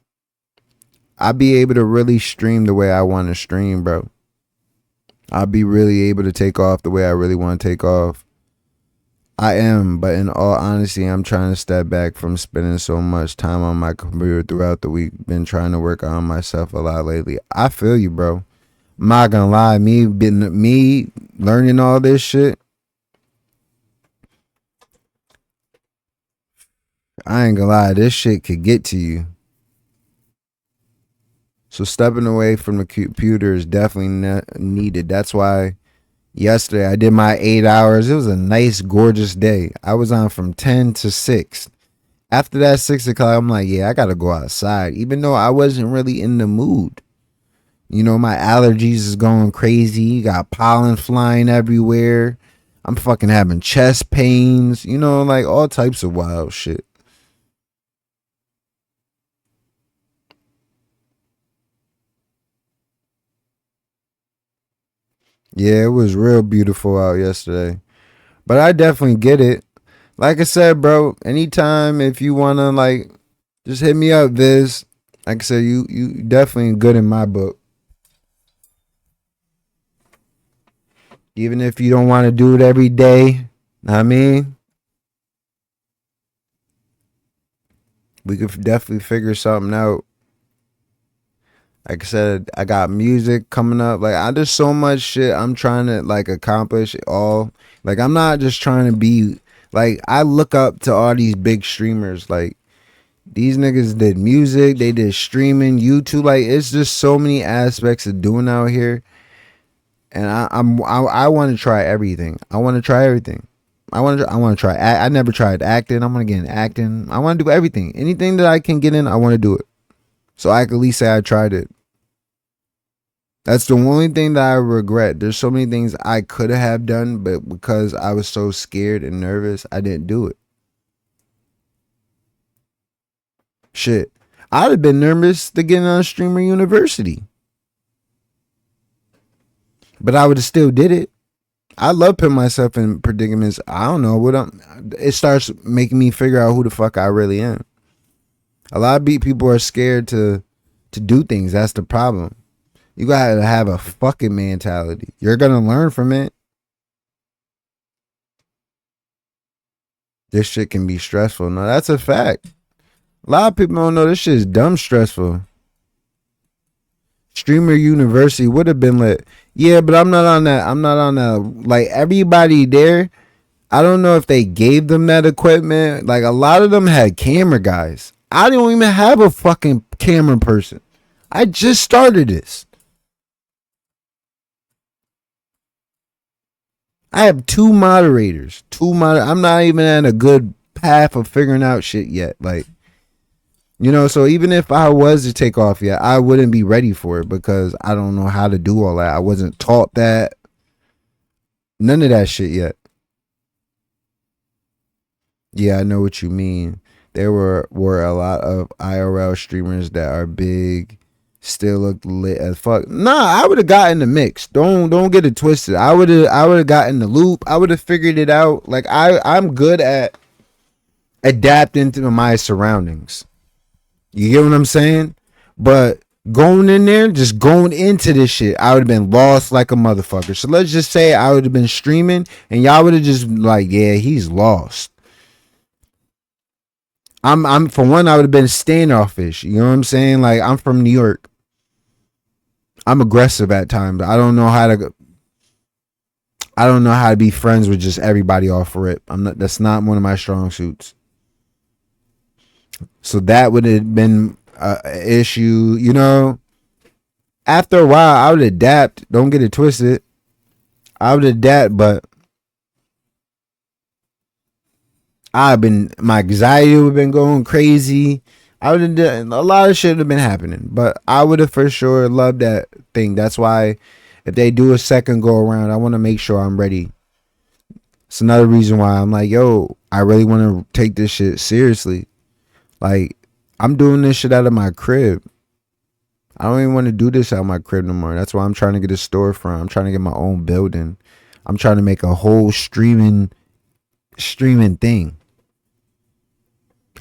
I'll be able to really stream the way I want to stream, bro. I'll be really able to take off the way I really want to take off. I am, but in all honesty, I'm trying to step back from spending so much time on my computer throughout the week. Been trying to work on myself a lot lately. I feel you, bro. I'm not gonna lie. Me learning all this shit, I ain't gonna lie, this shit could get to you. So stepping away from the computer is definitely needed. That's why yesterday I did my 8 hours. It was a nice, gorgeous day. I was on from 10 to 6. After that 6 o'clock, I'm like, yeah, I gotta go outside. Even though I wasn't really in the mood. You know, my allergies is going crazy. You got pollen flying everywhere. I'm fucking having chest pains. You know, like all types of wild shit. Yeah, it was real beautiful out yesterday. But I definitely get it. Like I said, bro, anytime if you wanna like just hit me up, Viz. Like I said, you definitely good in my book. Even if you don't want to do it every day. I mean, we could definitely figure something out. Like I said, I got music coming up. Like I just so much shit I'm trying to like accomplish it all. Like I'm not just trying to be like I look up to all these big streamers. Like these niggas did music, they did streaming, YouTube. Like it's just so many aspects of doing out here. And I want to try everything. I want to try everything. I want to try. I never tried acting. I'm gonna get in acting. I want to do everything. Anything that I can get in, I want to do it. So I can at least say I tried it. That's the only thing that I regret. There's so many things I could have done, but because I was so scared and nervous, I didn't do it. Shit, I'd have been nervous to get on Streamer University, but I would have still did it. I love putting myself in predicaments. I don't know what I'm. It starts making me figure out who the fuck I really am. A lot of people are scared to do things. That's the problem. You gotta have a fucking mentality. You're gonna learn from it. This shit can be stressful. No, that's a fact. A lot of people don't know this shit is dumb stressful. Streamer University would have been lit. Yeah, but I'm not on that. I'm not on that. Like, everybody there, I don't know if they gave them that equipment. Like, a lot of them had camera guys. I don't even have a fucking camera person. I just started this. I have 2 moderators. I'm not even at a good path of figuring out shit yet. Like, you know, so even if I was to take off yet, I wouldn't be ready for it because I don't know how to do all that. I wasn't taught that. None of that shit yet. Yeah, I know what you mean. There were a lot of IRL streamers that are big, still look lit as fuck. Nah, I would have gotten the mix. Don't get it twisted. I would have gotten the loop. I would have figured it out. Like, I'm good at adapting to my surroundings. You get what I'm saying? But going in there, just going into this shit, I would have been lost like a motherfucker. So let's just say I would have been streaming and y'all would have just like, yeah, he's lost. I'm for one, I would have been standoffish. You know what I'm saying? Like, I'm from New York. I'm aggressive at times. I don't know how to be friends with just everybody off rip. That's not one of my strong suits. So that would have been an issue, you know. After a while, I would adapt. Don't get it twisted. I would adapt, but my anxiety would have been going crazy. I would have done a lot of shit would have been happening, but I would have for sure loved that thing. That's why if they do a second go around, I want to make sure I'm ready. It's another reason why I'm like, yo, I really want to take this shit seriously. Like, I'm doing this shit out of my crib. I don't even want to do this out of my crib no more. That's why I'm trying to get a storefront. I'm trying to get my own building. I'm trying to make a whole streaming thing.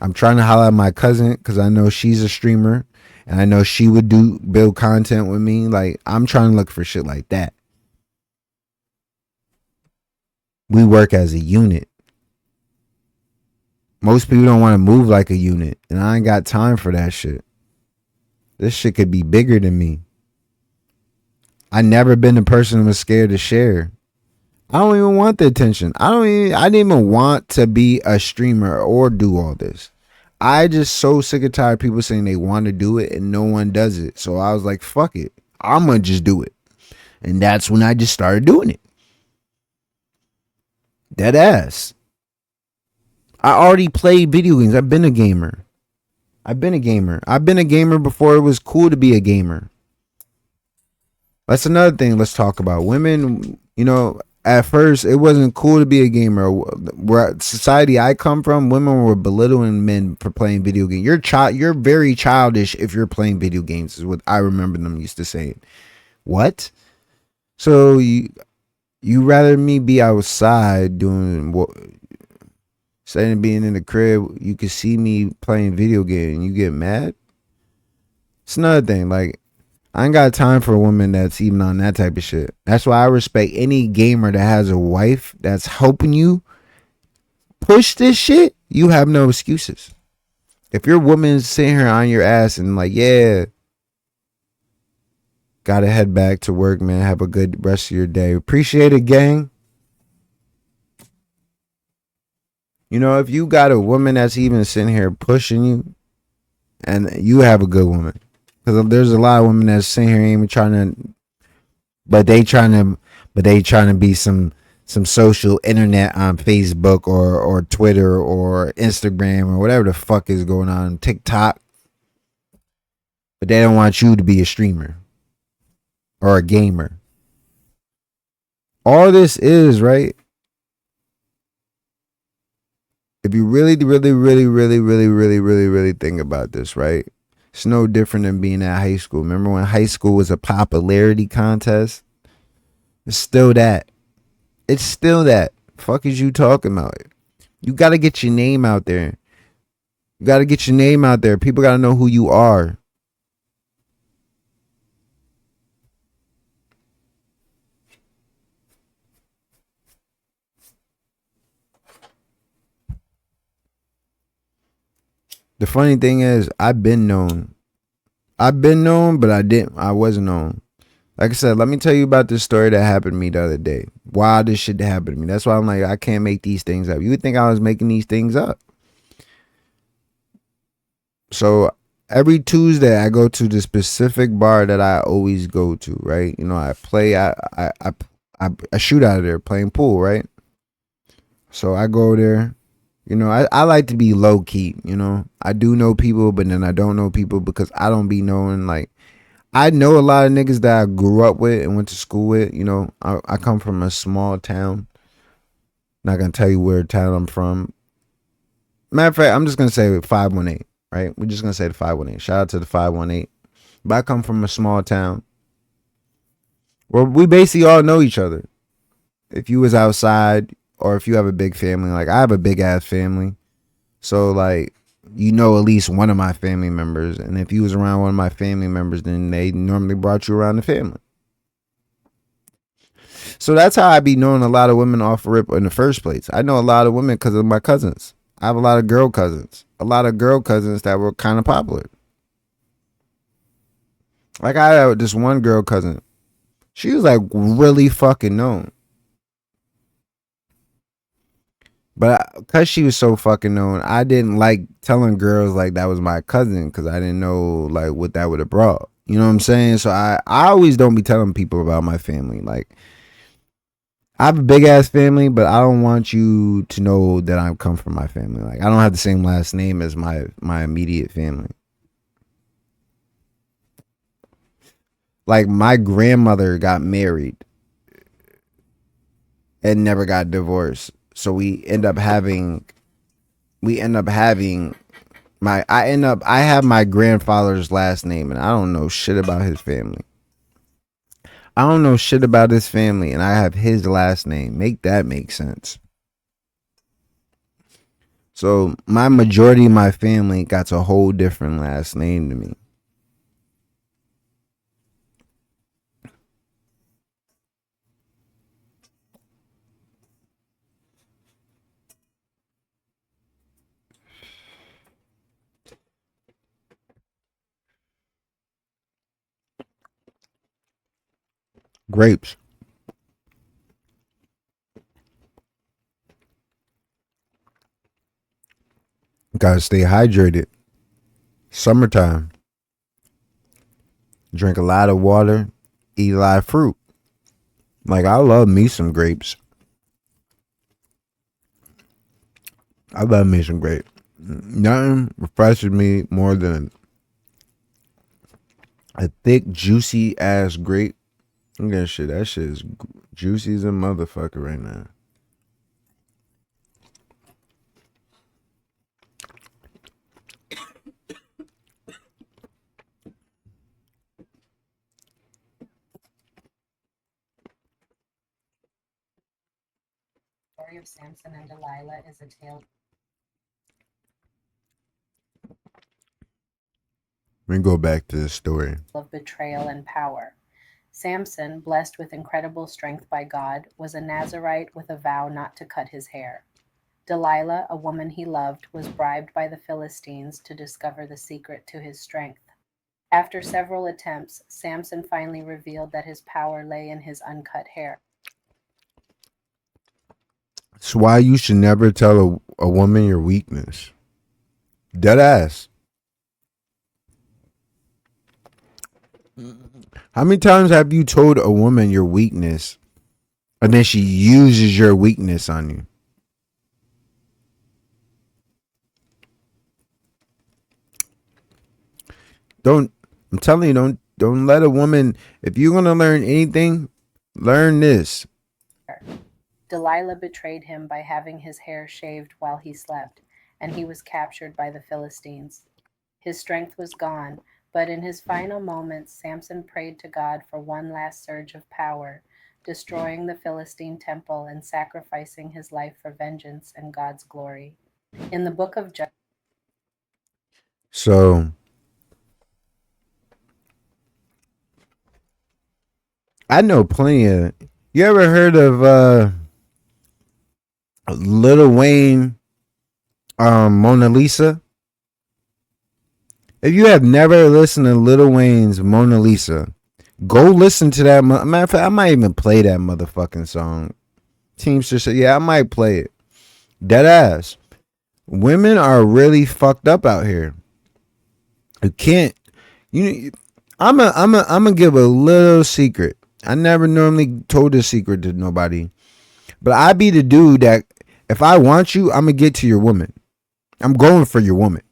I'm trying to holler at my cousin because I know she's a streamer and I know she would build content with me. Like, I'm trying to look for shit like that. We work as a unit. Most people don't want to move like a unit, and I ain't got time for that shit. This shit could be bigger than me. I never been a person who was scared to share. I don't even want the attention. I didn't even want to be a streamer or do all this. I just so sick and tired of people saying they want to do it and no one does it. So I was like, fuck it. I'm going to just do it. And that's when I just started doing it. Dead ass. I already played video games. I've been a gamer. I've been a gamer before it was cool to be a gamer. That's another thing let's talk about. Women, you know, at first it wasn't cool to be a gamer. Where society I come from, women were belittling men for playing video games. You're very childish if you're playing video games, is what I remember them used to say. What? So you rather me be outside doing what? Instead of being in the crib, you can see me playing video game and you get mad. It's another thing. Like, I ain't got time for a woman that's even on that type of shit. That's why I respect any gamer that has a wife that's helping you push this shit. You have no excuses. If your woman's sitting here on your ass and like, yeah, gotta head back to work, man. Have a good rest of your day. Appreciate it, gang. You know, if you got a woman that's even sitting here pushing you, and you have a good woman, because there's a lot of women that's sitting here even trying to, but they trying to be some social internet on Facebook or Twitter or Instagram or whatever the fuck is going on, TikTok, but they don't want you to be a streamer or a gamer. All this is, right? If you really think about this, right? It's no different than being at high school. Remember when high school was a popularity contest? It's still that. It's still that. Fuck is you talking about? You got to get your name out there. You got to get your name out there. People got to know who you are. The funny thing is, I've been known. But I wasn't known. Like I said, let me tell you about this story that happened to me the other day. Why this shit happened to me. That's why I'm like, I can't make these things up. You would think I was making these things up. So every Tuesday I go to the specific bar that I always go to, right? You know, I play, I shoot out of there playing pool, right? So I go there. You know, I like to be low key, you know. I do know people, but then I don't know people because I don't be knowing, like, I know a lot of niggas that I grew up with and went to school with. You know, I come from a small town. Not gonna tell you where town I'm from. Matter of fact, I'm just gonna say 518, right? We're just gonna say the 518. Shout out to the 518. But I come from a small town where we basically all know each other. If you was outside or if you have a big family, like I have a big ass family. So like, you know at least one of my family members. And if you was around one of my family members, then they normally brought you around the family. So that's how I be knowing a lot of women off rip in the first place. I know a lot of women because of my cousins. I have a lot of girl cousins. A lot of girl cousins that were kind of popular. Like I had this one girl cousin. She was like really fucking known. But because she was so fucking known, I didn't like telling girls like that was my cousin because I didn't know like what that would have brought. You know what I'm saying? So I always don't be telling people about my family. Like I have a big ass family, but I don't want you to know that I come from my family. Like I don't have the same last name as my immediate family. Like my grandmother got married and never got divorced. So we end up having I have my grandfather's last name and I don't know shit about his family. I don't know shit about his family and I have his last name. Make that make sense. So my majority of my family got a whole different last name to me. Grapes. Gotta stay hydrated. Summertime. Drink a lot of water. Eat a lot of fruit. Like I love me some grapes. I love me some grapes. Nothing refreshes me more than a thick, juicy ass grape. Look at that shit. That shit is juicy as a motherfucker right now. The story of Samson and Delilah is a tale Let me go back to the story. of betrayal and power. Samson, blessed with incredible strength by God, was a Nazarite with a vow not to cut his hair. Delilah, a woman he loved, was bribed by the Philistines to discover the secret to his strength. After several attempts, Samson finally revealed that his power lay in his uncut hair. That's why you should never tell a woman your weakness. Dead ass. How many times have you told a woman your weakness and then she uses your weakness on you? I'm telling you, don't let a woman, if you're gonna learn anything, learn this. Delilah betrayed him by having his hair shaved while he slept, and he was captured by the Philistines. His strength was gone, but in his final moments, Samson prayed to God for one last surge of power, destroying the Philistine temple and sacrificing his life for vengeance and God's glory. In the book of Judges, So I know plenty of. You ever heard of Lil Wayne, Mona Lisa? If you have never listened to Lil Wayne's Mona Lisa, go listen to that. Matter of fact, I might even play that motherfucking song. Teamster said, yeah, I might play it. Dead ass. Women are really fucked up out here. You can't. I'm gonna give a little secret. I never normally told this secret to nobody, but I be the dude that if I want you, I'm gonna get to your woman. I'm going for your woman.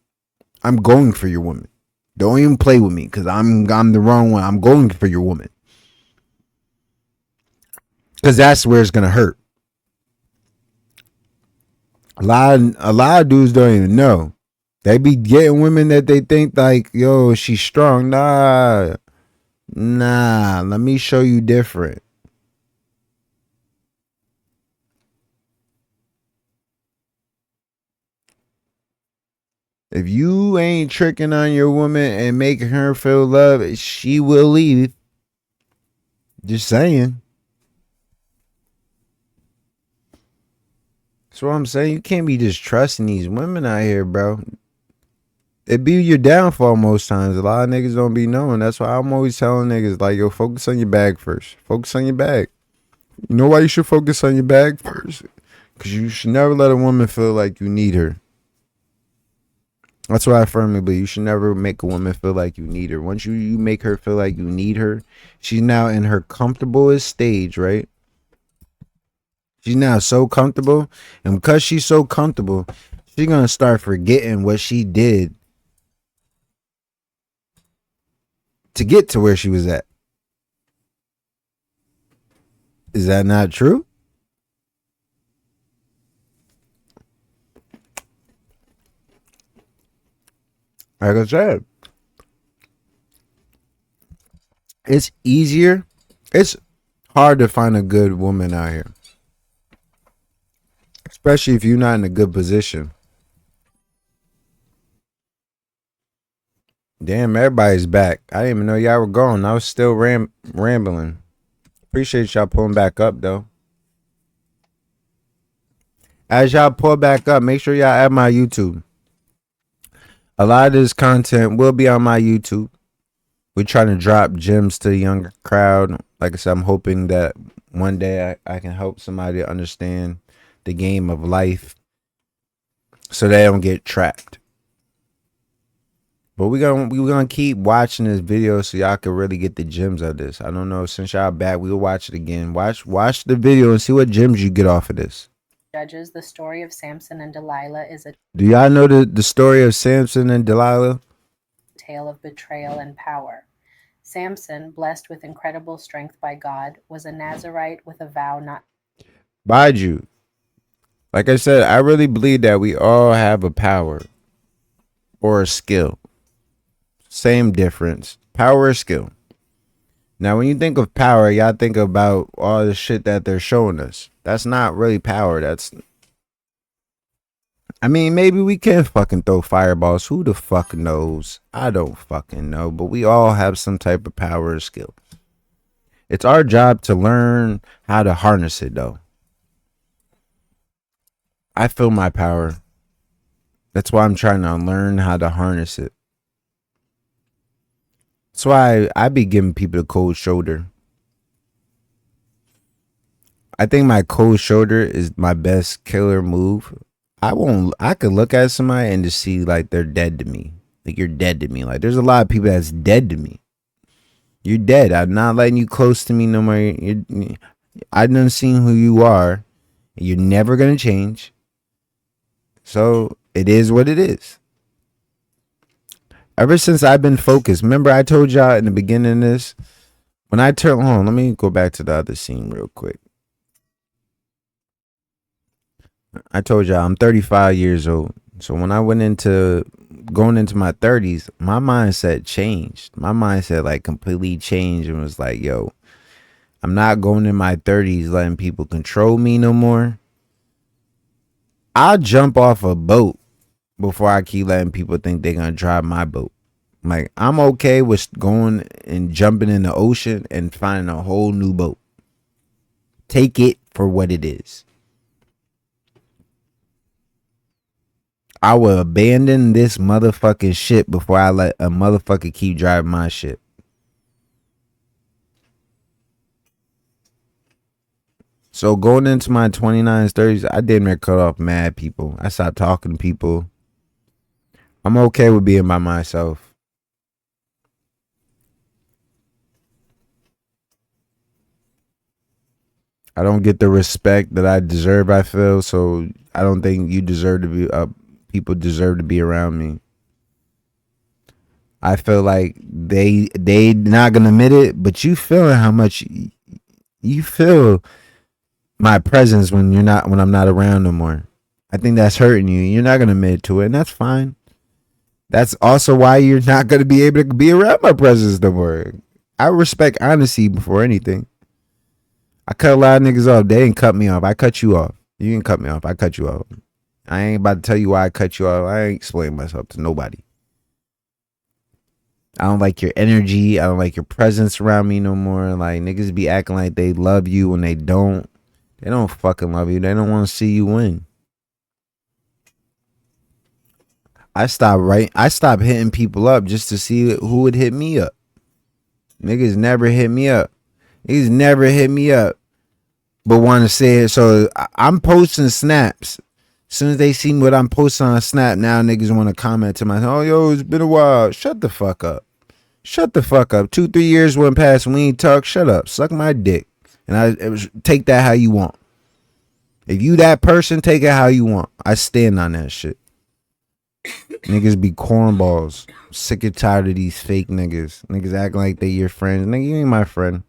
I'm going for your woman. Don't even play with me because I'm the wrong one. I'm going for your woman because that's where it's gonna hurt. A lot of dudes don't even know. They be getting women that they think like, yo, she's strong. Nah, let me show you different. If you ain't tricking on your woman and making her feel love, she will leave. Just saying. That's what I'm saying. You can't be just trusting these women out here, bro. It be your downfall most times. A lot of niggas don't be knowing. That's why I'm always telling niggas, like, yo, focus on your bag first. Focus on your bag. You know why you should focus on your bag first? Because you should never let a woman feel like you need her. That's why I firmly believe you should never make a woman feel like you need her. Once you make her feel like you need her, she's now in her comfortablest stage, right? She's now so comfortable. And because she's so comfortable, she's going to start forgetting what she did to get to where she was at. Is that not true? Like I said, it's easier. It's hard to find a good woman out here, especially if you're not in a good position. Damn, everybody's back. I didn't even know y'all were gone. I was still rambling. Appreciate y'all pulling back up, though. As y'all pull back up, make sure y'all add my YouTube. A lot of this content will be on my YouTube. We're trying to drop gems to the younger crowd. Like I said, I'm hoping that one day I can help somebody understand the game of life so they don't get trapped. But we're gonna keep watching this video so y'all can really get the gems of this. I don't know, since y'all back, we'll watch it again. Watch the video and see what gems you get off of this. Judges, the story of Samson and Delilah is a Do y'all know the story of Samson and Delilah? tale of betrayal and power. Samson, blessed with incredible strength by God, was a Nazarite with a vow not. Mind you, like I said, I really believe that we all have a power or a skill. Same difference. Power or skill. Now, when you think of power, y'all think about all the shit that they're showing us. That's not really power. I mean, maybe we can fucking throw fireballs. Who the fuck knows? I don't fucking know. But we all have some type of power or skill. It's our job to learn how to harness it, though. I feel my power. That's why I'm trying to learn how to harness it. That's why I be giving people the cold shoulder. I think my cold shoulder is my best killer move. I could look at somebody and just see like they're dead to me. Like, you're dead to me. Like, there's a lot of people that's dead to me. You're dead. I'm not letting you close to me no more. I done seen who you are. You're never gonna change. So it is what it is. Ever since I've been focused, remember I told y'all in the beginning of this, when I turn on, let me go back to the other scene real quick. I told y'all I'm 35 years old. So when I went into going into my 30s, my mindset changed. My mindset like completely changed and was like, yo, I'm not going in my 30s letting people control me no more. I'll jump off a boat before I keep letting people think they're gonna drive my boat. Like, I'm okay with going and jumping in the ocean and finding a whole new boat. Take it for what it is. I will abandon this motherfucking shit before I let a motherfucker keep driving my shit. So going into my 29s, 30s, I didn't cut off mad people. I stopped talking to people. I'm okay with being by myself. I don't get the respect that I deserve, I feel, so I don't think you deserve to be people deserve to be around me. I feel like they not gonna admit it, but you feeling how much you feel my presence when I'm not around no more. I think that's hurting you. You're not gonna admit to it, and that's fine. That's also why you're not gonna be able to be around my presence no more. I respect honesty before anything. I cut a lot of niggas off. They didn't cut me off. I cut you off. You didn't cut me off. I cut you off. I ain't about to tell you why I cut you off. I ain't explaining myself to nobody. I don't like your energy. I don't like your presence around me no more. Like, niggas be acting like they love you when they don't. They don't fucking love you. They don't want to see you win. I stopped hitting people up just to see who would hit me up. Niggas never hit me up. Niggas never hit me up, but want to say it. So I'm posting snaps. As soon as they see what I'm posting on Snap, now niggas want to comment to my, oh, yo, it's been a while. Shut the fuck up. Shut the fuck up. 2-3 years went past and we ain't talk. Shut up. Suck my dick. And take that how you want. If you that person, take it how you want. I stand on that shit. Niggas be cornballs. Sick and tired of these fake niggas. Niggas acting like they your friends. Nigga, you ain't my friend.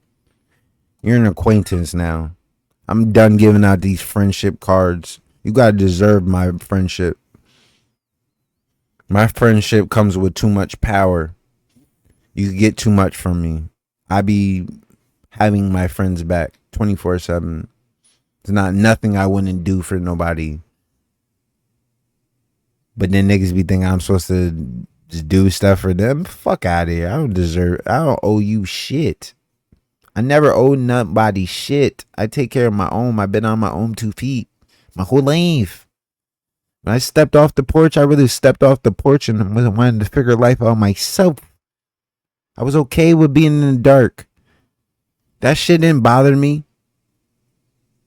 You're an acquaintance now. I'm done giving out these friendship cards. You gotta deserve my friendship. My friendship comes with too much power. You get too much from me. I be having my friends back 24/7. It's not nothing I wouldn't do for nobody. But then niggas be thinking I'm supposed to just do stuff for them. Fuck out of here. I don't owe you shit. I never owe nobody shit. I take care of my own. I've been on my own 2 feet my whole life. When I stepped off the porch, I really stepped off the porch and wanted to figure life out myself. I was okay with being in the dark. That shit didn't bother me.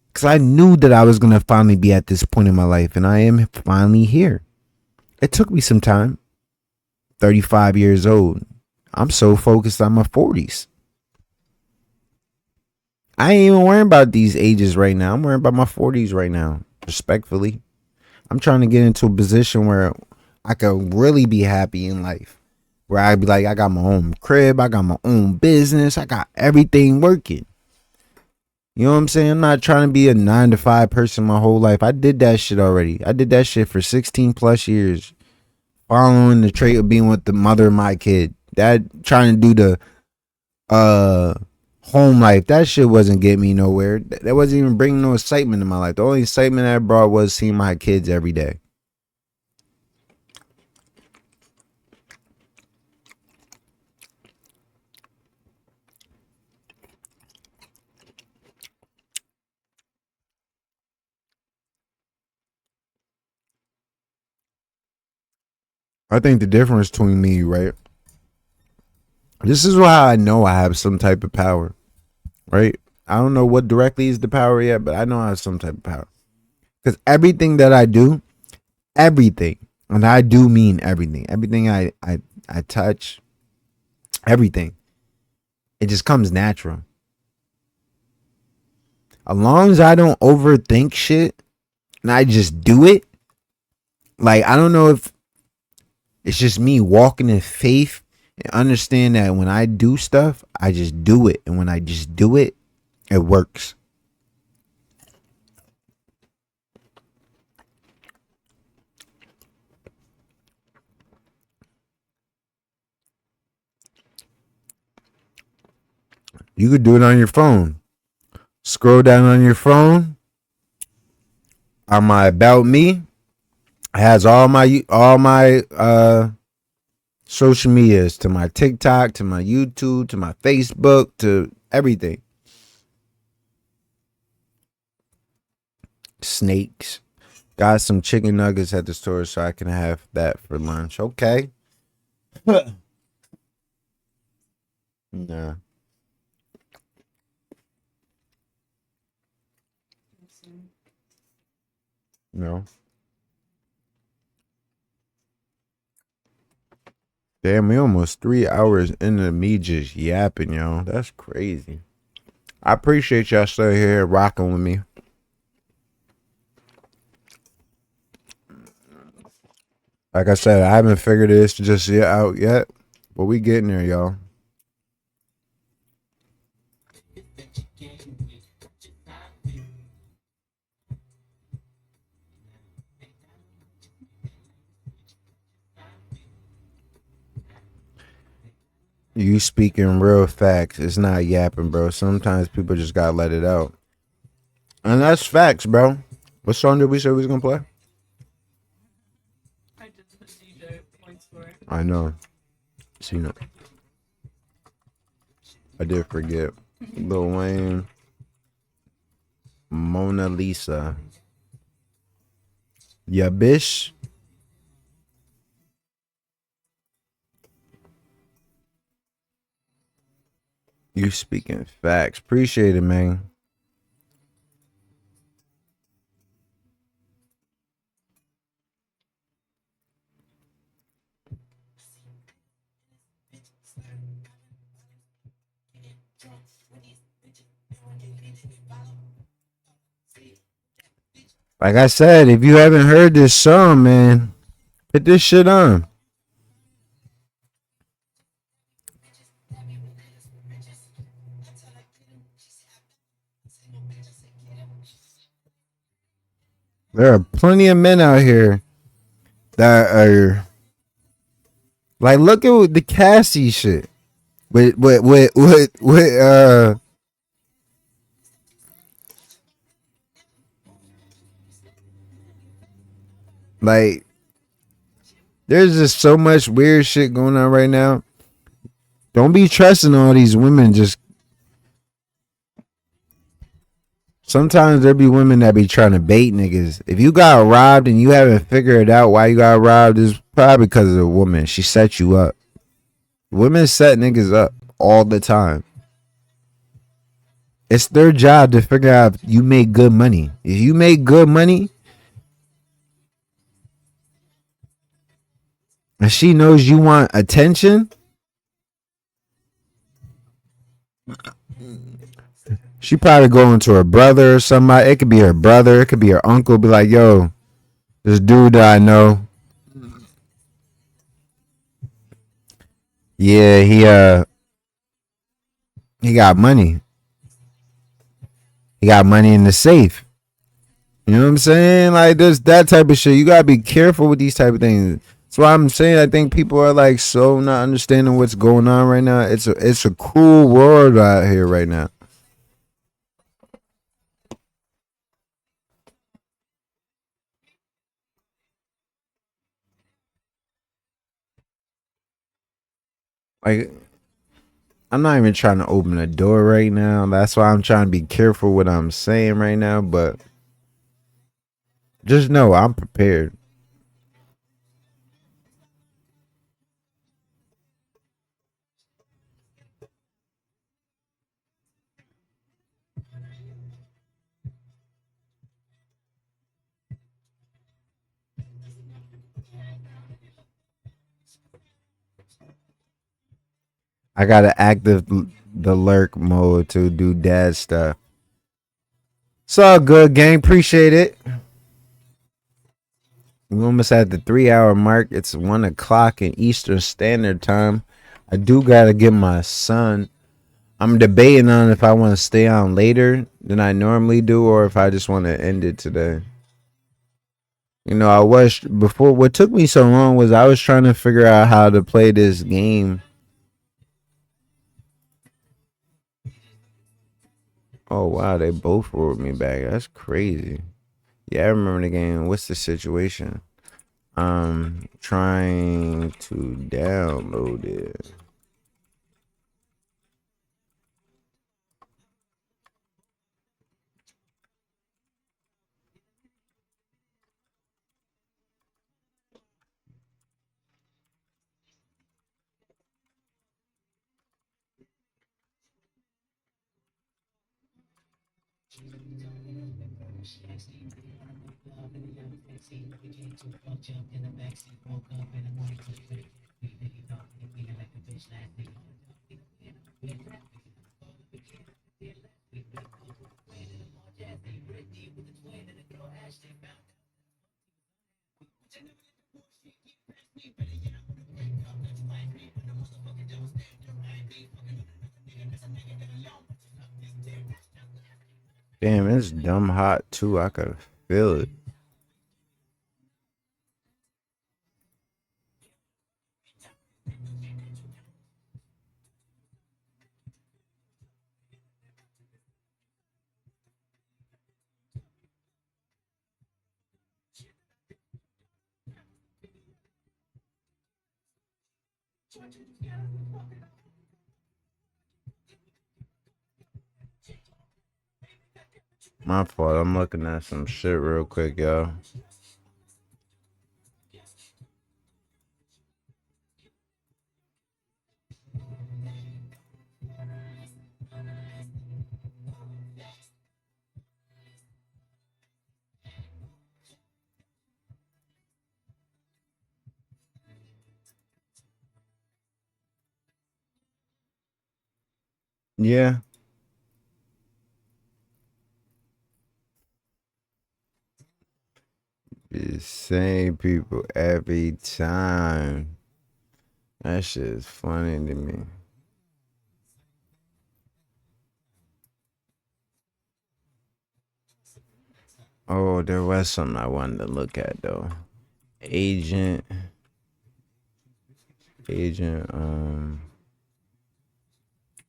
Because I knew that I was going to finally be at this point in my life. And I am finally here. It took me some time. 35 years old. I'm so focused on my 40s. I ain't even worrying about these ages right now. I'm worrying about my 40s right now. Respectfully. I'm trying to get into a position where I could really be happy in life. Where I'd be like, I got my own crib. I got my own business. I got everything working. You know what I'm saying? I'm not trying to be a 9-to-5 person my whole life. I did that shit already. I did that shit for 16 plus years. Following the trait of being with the mother of my kid. That trying to do the home life. That shit wasn't getting me nowhere. That wasn't even bringing no excitement in my life. The only excitement that brought was seeing my kids every day. I think the difference between me, right? This is why I know I have some type of power, right? I don't know what directly is the power yet, but I know I have some type of power. Because everything that I do, everything, and I do mean everything I touch, everything, it just comes natural. As long as I don't overthink shit and I just do it, like, I don't know if it's just me walking in faith and understand that when I do stuff, I just do it. And when I just do it, it works. You could do it on your phone. Scroll down on your phone. On my About Me, it has all my social medias, to my TikTok, to my YouTube, to my Facebook, to everything. Snakes. Got some chicken nuggets at the store so I can have that for lunch. Okay. Nah. No. Damn, we almost 3 hours into me just yapping, yo. That's crazy. I appreciate y'all still here rocking with me. Like I said, I haven't figured this just yet out yet, but we getting there, y'all. You speaking real facts. It's not yapping, bro. Sometimes people just gotta let it out. And that's facts, bro. What song did we say we was gonna play? I know. Seen it. I did forget. Lil Wayne. Mona Lisa. Yeah, bish. You speaking facts. Appreciate it, man. Like I said, if you haven't heard this song, man, put this shit on. There are plenty of men out here that are like, look at the Cassie shit with like, there's just so much weird shit going on right now. Don't be trusting all these women. Just sometimes there be women that be trying to bait niggas. If you got robbed and you haven't figured out why you got robbed, it's probably because of a woman. She set you up. Women set niggas up all the time. It's their job to figure out if you make good money. If you make good money and she knows you want attention, she probably going to her brother or somebody. It could be her brother. It could be her uncle. Be like, yo, this dude that I know. Yeah, he got money. He got money in the safe. You know what I'm saying? Like, there's that type of shit. You gotta be careful with these type of things. That's why I'm saying I think people are like so not understanding what's going on right now. It's a cruel world out here right now. Like, I'm not even trying to open a door right now. That's why I'm trying to be careful what I'm saying right now. But just know I'm prepared. I gotta active the lurk mode to do dad stuff. It's all good, gang. Appreciate it. We almost at the 3 hour mark. It's 1 o'clock in Eastern Standard Time. I do gotta get my son. I'm debating on if I want to stay on later than I normally do or if I just want to end it today. You know, I was before. What took me so long was I was trying to figure out how to play this game Oh wow, they both rolled me back. That's crazy. Yeah, I remember the game. What's the situation? I'm trying to download it. Damn, it's dumb hot too. I could feel it. My fault. I'm looking at some shit real quick, y'all. Yeah. The same people every time. That shit is funny to me. Oh, there was something I wanted to look at though. Agent,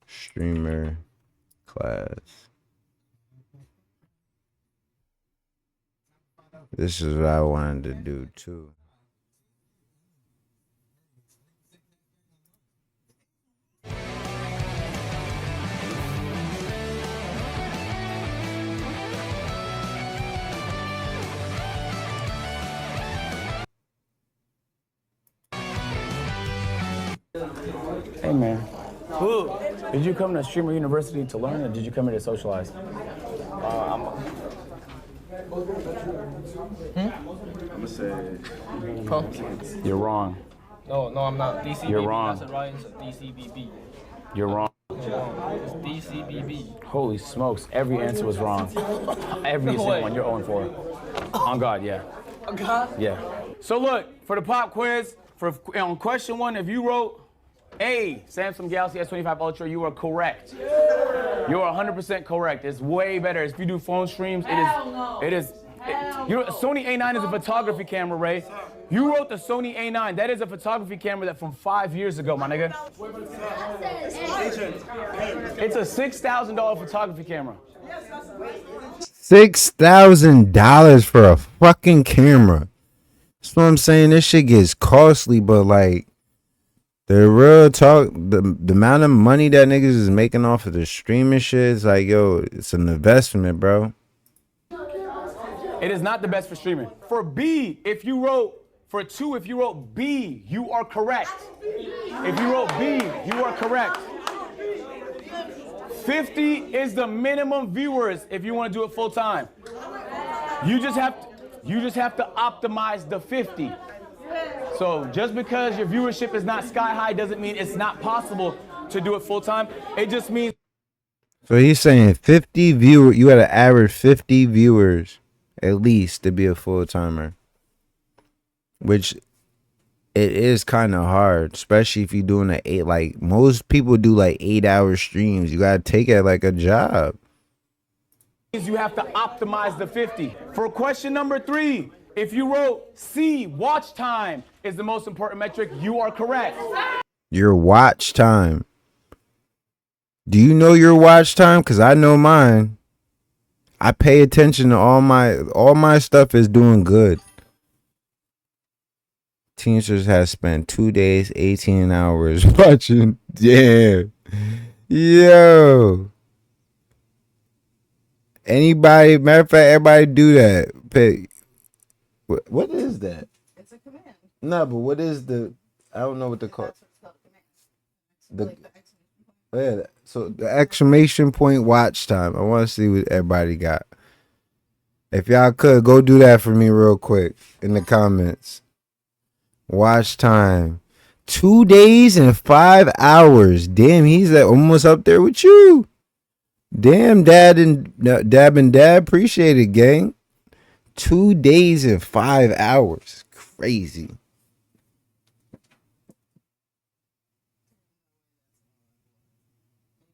streamer class. This is what I wanted to do too. Hey man, did you come to Streamer University to learn, or did you come here to socialize? I'm gonna say. Pumpkin. You're wrong. No, I'm not. DCBB. You're wrong. That's right. It's DCBB. You're wrong. It's DCBB. Holy smokes, every answer was wrong. Every single way. one, you're 0 for. On God, yeah. Oh God. Yeah. So look, for the pop quiz, on question 1, if you wrote A, Samsung Galaxy S25 Ultra, you are correct. You are 100% correct. It's way better. If you do phone streams, Sony A9 is a photography camera, Ray. You wrote the Sony A9. That is a photography camera that from 5 years ago, my nigga. It's a $6,000 photography camera. $6,000 for a fucking camera. That's what I'm saying. This shit gets costly, but like the real talk, the amount of money that niggas is making off of the streaming shit is like, yo, it's an investment, bro. It is not the best for streaming. For B, if you wrote B, you are correct. If you wrote B, you are correct. 50 is the minimum viewers if you want to do it full time. You just have to optimize the 50. So just because your viewership is not sky high doesn't mean it's not possible to do it full time. It just means. So he's saying 50 viewers, you got to average 50 viewers at least to be a full timer, which it is kind of hard, especially if you're doing like most people do like 8-hour streams. You got to take it like a job. You have to optimize the 50. For question number 3, if you wrote C, watch time is the most important metric, you are correct. Your watch time. Do you know your watch time? Because I know mine. I pay attention to all my stuff is doing good. Teamsters has spent 2 days, 18 hours watching. Damn. Yo. Anybody, matter of fact, everybody do that. Pay. What is that? It's a command. No, but what is the? I don't know what the call. That's what's called commands. The Like the exclamation point. yeah. So the exclamation point watch time. I want to see what everybody got. If y'all could go do that for me real quick in the comments. Watch time. 2 days and 5 hours. Damn, he's almost up there with you. Damn, Dab and Dad, appreciate it, gang. 2 days and 5 hours. Crazy.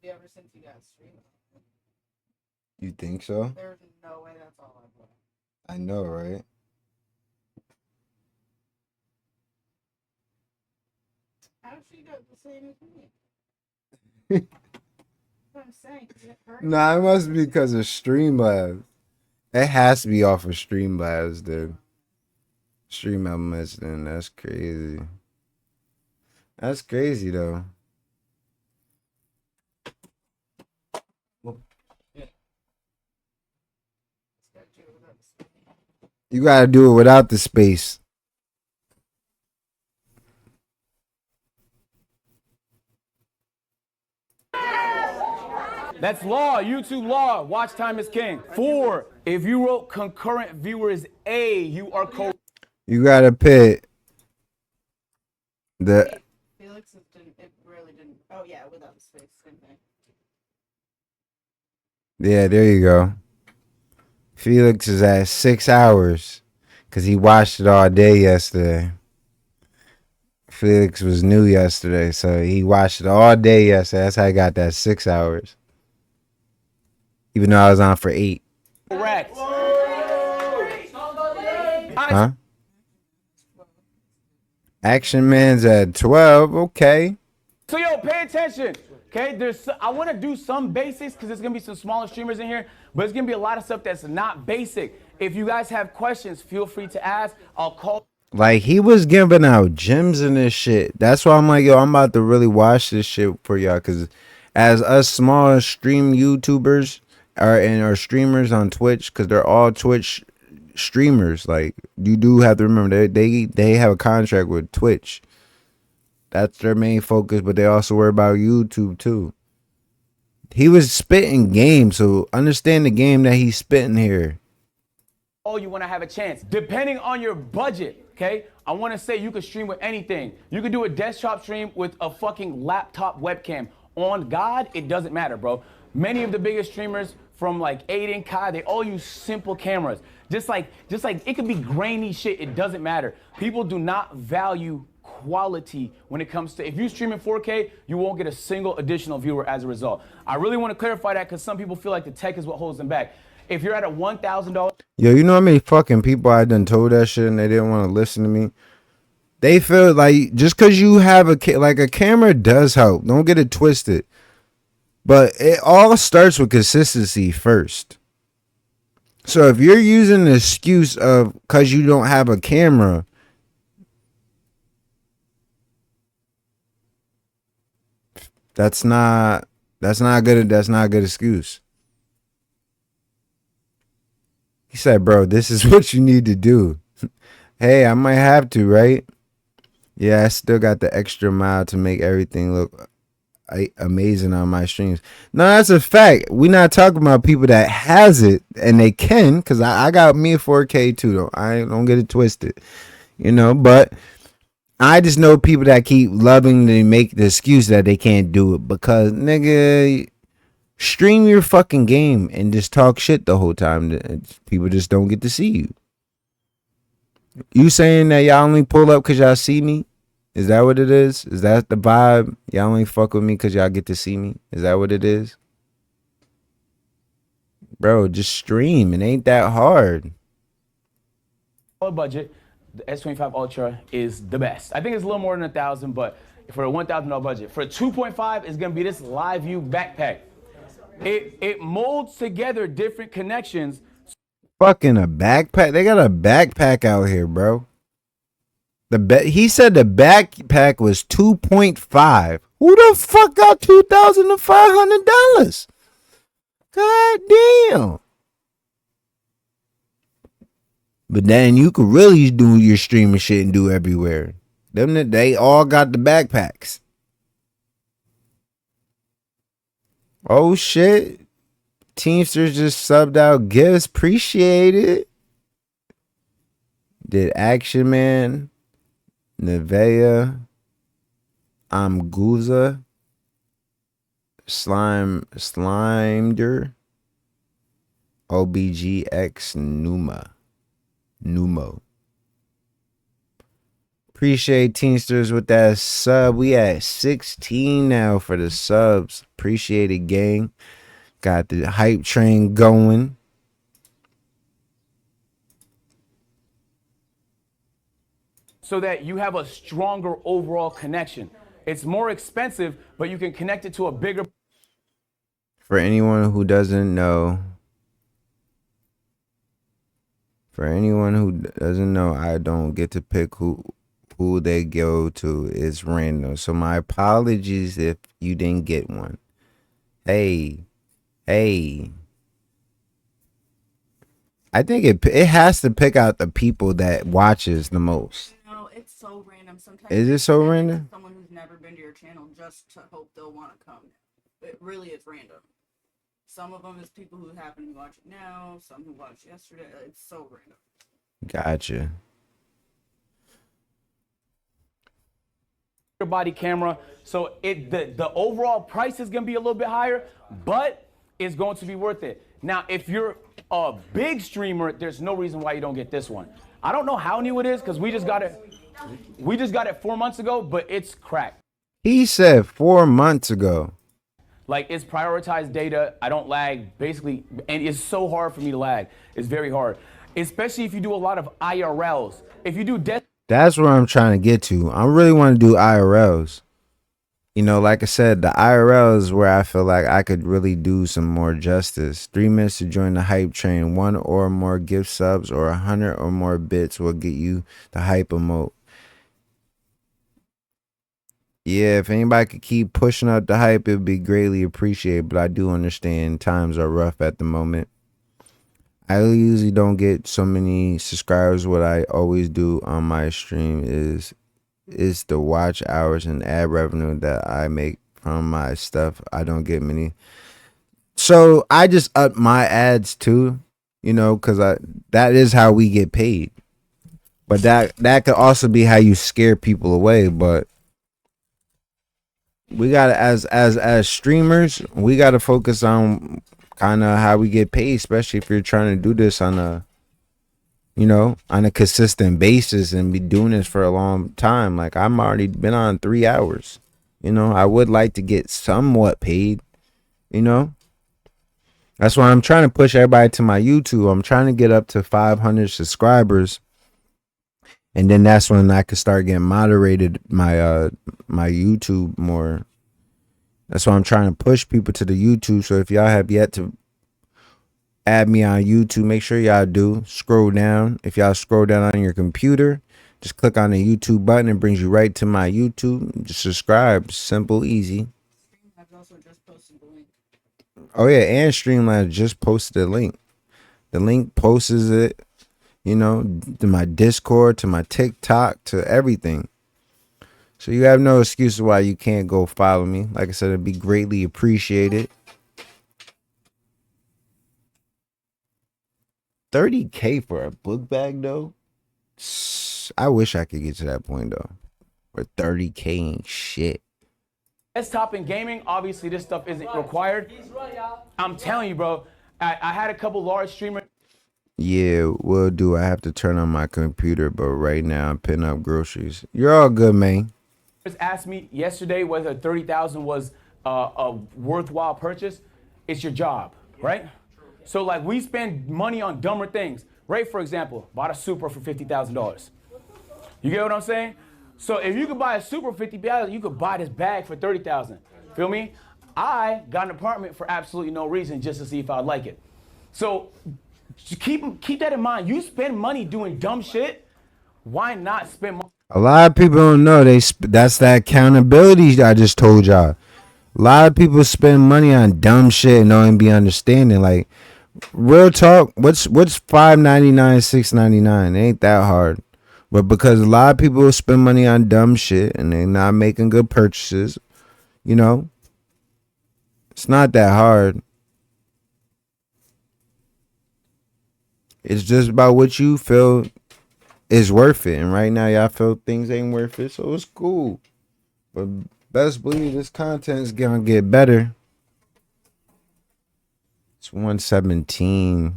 Maybe ever since you got streaming. You think so? There's no way that's all I've watched. I know, right? How she got the same as me? That's what I'm saying. 'Cause it hurt. Nah, it must be because of Streamlabs. It has to be off of Streamlabs, dude. Stream Elements, then that's crazy. That's crazy though. You gotta do it without the space. That's law, YouTube law. Watch time is king. 4, if you wrote concurrent viewers A, you are You gotta pit the Felix didn't. It really didn't. Oh yeah, without the space, same thing. yeah, there you go. Felix is at 6 hours because he watched it all day yesterday. Felix was new yesterday, so he watched it all day yesterday. That's how I got that 6 hours. Even though I was on for 8. correct. Huh? Action Man's at 12. Okay. So yo, pay attention. Okay, I want to do some basics because there's gonna be some smaller streamers in here, but it's gonna be a lot of stuff that's not basic. If you guys have questions, feel free to ask. I'll call. Like, he was giving out gems and this shit. That's why I'm like, yo, I'm about to really watch this shit for y'all. Because as us small stream YouTubers or streamers on Twitch, because they're all Twitch streamers, like, you do have to remember they have a contract with Twitch. That's their main focus, but they also worry about YouTube too. He was spitting game, so understand the game that he's spitting here. Oh, you want to have a chance. Depending on your budget, okay? I want to say you could stream with anything. You could do a desktop stream with a fucking laptop webcam. On God, it doesn't matter, bro. Many of the biggest streamers from like Aiden, Kai, they all use simple cameras. Just like it could be grainy shit, it doesn't matter. People do not value quality when it comes to, if you stream in 4K, you won't get a single additional viewer as a result. I really want to clarify that because some people feel like the tech is what holds them back. If you're at a $1,000, yo, you know how many fucking people I done told that shit and they didn't want to listen to me? They feel like just because you have a camera does help. Don't get it twisted. But it all starts with consistency first. So if you're using the excuse of because you don't have a camera, that's not a good excuse. He said, bro, this is what you need to do. Hey, I might have to, right? Yeah, I still got the extra mile to make everything look amazing on my streams. No, that's a fact. We're not talking about people that has it and they can, because I got me a 4K too, though. I don't get it twisted, you know, but I just know people that keep loving to make the excuse that they can't do it because, nigga, stream your fucking game and just talk shit the whole time. People just don't get to see you. You saying that y'all only pull up because y'all see me? Is that what it is? Is that the vibe? Y'all only fuck with me because y'all get to see me? Is that what it is? Bro, just stream. It ain't that hard. budget, the S25 Ultra is the best. I think it's a little more than 1,000, but for a $1,000 budget. For 2.5, it's gonna be this Live View backpack. It molds together different connections. Fucking a backpack. They got a backpack out here, bro. He said the backpack was 2.5. Who the fuck got $2,500? God damn. But then you could really do your streaming shit and do everywhere. They all got the backpacks. Oh shit. Teamsters just subbed out gifts. Appreciate it. Did Action Man, Nevea, Amguza, Slimeder, OBGX Numo. Appreciate Teamsters with that sub. We at 16 now for the subs. Appreciate it, gang. Got the hype train going. So that you have a stronger overall connection. It's more expensive, but you can connect it to a bigger. For anyone who doesn't know, I don't get to pick who they go to. It's random. So my apologies if you didn't get one. Hey. I think it has to pick out the people that watches the most. No, it's so random. Sometimes Is it so random? Someone who's never been to your channel just to hope they'll want to come. It really is random. Some of them is people who happen to be watching now. Some who watched yesterday. It's so random. Gotcha. Body camera, so the overall price is gonna be a little bit higher, but it's going to be worth it. Now, if you're a big streamer, there's no reason why you don't get this one. I don't know how new it is because we just got it 4 months ago, but it's cracked. He said 4 months ago. Like, it's prioritized data. I don't lag, basically, and it's so hard for me to lag. It's very hard, especially if you do a lot of IRLs. If you do That's where I'm trying to get to. I really want to do IRLs. You know, like I said, the IRL is where I feel like I could really do some more justice. 3 minutes to join the hype train. 1 or more gift subs or 100 or more bits will get you the hype emote. Yeah, if anybody could keep pushing up the hype, it would be greatly appreciated. But I do understand times are rough at the moment. I usually don't get so many subscribers. What I always do on my stream is the watch hours and ad revenue that I make from my stuff. I don't get many. So I just up my ads too, you know, because that is how we get paid. But that could also be how you scare people away. But we gotta, as streamers, we gotta focus on kind of how we get paid, especially if you're trying to do this on a consistent basis and be doing this for a long time. Like, I'm already been on 3 hours. You know, I would like to get somewhat paid, you know. That's why I'm trying to push everybody to my YouTube. I'm trying to get up to 500 subscribers. And then that's when I could start getting moderated my YouTube more. That's why I'm trying to push people to the YouTube. So if y'all have yet to add me on YouTube, make sure y'all do. Scroll down. If y'all scroll down on your computer, just click on the YouTube button. It brings you right to my YouTube. Just subscribe. Simple, easy. I've also just posted the link. Oh yeah, and Streamlabs just posted the link. The link posts it, you know, to my Discord, to my TikTok, to everything. So you have no excuse why you can't go follow me. Like I said, it'd be greatly appreciated. 30K for a book bag though? I wish I could get to that point though. Where 30K ain't shit. Desktop and gaming, obviously this stuff isn't required. I'm telling you, bro, I had a couple large streamers. Yeah, will do. I have to turn on my computer, but right now I'm picking up groceries. You're all good, man. Asked me yesterday whether 30,000 was a worthwhile purchase. It's your job, right? So like, we spend money on dumber things. Ray, for example, bought a Supra for $50,000. You get what I'm saying? So if you could buy a Super 50,000, you could buy this bag for 30,000. Feel me? I got an apartment for absolutely no reason, just to see if I'd like it. So keep that in mind. You spend money doing dumb shit. Why not spend money? A lot of people don't know that's that accountability I just told y'all. A lot of people spend money on dumb shit and don't even be understanding. Like, real talk, what's $5.99, $6.99? It ain't that hard. But because a lot of people spend money on dumb shit and they're not making good purchases, you know, it's not that hard. It's just about what you feel is worth it. And right now, y'all feel things ain't worth it, so it's cool. But best believe this content's gonna get better. It's 1:17.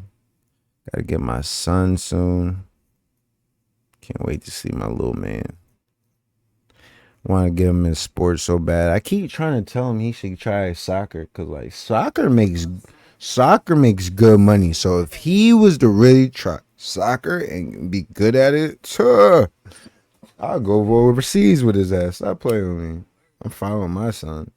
Gotta get my son soon. Can't wait to see my little man. Want to get him in sports so bad. I keep trying to tell him he should try soccer, because like soccer makes good money. So if he was to really try soccer and be good at it, I'll go overseas with his ass. Stop playing with me. I'm following my son.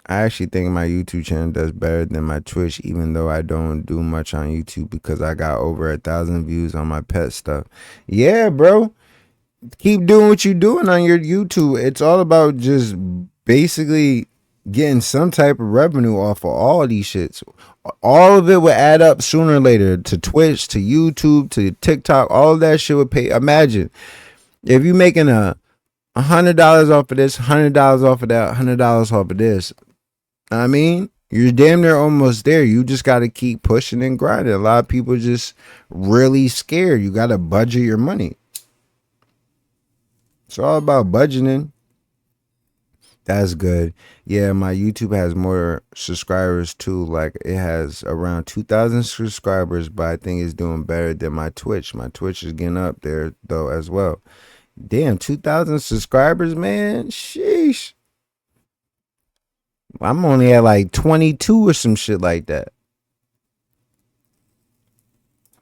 I actually think my YouTube channel does better than my Twitch, even though I don't do much on YouTube because I got over 1,000 views on my pet stuff. Yeah, bro. Keep doing what you're doing on your YouTube. It's all about just basically getting some type of revenue off of all of these shits. All of it would add up sooner or later to Twitch, to YouTube, to TikTok. All of that shit would pay. Imagine if you're making $100 off of this, $100 off of that, $100 off of this. I mean, you're damn near almost there. You just got to keep pushing and grinding. A lot of people just really scared. You got to budget your money. It's all about budgeting. That's good. Yeah, my YouTube has more subscribers too. Like, it has around 2,000 subscribers, but I think it's doing better than my Twitch. My Twitch is getting up there though as well. Damn, 2,000 subscribers, man. Sheesh. I'm only at like 22 or some shit like that.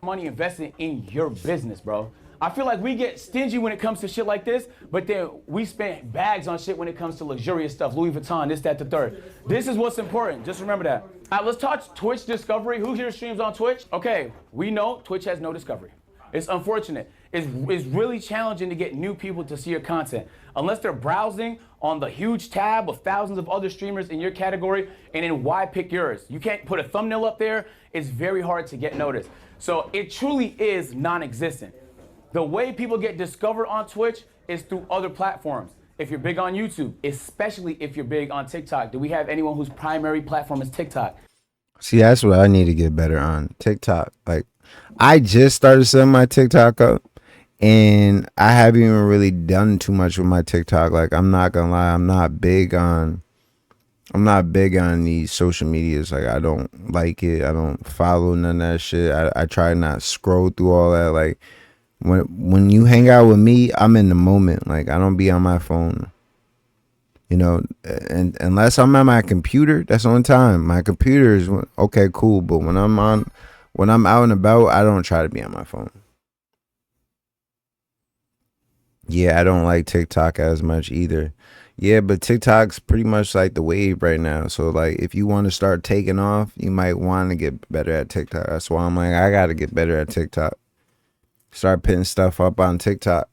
Money invested in your business, bro. I feel like we get stingy when it comes to shit like this, but then we spend bags on shit when it comes to luxurious stuff, Louis Vuitton, this, that, the third. This is what's important. Just remember that. All right, let's talk Twitch discovery. Who here streams on Twitch? Okay, we know Twitch has no discovery. It's unfortunate. It's really challenging to get new people to see your content. Unless they're browsing on the huge tab of thousands of other streamers in your category, and then why pick yours? You can't put a thumbnail up there. It's very hard to get noticed. So it truly is non-existent. The way people get discovered on Twitch is through other platforms. If you're big on YouTube, especially if you're big on TikTok. Do we have anyone whose primary platform is TikTok? See, that's what I need to get better on. TikTok. Like, I just started setting my TikTok up, and I haven't even really done too much with my TikTok. Like, I'm not gonna lie, I'm not big on these social medias. Like, I don't like it. I don't follow none of that shit. I try not scroll through all that. Like, when you hang out with me, I'm in the moment. Like, I don't be on my phone. You know, and unless I'm at my computer, that's the only time. My computer is okay, cool. But when I'm out and about, I don't try to be on my phone. Yeah, I don't like TikTok as much either. Yeah, but TikTok's pretty much like the wave right now. So like, if you want to start taking off, you might want to get better at TikTok. That's why I'm like, I got to get better at TikTok. Start putting stuff up on TikTok.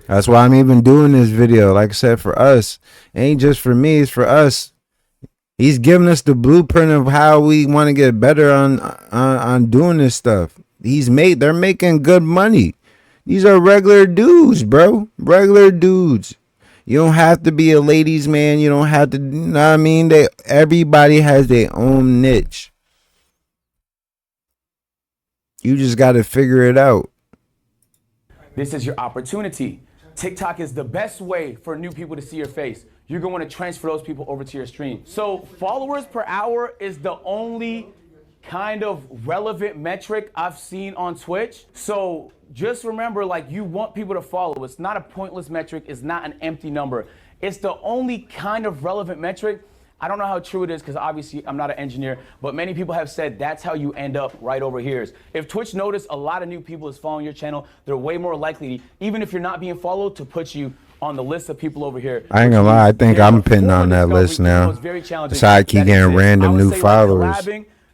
That's why I'm even doing this video. Like I said, for us. It ain't just for me, it's for us. He's giving us the blueprint of how we want to get better on doing this stuff. They're making good money. These are regular dudes, bro. Regular dudes. You don't have to be a ladies' man. You don't have to, you know what I mean? Everybody has their own niche. You just got to figure it out. This is your opportunity. TikTok is the best way for new people to see your face. You're going to want to transfer those people over to your stream. So followers per hour is the only kind of relevant metric I've seen on Twitch. So just remember, like, you want people to follow. It's not a pointless metric. It's not an empty number. It's the only kind of relevant metric. I don't know how true it is because obviously I'm not an engineer, but many people have said that's how you end up right over here. If Twitch noticed a lot of new people is following your channel, they're way more likely, even if you're not being followed, to put you on the list of people over here. I ain't gonna lie, I think I'm pinned on that list now. That's how I keep getting random new followers.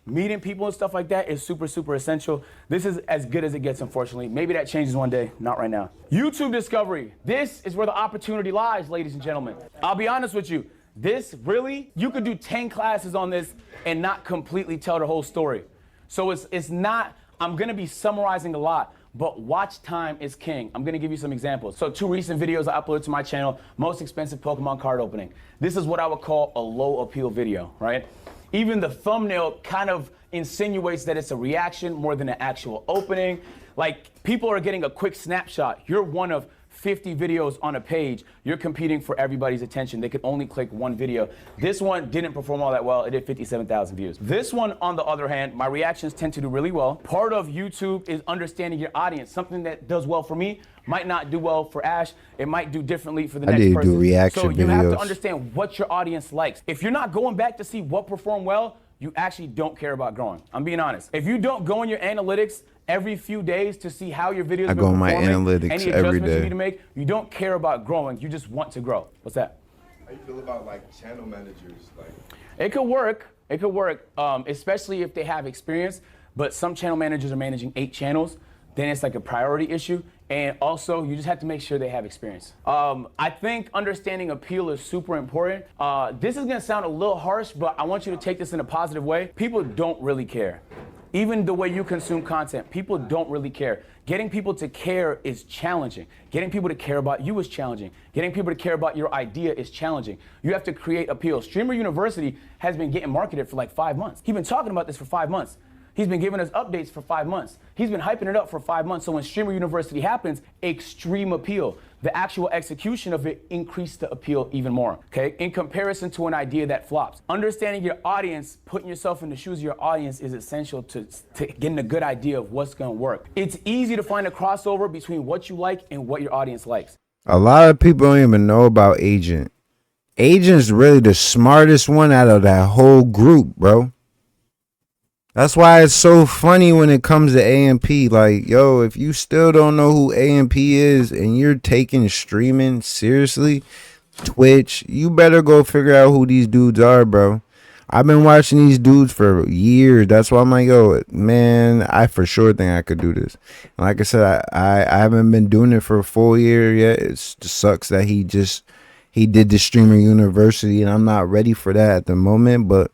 Meeting people and stuff like that is super, super essential. This is as good as it gets, unfortunately. Maybe that changes one day, not right now. YouTube discovery. This is where the opportunity lies, ladies and gentlemen. I'll be honest with you. This really, you could do 10 classes on this and not completely tell the whole story. So it's not, I'm gonna be summarizing a lot, but watch time is king. I'm gonna give you some examples. So 2 recent videos I uploaded to my channel, most expensive Pokemon card opening. This is what I would call a low appeal video, right? Even the thumbnail kind of insinuates that it's a reaction more than an actual opening. Like, people are getting a quick snapshot. You're one of 50 videos on a page. You're competing for everybody's attention. They could only click one video. This one didn't perform all that well. It did 57,000 views. This one, on the other hand, my reactions tend to do really well. Part of YouTube is understanding your audience. Something that does well for me might not do well for Ash. It might do differently for the next person. Do reaction so you videos. have to understand what your audience likes. If you're not going back to see what performed well, you actually don't care about growing. I'm being honest. If you don't go in your analytics every few days to see how your videos are performing, my analytics any every adjustments you day. need to make, you don't care about growing. You just want to grow. What's that? How you feel about like channel managers? Like, It could work. It could work, especially if they have experience. But some channel managers are managing 8 channels. Then it's like a priority issue. And also, you just have to make sure they have experience. I think understanding appeal is super important. This is gonna sound a little harsh, but I want you to take this in a positive way. People don't really care. Even the way you consume content, people don't really care. Getting people to care is challenging. Getting people to care about you is challenging. Getting people to care about your idea is challenging. You have to create appeal. Streamer University has been getting marketed for like 5 months. He's been talking about this for 5 months. He's been giving us updates for 5 months. He's been hyping it up for 5 months. So when Streamer University happens, extreme appeal. The actual execution of it increased the appeal even more, okay? In comparison to an idea that flops. Understanding your audience, putting yourself in the shoes of your audience is essential to getting a good idea of what's gonna work. It's easy to find a crossover between what you like and what your audience likes. A lot of people don't even know about Agent. Agent's really the smartest one out of that whole group, bro. That's why it's so funny when it comes to AMP. Like, yo, if you still don't know who AMP is and you're taking streaming seriously, Twitch, you better go figure out who these dudes are, bro. I've been watching these dudes for years. That's why I'm like, yo, man, I for sure think I could do this. And like I said, I haven't been doing it for a full year yet. It sucks that he did the Streamer University, and I'm not ready for that at the moment. But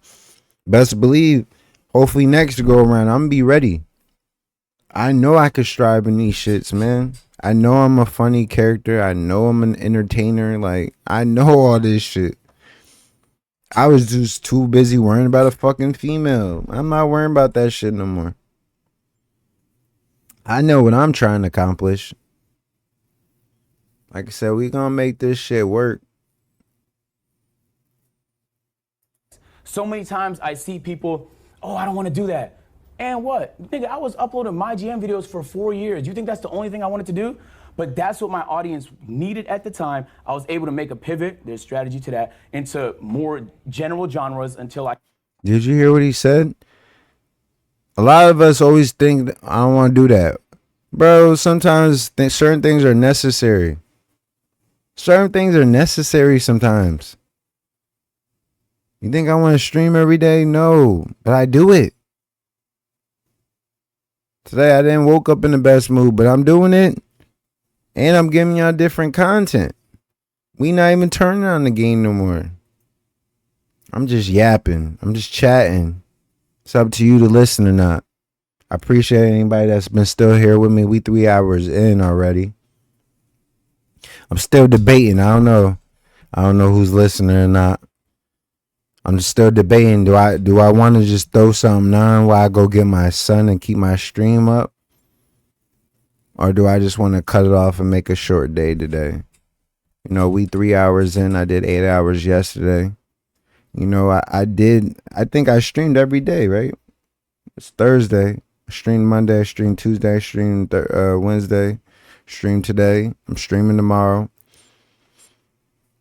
best believe, hopefully next go around, I'm gonna be ready. I know I could strive in these shits, man. I know I'm a funny character. I know I'm an entertainer. Like, I know all this shit. I was just too busy worrying about a fucking female. I'm not worrying about that shit no more. I know what I'm trying to accomplish. Like I said, we gonna make this shit work. So many times I see people, oh, I don't want to do that. And what? Nigga, I was uploading my GM videos for 4 years. You think that's the only thing I wanted to do? But that's what my audience needed at the time. I was able to make a pivot, there's strategy to that, into more general genres until I... Did you hear what he said? A lot of us always think, I don't want to do that. Bro, sometimes certain things are necessary. Certain things are necessary sometimes. You think I want to stream every day? No, but I do it. Today I didn't woke up in the best mood, but I'm doing it. And I'm giving y'all different content. We not even turning on the game no more. I'm just yapping. I'm just chatting. It's up to you to listen or not. I appreciate anybody that's been still here with me. We 3 hours in already. I'm still debating. I don't know who's listening or not. I'm still debating. Do I want to just throw something on while I go get my son and keep my stream up? Or do I just want to cut it off and make a short day today? You know, we 3 hours in. I did 8 hours yesterday. You know, I think I streamed every day, right? It's Thursday. I streamed Monday. I streamed Tuesday. I streamed Wednesday. Stream today. I'm streaming tomorrow.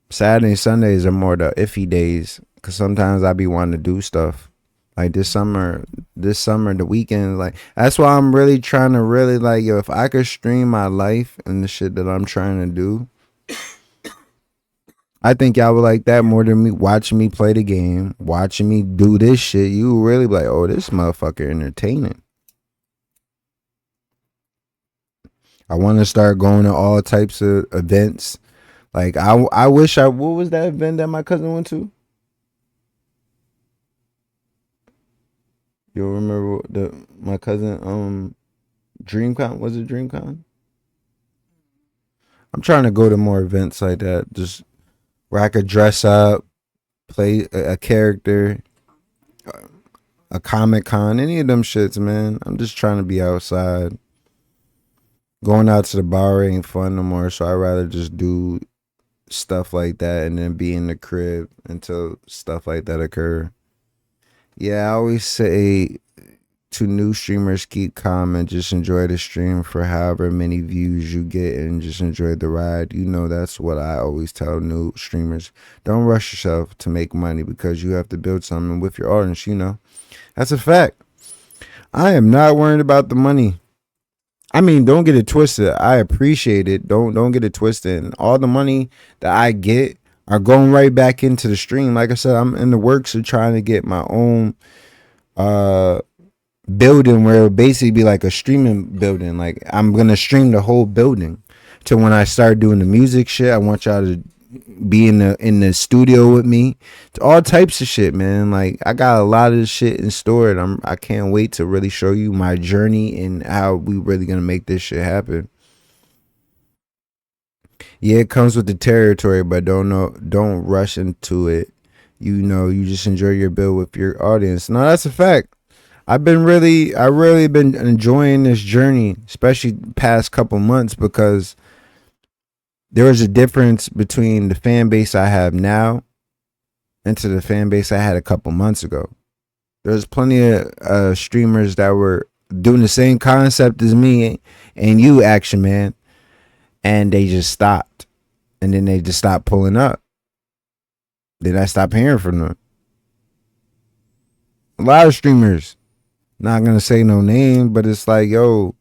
Saturday and Sundays are more the iffy days because sometimes I be wanting to do stuff. Like this summer, the weekend, like that's why I'm really trying to really like, yo, if I could stream my life and the shit that I'm trying to do, I think y'all would like that more than me watching me play the game, watching me do this shit. You would really be like, oh, this motherfucker entertaining. I want to start going to all types of events. Like I wish what was that event that my cousin went to? You remember my cousin DreamCon, was it DreamCon? I'm trying to go to more events like that, just where I could dress up, play a character, a Comic Con, any of them shits, man. I'm just trying to be outside. Going out to the bar ain't fun no more, so I'd rather just do stuff like that and then be in the crib until stuff like that occur. Yeah, I always say to new streamers, keep calm and just enjoy the stream for however many views you get and just enjoy the ride. You know, that's what I always tell new streamers. Don't rush yourself to make money because you have to build something with your audience, you know. That's a fact. I am not worried about the money. I mean, don't get it twisted. I appreciate it. Don't get it twisted. And all the money that I get are going right back into the stream. Like I said, I'm in the works of trying to get my own building where it would basically be like a streaming building. Like I'm gonna stream the whole building. To when I start doing the music shit, I want y'all to be in the studio with me. To all types of shit, man. Like I got a lot of this shit in store, and I can't wait to really show you my journey and how we really gonna make this shit happen. Yeah, it comes with the territory, but don't rush into it. You know, you just enjoy your build with your audience. No, that's a fact. I really been enjoying this journey, especially past couple months, because there is a difference between the fan base I have now and to the fan base I had a couple months ago. There's plenty of streamers that were doing the same concept as me and you, Action Man, and they just stopped, and then they just stopped pulling up. Then I stopped hearing from them. A lot of streamers, not gonna say no name, but it's like, yo,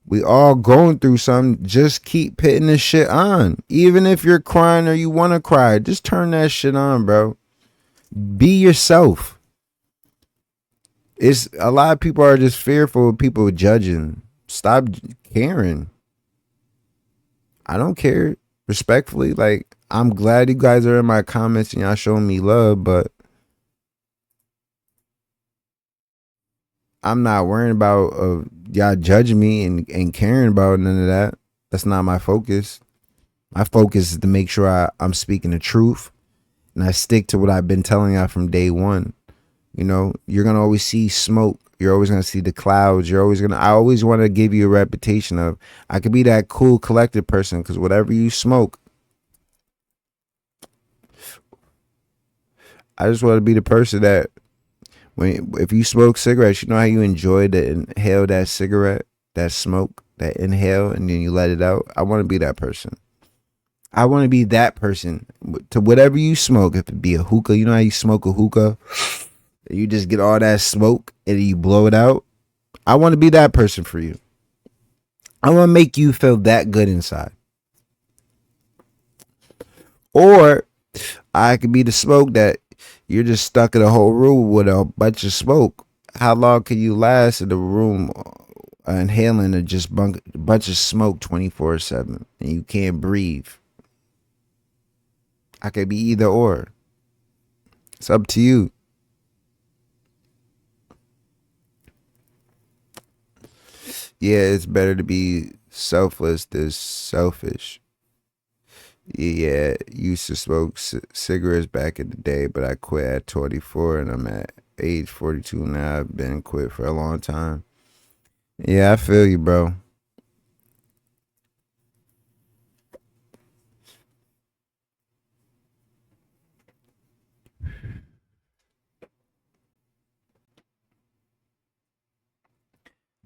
we all going through something. Just keep hitting this shit on. Even if you're crying or you want to cry, just turn that shit on, bro. Be yourself. It's a lot of people are just fearful of people judging. Stop caring. I don't care. Respectfully, like I'm glad you guys are in my comments and y'all showing me love, but I'm not worrying about y'all judging me and caring about none of that. That's not my focus. My focus is to make sure I'm speaking the truth and I stick to what I've been telling y'all from day one. You know, you're going to always see smoke. You're always going to see the clouds. I always want to give you a reputation of, I could be that cool, collected person because whatever you smoke, I just want to be the person that, if you smoke cigarettes, you know how you enjoy to inhale that cigarette, that smoke, that inhale, and then you let it out? I want to be that person. I want to be that person to whatever you smoke. If it be a hookah, you know how you smoke a hookah? You just get all that smoke and you blow it out. I want to be that person for you. I want to make you feel that good inside. Or I could be the smoke that you're just stuck in a whole room with a bunch of smoke. How long can you last in the room inhaling a bunch of smoke 24/7 and you can't breathe? I could be either or. It's up to you. Yeah, it's better to be selfless than selfish. Yeah, used to smoke cigarettes back in the day, but I quit at 24 and I'm at age 42 now. I've been quit for a long time. Yeah, I feel you, bro.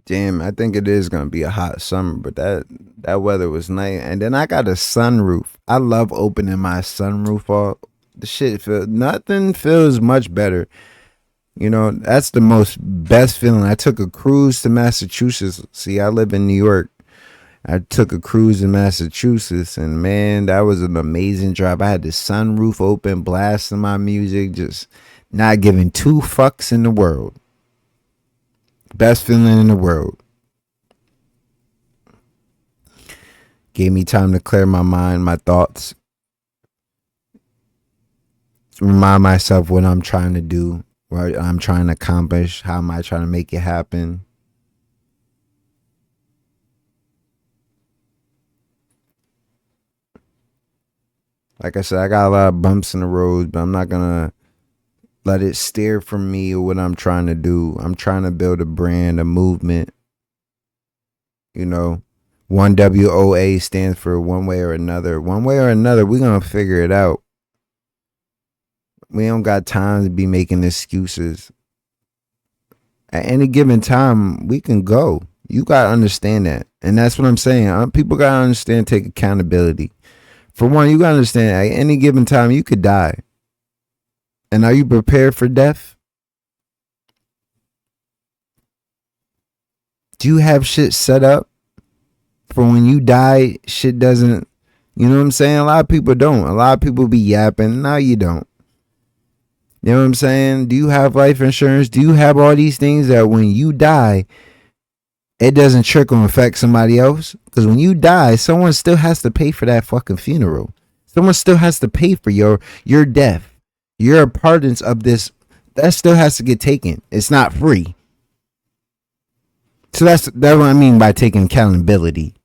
Damn, I think it is gonna be a hot summer, but that weather was nice. And then I got a sunroof. I love opening my sunroof up. The shit feel nothing feels much better. You know, that's the most best feeling. I took a cruise to Massachusetts. See, I live in New York. I took a cruise in Massachusetts, and man, that was an amazing drive. I had the sunroof open, blasting my music, just not giving two fucks in the world. Best feeling in the world. Gave me time to clear my mind, my thoughts. Remind myself what I'm trying to do, what I'm trying to accomplish, how am I trying to make it happen. Like I said, I got a lot of bumps in the road, but I'm not gonna let it steer from me or what I'm trying to do. I'm trying to build a brand, a movement. You know, 1WOA stands for one way or another. One way or another, we're gonna figure it out. We don't got time to be making excuses. At any given time, we can go. You gotta understand that, and that's what I'm saying. People gotta understand, take accountability. For one, you gotta understand, at any given time, you could die. And are you prepared for death? Do you have shit set up for when you die? Shit doesn't, you know what I'm saying? A lot of people don't. A lot of people be yapping. No, you don't. You know what I'm saying? Do you have life insurance? Do you have all these things that when you die, it doesn't trickle and affect somebody else? Because when you die, someone still has to pay for that fucking funeral. Someone still has to pay for your death. Your importance of this, that still has to get taken. It's not free. So that's what I mean by taking accountability.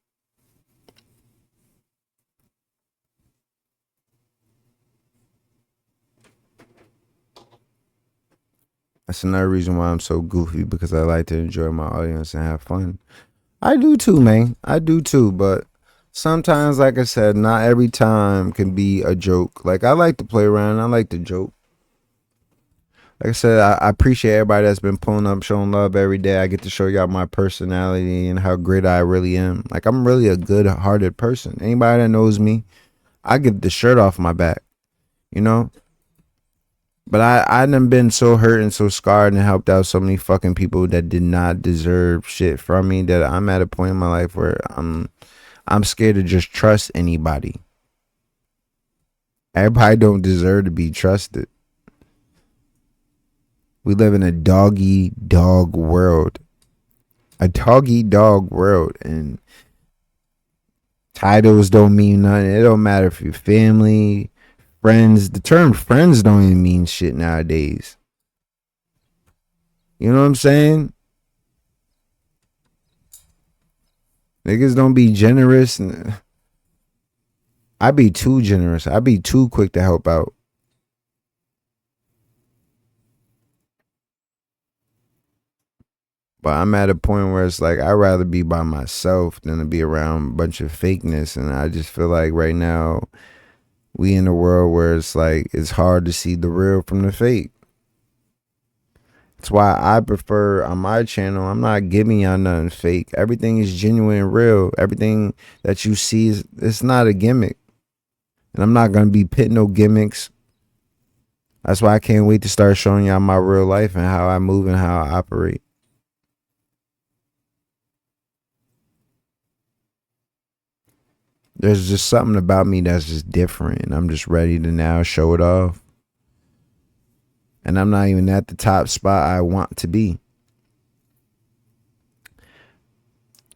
That's another reason why I'm so goofy, because I like to enjoy my audience and have fun. I do too, man. I do too, but sometimes, like I said, not every time can be a joke. Like, I like to play around. I like to joke. Like I said, I appreciate everybody that's been pulling up, showing love every day. I get to show y'all my personality and how great I really am. Like, I'm really a good-hearted person. Anybody that knows me, I give the shirt off my back, you know? But I done been so hurt and so scarred and helped out so many fucking people that did not deserve shit from me, that I'm at a point in my life where I'm scared to just trust anybody. Everybody don't deserve to be trusted. We live in a dog-eat-dog world. A dog-eat-dog world. And titles don't mean nothing. It don't matter if you're family, friends. The term friends don't even mean shit nowadays. You know what I'm saying? Niggas don't be generous. I be too generous. I be too quick to help out. But I'm at a point where it's like, I'd rather be by myself than to be around a bunch of fakeness. And I just feel like right now, we in a world where it's like, it's hard to see the real from the fake. That's why I prefer on my channel, I'm not giving y'all nothing fake. Everything is genuine and real. Everything that you see, it's not a gimmick. And I'm not going to be pitting no gimmicks. That's why I can't wait to start showing y'all my real life and how I move and how I operate. There's just something about me that's just different, and I'm just ready to now show it off. And I'm not even at the top spot I want to be.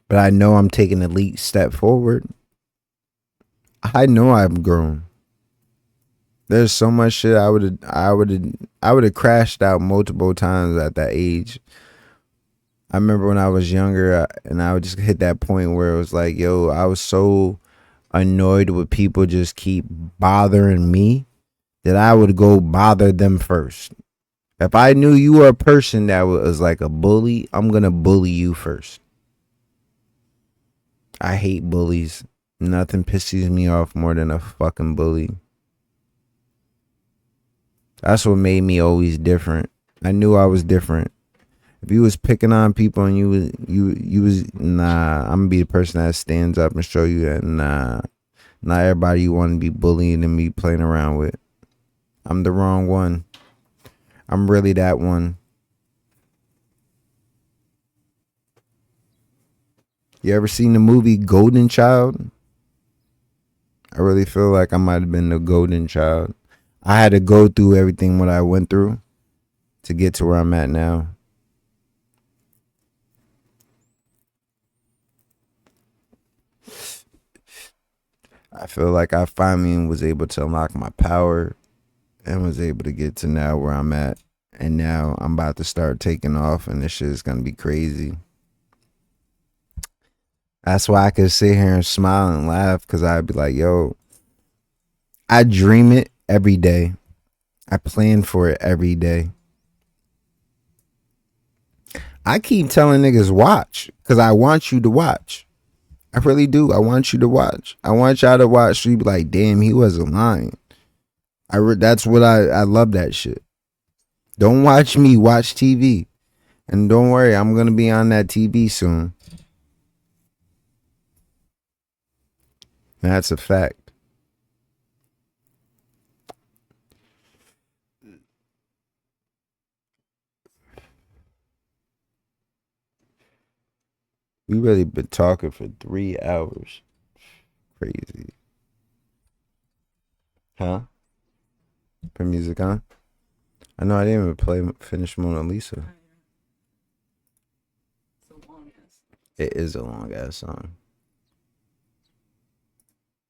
But I know I'm taking a leap step forward. I know I've grown. There's so much shit I would have crashed out multiple times at that age. I remember when I was younger, and I would just hit that point where it was like, yo, I was so annoyed with people just keep bothering me that I would go bother them first. If I knew you were a person that was like a bully, I'm gonna bully you first. I hate bullies. Nothing pisses me off more than a fucking bully. That's what made me always different. I knew I was different. If you was picking on people and you was nah, I'm gonna be the person that stands up and show you that not everybody you want to be bullying and be playing around with. I'm the wrong one. I'm really that one. You ever seen the movie Golden Child? I really feel like I might have been the golden child. I had to go through everything what I went through to get to where I'm at now. I feel like I finally was able to unlock my power and was able to get to now where I'm at. And now I'm about to start taking off and this shit is going to be crazy. That's why I could sit here and smile and laugh because I'd be like, yo, I dream it every day. I plan for it every day. I keep telling niggas watch because I want you to watch. I really do. I want you to watch. I want y'all to watch so you be like, damn, he wasn't lying. That's what I love that shit. Don't watch me, watch TV. And don't worry, I'm going to be on that TV soon. That's a fact. We really been talking for 3 hours. Crazy. Huh? Put music on? I know I didn't even finish Mona Lisa. It is a long ass song.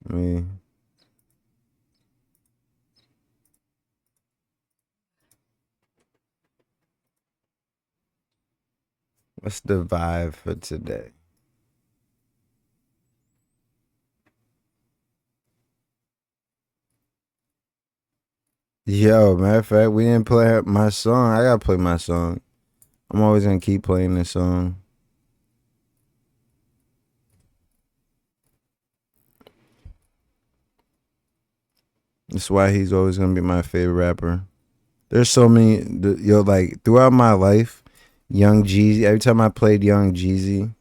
I mean, what's the vibe for today? Yo, matter of fact, we didn't play my song. I gotta play my song. I'm always gonna keep playing this song. That's why he's always gonna be my favorite rapper. There's so many, like throughout my life, Young Jeezy. Every time I played Young Jeezy,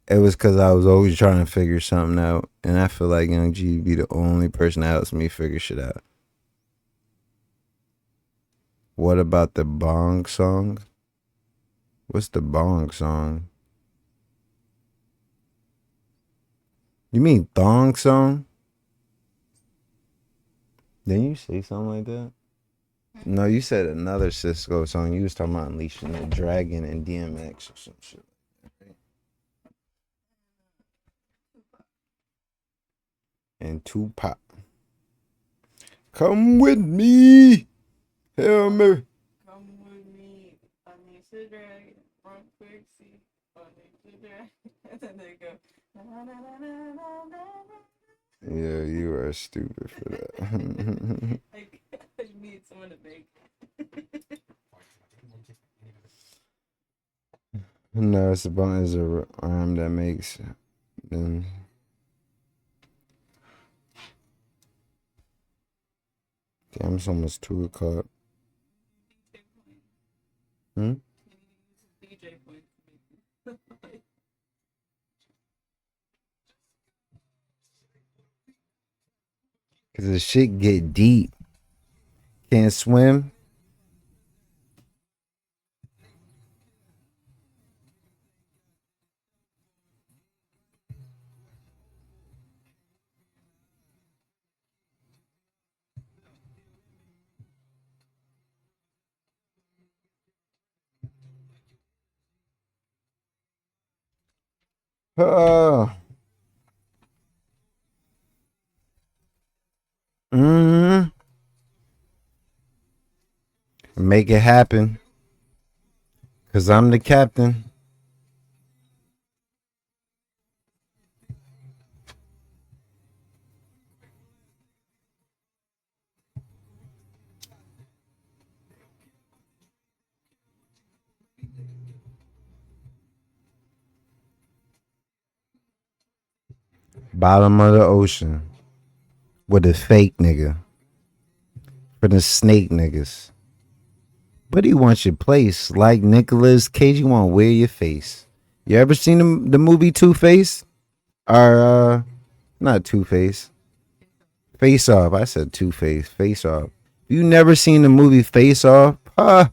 it was because I was always trying to figure something out, and I feel like Young Jeezy be the only person that helps me figure shit out. What about the Bong song? What's the Bong song? You mean Thong song? Didn't you say something like that? No, you said another Cisco song. You was talking about Unleashing the Dragon and DMX or some shit. And Tupac. Come with me. Hell me. Come with me. Unleash the dragon. Run quick, see. Unleash the dragon. And then they go. Na, na, na, na, na, na, na. Yeah, you are stupid for that. I need someone to make. No, it's a rhyme that makes them. Damn, it's almost 2 o'clock. DJ point. Cause the shit get deep. Can't swim. Oh. Make it happen. Cause I'm the captain. Bottom of the ocean. With a fake nigga. For the snake niggas. But he wants your place. Like Nicolas Cage, he want to wear your face. You ever seen the movie Two Face? Or, not Two Face. Face Off. I said Two Face. Face Off. You never seen the movie Face Off? Huh?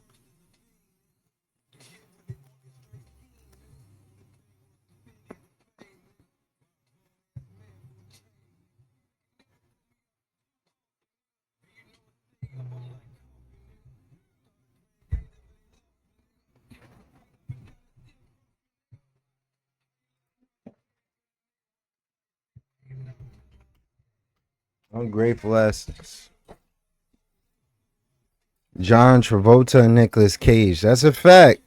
Ungrateful Essence. John Travolta and Nicolas Cage. That's a fact.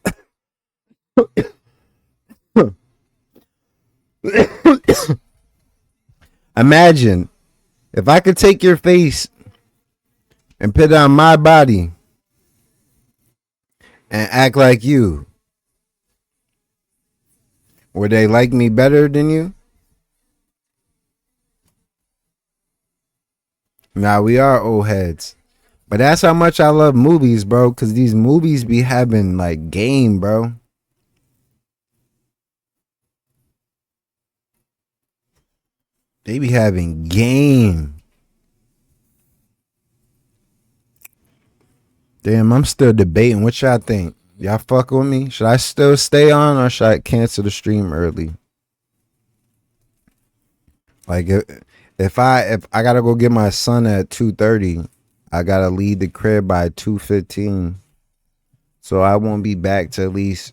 Imagine if I could take your face and put it on my body and act like you. Would they like me better than you? Nah, we are old heads. But that's how much I love movies, bro. Because these movies be having, like, game, bro. They be having game. Damn, I'm still debating. What y'all think? Y'all fuck with me? Should I still stay on or should I cancel the stream early? Like, if I gotta go get my son at 2:30, I gotta leave the crib by 2:15. So I won't be back to at least,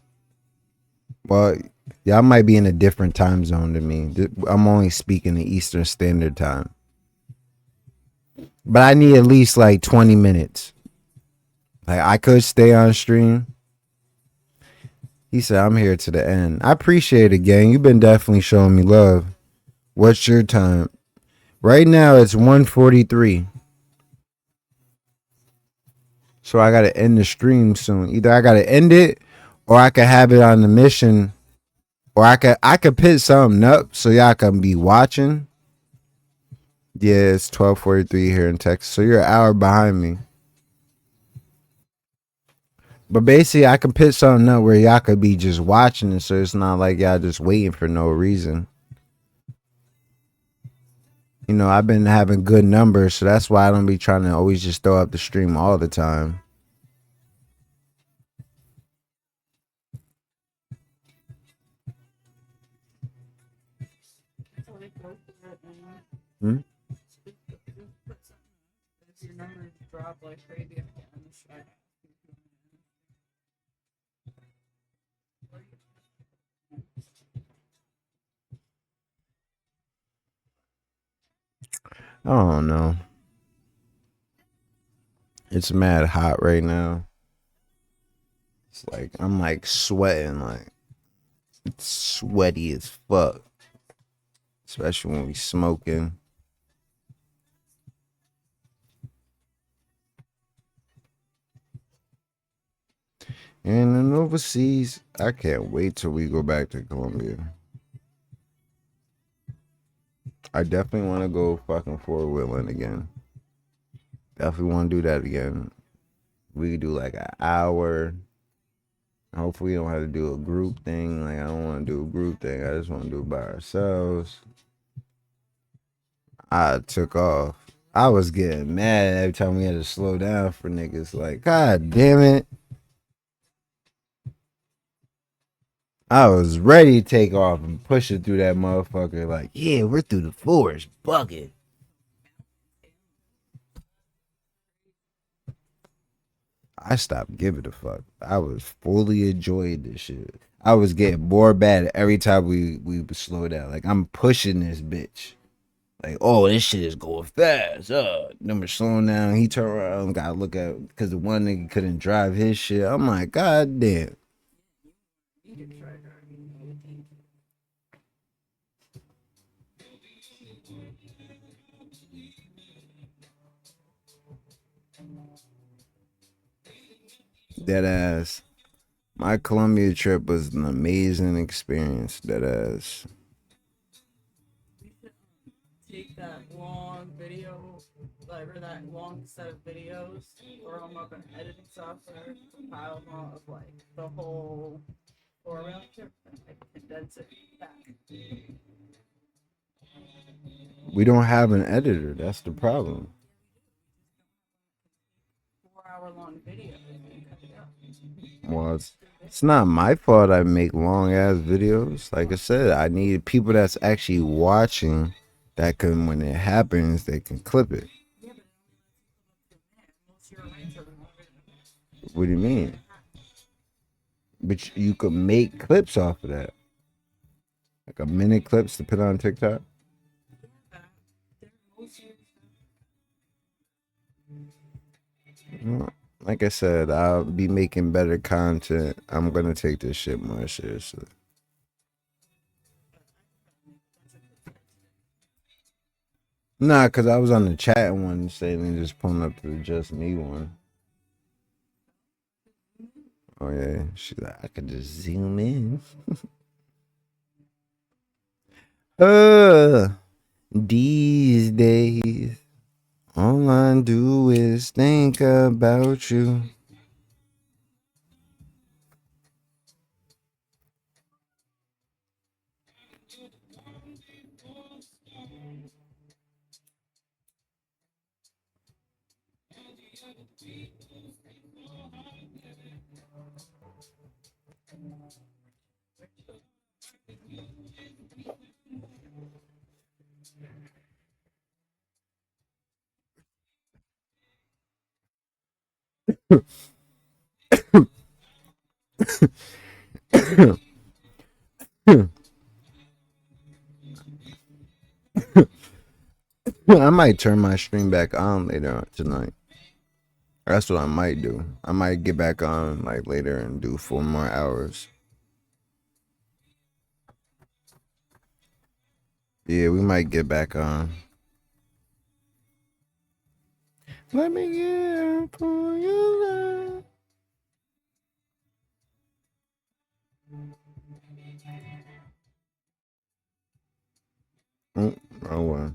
well, y'all might be in a different time zone than me. I'm only speaking the Eastern Standard Time. But I need at least like 20 minutes. Like, I could stay on stream. He said, I'm here to the end. I appreciate it, gang. You've been definitely showing me love. What's your time? Right now, it's 1:43. So I got to end the stream soon. Either I got to end it or I could have it on the mission. Or I could put something up so y'all can be watching. Yeah, it's 12:43 here in Texas. So you're an hour behind me. But basically, I can put something up where y'all could be just watching it, so it's not like y'all just waiting for no reason. You know, I've been having good numbers, so that's why I don't be trying to always just throw up the stream all the time. Hmm? I don't know. It's mad hot right now. It's like I'm like sweating, like it's sweaty as fuck. Especially when we smoking. And then overseas, I can't wait till we go back to Colombia. I definitely want to go fucking four-wheeling again. Definitely want to do that again. We could do like an hour. Hopefully we don't have to do a group thing. Like, I don't want to do a group thing. I just want to do it by ourselves. I took off. I was getting mad every time we had to slow down for niggas. Like, God damn it. I was ready to take off and push it through that motherfucker. Like, yeah, we're through the forest. Bucket. I stopped giving a fuck. I was fully enjoying this shit. I was getting more bad every time we would slow down. Like, I'm pushing this bitch. Like, oh, this shit is going fast. Number slowing down. He turned around, gotta look at, because the one nigga couldn't drive his shit. I'm like, God damn. Dead ass. My Colombia trip was an amazing experience. Dead ass. Take that long video, like, or that long set of videos, throw them up in editing software, compile them all of like the whole or around here, and condense it back. We don't have an editor. That's the problem. 4-hour long video. Well, it's not my fault I make long ass videos. Like I said, I need people that's actually watching that can, when it happens, they can clip it. What do you mean? But you could make clips off of that. Like a minute clips to put on TikTok. Like I said, I'll be making better content. I'm gonna take this shit more seriously. Nah, cause I was on the chat one saying and just pulling up to the just me one. Oh yeah, she's like, I could just zoom in. These days, all I do is think about you. I might turn my stream back on later tonight. That's what I might do. I might get back on like later and do 4 more hours. Yeah, we might get back on. Let me get for your love. Oh well.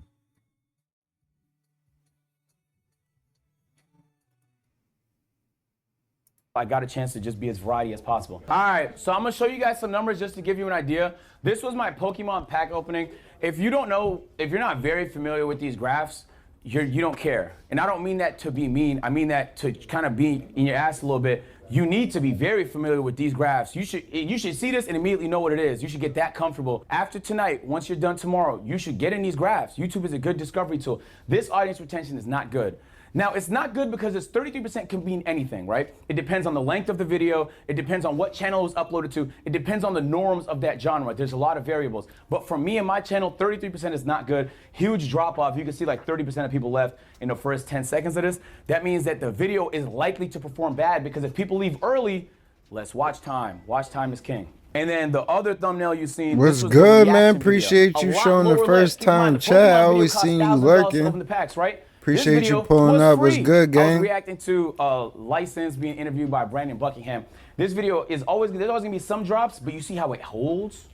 I got a chance to just be as variety as possible. All right, so I'm gonna show you guys some numbers just to give you an idea. This was my Pokemon pack opening. If you don't know, if you're not very familiar with these graphs, you don't care. And I don't mean that to be mean. I mean that to kind of be in your ass a little bit. You need to be very familiar with these graphs. You should see this and immediately know what it is. You should get that comfortable. After tonight, once you're done tomorrow, you should get in these graphs. YouTube is a good discovery tool. This audience retention is not good. Now, it's not good because it's 33% can mean anything, right? It depends on the length of the video. It depends on what channel it was uploaded to. It depends on the norms of that genre. There's a lot of variables. But for me and my channel, 33% is not good. Huge drop off. You can see like 30% of people left in the first 10 seconds of this. That means that the video is likely to perform bad because if people leave early, less watch time. Watch time is king. And then the other thumbnail you've seen. What's good, man? Appreciate you showing the first time chat. I always seen you lurking. Open the packs, right? Appreciate you pulling up. What's good, gang? I was reacting to License being interviewed by Brandon Buckingham. This video is always, there's always gonna be some drops, but you see how it holds?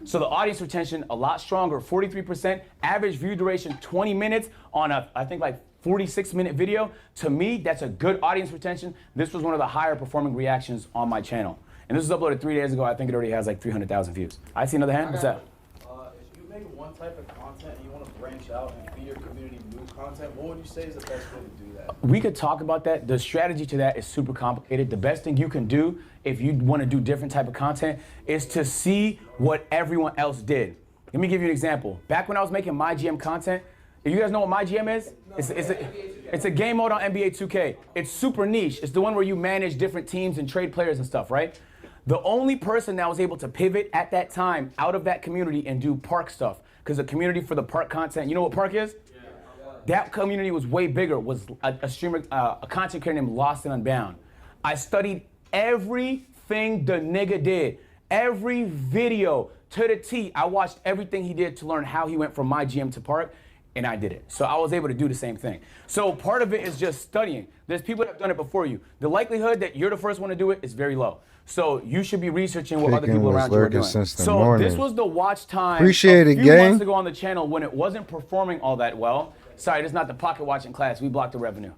So the audience retention, a lot stronger, 43%. Average view duration, 20 minutes on a, I think like 46-minute video. To me, that's a good audience retention. This was one of the higher performing reactions on my channel. And this was uploaded 3 days ago. I think it already has like 300,000 views. I see another hand, what's that? If you make one type of content and you want to branch out and feed your community new content, what would you say is the best way to do that? We could talk about that. The strategy to that is super complicated. The best thing you can do if you want to do different type of content is to see what everyone else did. Let me give you an example. Back when I was making my GM content, do you guys know what my GM is? It's a game mode on NBA 2K. It's super niche. It's the one where you manage different teams and trade players and stuff, right? The only person that was able to pivot at that time out of that community and do park stuff, because the community for the park content, you know what park is? Yeah. That community was way bigger, was a streamer, a content creator named Lost and Unbound. I studied everything the nigga did, every video to the T. I watched everything he did to learn how he went from my GM to park, and I did it. So I was able to do the same thing. So part of it is just studying. There's people that have done it before you. The likelihood that you're the first one to do it is very low. So you should be researching what other people around you are doing. So this was the watch time Appreciate a it, few gang. months ago on the channel when it wasn't performing all that well. Sorry, this is not the pocket watching class. We blocked the revenue.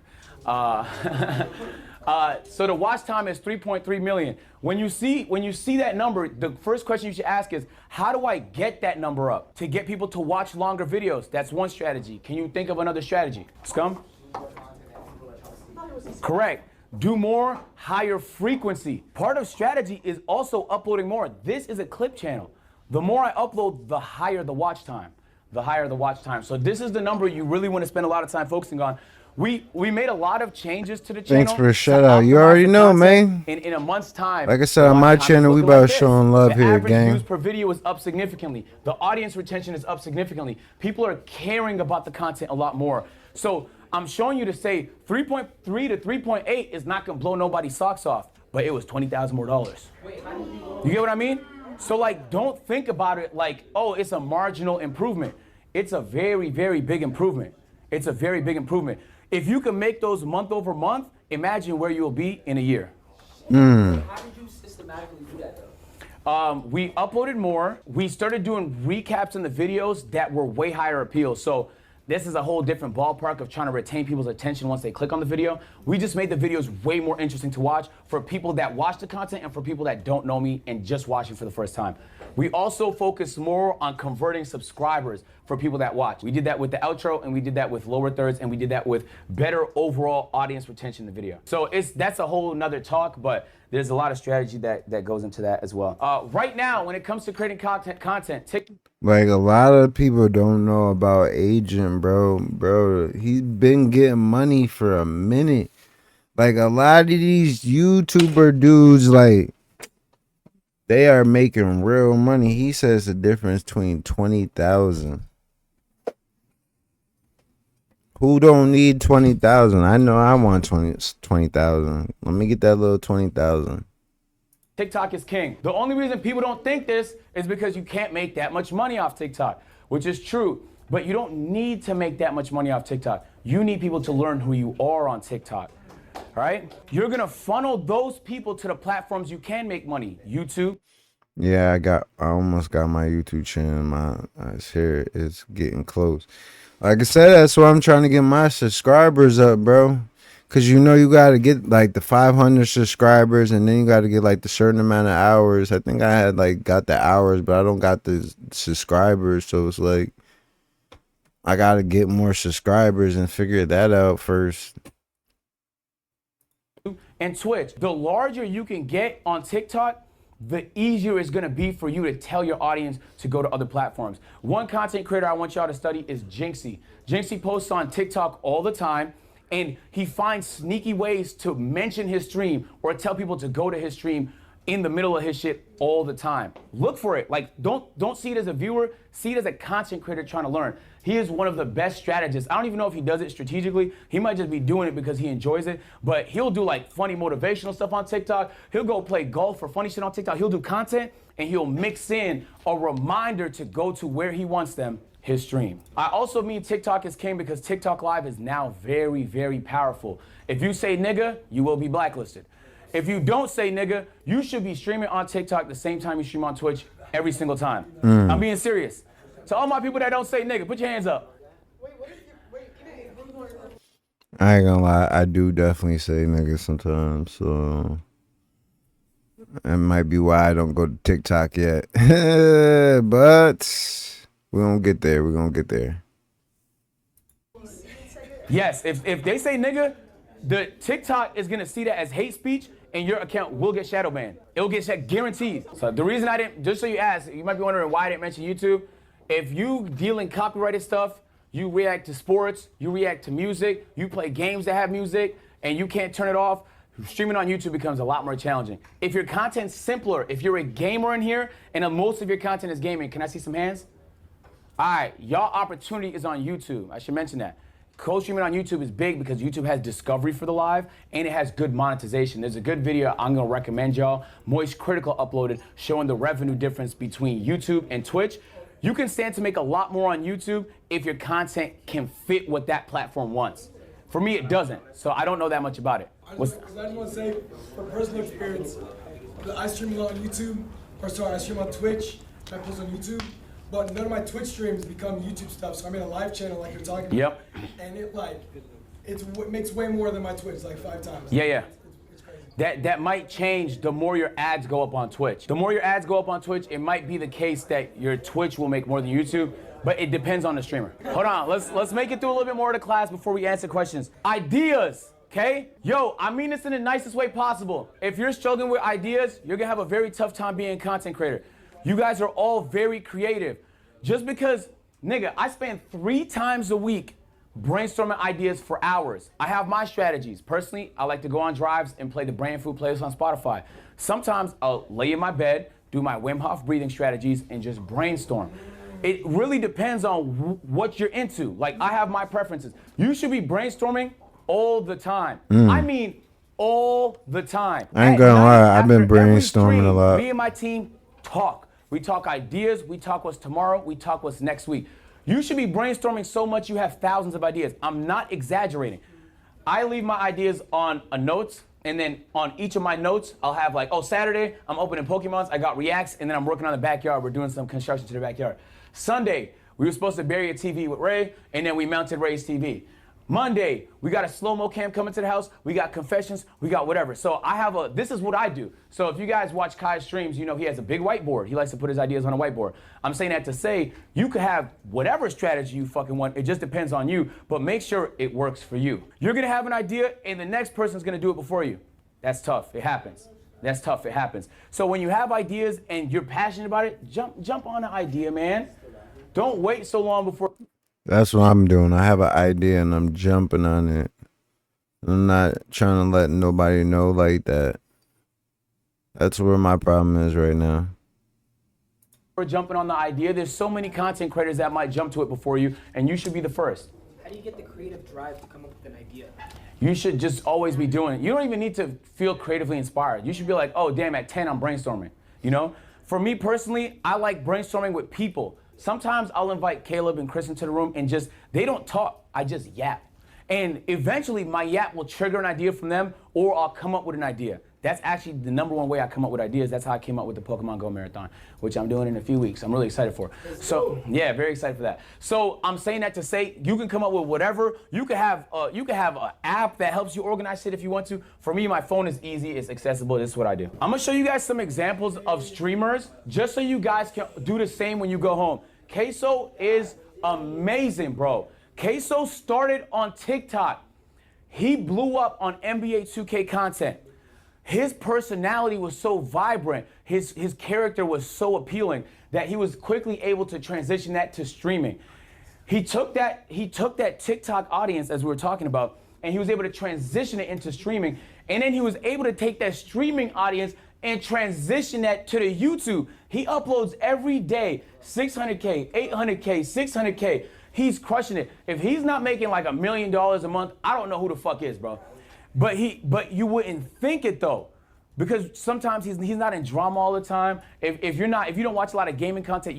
So the watch time is 3.3 million. When you see that number, the first question you should ask is, how do I get that number up? To get people to watch longer videos. That's one strategy. Can you think of another strategy? Scum? Correct. Do more, higher frequency. Part of strategy is also uploading more. This is a clip channel. The more I upload, the higher the watch time. The higher the watch time. So this is the number you really want to spend a lot of time focusing on. We made a lot of changes to the channel. Thanks for the shout out. You already know, man. In a month's time. Like I said, on my channel, we about showing love here, gang. The average views per video is up significantly. The audience retention is up significantly. People are caring about the content a lot more. So I'm showing you to say 3.3 to 3.8 is not gonna blow nobody's socks off, but it was $20,000 more. You get what I mean? So like, don't think about it like, oh, it's a marginal improvement. It's a very, very big improvement. It's a very big improvement. If you can make those month over month, imagine where you'll be in a year. How did you systematically do that though? We uploaded more. We started doing recaps in the videos that were way higher appeal. So this is a whole different ballpark of trying to retain people's attention once they click on the video. We just made the videos way more interesting to watch for people that watch the content and for people that don't know me and just watching for the first time. We also focus more on converting subscribers for people that watch. We did that with the outro, and we did that with lower thirds, and we did that with better overall audience retention in the video. So that's a whole nother talk, but there's a lot of strategy that goes into that as well. Right now, when it comes to creating content, like a lot of people don't know about Agent, bro. He's been getting money for a minute. Like a lot of these YouTuber dudes, like they are making real money. He says the difference between 20,000. Who don't need 20,000? I know I want 20,000. Let me get that little 20,000. TikTok is king. The only reason people don't think this is because you can't make that much money off TikTok, which is true. But you don't need to make that much money off TikTok. You need people to learn who you are on TikTok. All right? You're gonna funnel those people to the platforms you can make money. YouTube. Yeah, I almost got my YouTube channel. My share is getting close. Like I said, that's why I'm trying to get my subscribers up, bro. Cause you know you gotta get like the 500 subscribers, and then you gotta get like the certain amount of hours. I think I had like got the hours, but I don't got the subscribers. So it's like I gotta get more subscribers and figure that out first. And Twitch. The larger you can get on TikTok, the easier it's gonna be for you to tell your audience to go to other platforms. One content creator I want y'all to study is Jinxie. Jinxie posts on TikTok all the time, and he finds sneaky ways to mention his stream or tell people to go to his stream in the middle of his shit all the time. Look for it. Like, don't see it as a viewer, see it as a content creator trying to learn. He is one of the best strategists. I don't even know if he does it strategically. He might just be doing it because he enjoys it, but he'll do like funny motivational stuff on TikTok. He'll go play golf or funny shit on TikTok. He'll do content and he'll mix in a reminder to go to where he wants them, his stream. I also mean TikTok is king because TikTok Live is now very, very powerful. If you say nigga, you will be blacklisted. If you don't say nigga, you should be streaming on TikTok the same time you stream on Twitch every single time. I'm being serious. So all my people that don't say nigga, put your hands up. I ain't gonna lie, I do definitely say nigga sometimes, so that might be why I don't go to TikTok yet. But we're gonna get there. We're gonna get there. Yes, if they say nigga, the TikTok is gonna see that as hate speech, and your account will get shadow banned. It'll get guaranteed. So the reason I didn't, just so you ask, you might be wondering why I didn't mention YouTube. If you deal in copyrighted stuff, you react to sports, you react to music, you play games that have music, and you can't turn it off, streaming on YouTube becomes a lot more challenging. If your content's simpler, if you're a gamer in here, and most of your content is gaming, can I see some hands? All right, y'all opportunity is on YouTube. I should mention that. Co-streaming on YouTube is big because YouTube has discovery for the live and it has good monetization. There's a good video I'm gonna recommend y'all. Moist Critical uploaded showing the revenue difference between YouTube and Twitch. You can stand to make a lot more on YouTube if your content can fit what that platform wants. For me, it doesn't, so I don't know that much about it. I just want to say, from personal experience, I stream on YouTube, or sorry, I stream on Twitch, and I post on YouTube. but none of my Twitch streams become YouTube stuff. So I made a live channel like you're talking about. Yep. And it makes way more than my Twitch, like 5 times. Yeah. It's crazy. That might change the more your ads go up on Twitch. The more your ads go up on Twitch, it might be the case that your Twitch will make more than YouTube, but it depends on the streamer. Hold on, let's make it through a little bit more of the class before we answer questions. Ideas, okay? Yo, I mean this in the nicest way possible. If you're struggling with ideas, you're gonna have a very tough time being a content creator. You guys are all very creative. Just because, nigga, I spend 3 times a week brainstorming ideas for hours. I have my strategies. Personally, I like to go on drives and play the Brain Food playlist on Spotify. Sometimes I'll lay in my bed, do my Wim Hof breathing strategies, and just brainstorm. It really depends on what you're into. Like, I have my preferences. You should be brainstorming all the time. I mean, all the time. I ain't gonna lie, I've been brainstorming a lot. Me and my team talk. We talk ideas, we talk what's tomorrow, we talk what's next week. You should be brainstorming so much you have thousands of ideas. I'm not exaggerating. I leave my ideas on a notes, and then on each of my notes, I'll have like, oh, Saturday, I'm opening Pokemons, I got Reacts, and then I'm working on the backyard. We're doing some construction to the backyard. Sunday, we were supposed to bury a TV with Ray, and then we mounted Ray's TV. Monday, we got a slow-mo cam coming to the house, we got confessions, we got whatever. So this is what I do. So if you guys watch Kai's streams, you know he has a big whiteboard. He likes to put his ideas on a whiteboard. I'm saying that to say, you could have whatever strategy you fucking want, it just depends on you, but make sure it works for you. You're gonna have an idea, and the next person's gonna do it before you. That's tough, it happens. That's tough, it happens. So when you have ideas and you're passionate about it, jump on the idea, man. Don't wait so long before. That's what I'm doing. I have an idea and I'm jumping on it. I'm not trying to let nobody know like that. That's where my problem is right now. We're jumping on the idea. There's so many content creators that might jump to it before you, and you should be the first. How do you get the creative drive to come up with an idea? You should just always be doing it. You don't even need to feel creatively inspired. You should be like, oh, damn, at 10, I'm brainstorming. You know? For me personally, I like brainstorming with people. Sometimes I'll invite Caleb and Chris into the room and they don't talk, I just yap. And eventually my yap will trigger an idea from them, or I'll come up with an idea. That's actually the #1 way I come up with ideas. That's how I came up with the Pokemon Go Marathon, which I'm doing in a few weeks. I'm really excited for. So yeah, very excited for that. So I'm saying that to say you can come up with whatever. You can have an app that helps you organize shit if you want to. For me, my phone is easy, it's accessible. This is what I do. I'm gonna show you guys some examples of streamers just so you guys can do the same when you go home. Queso is amazing, bro. Queso started on TikTok. He blew up on NBA 2K content. His personality was so vibrant, his character was so appealing that he was quickly able to transition that to streaming. He took that TikTok audience, as we were talking about, and he was able to transition it into streaming. And then he was able to take that streaming audience and transition that to the YouTube. He uploads every day, 600K, 800K, 600K. He's crushing it. If he's not making like $1 million a month, I don't know who the fuck is, bro. But you wouldn't think it though, because sometimes he's not in drama all the time. If you don't watch a lot of gaming content,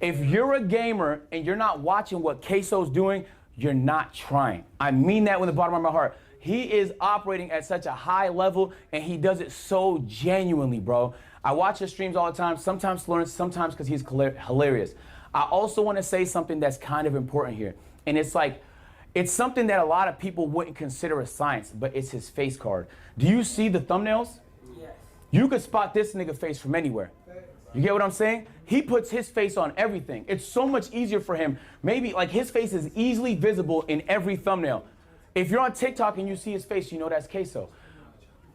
if you're a gamer and you're not watching what Queso's doing, you're not trying. I mean that with the bottom of my heart. He is operating at such a high level and he does it so genuinely, bro. I watch his streams all the time, sometimes to learn, sometimes because he's hilarious. I also want to say something that's kind of important here. And it's something that a lot of people wouldn't consider a science, but it's his face card. Do you see the thumbnails? Yes. You could spot this nigga face from anywhere. You get what I'm saying? He puts his face on everything. It's so much easier for him. Maybe like his face is easily visible in every thumbnail. If you're on TikTok and you see his face, you know that's Queso.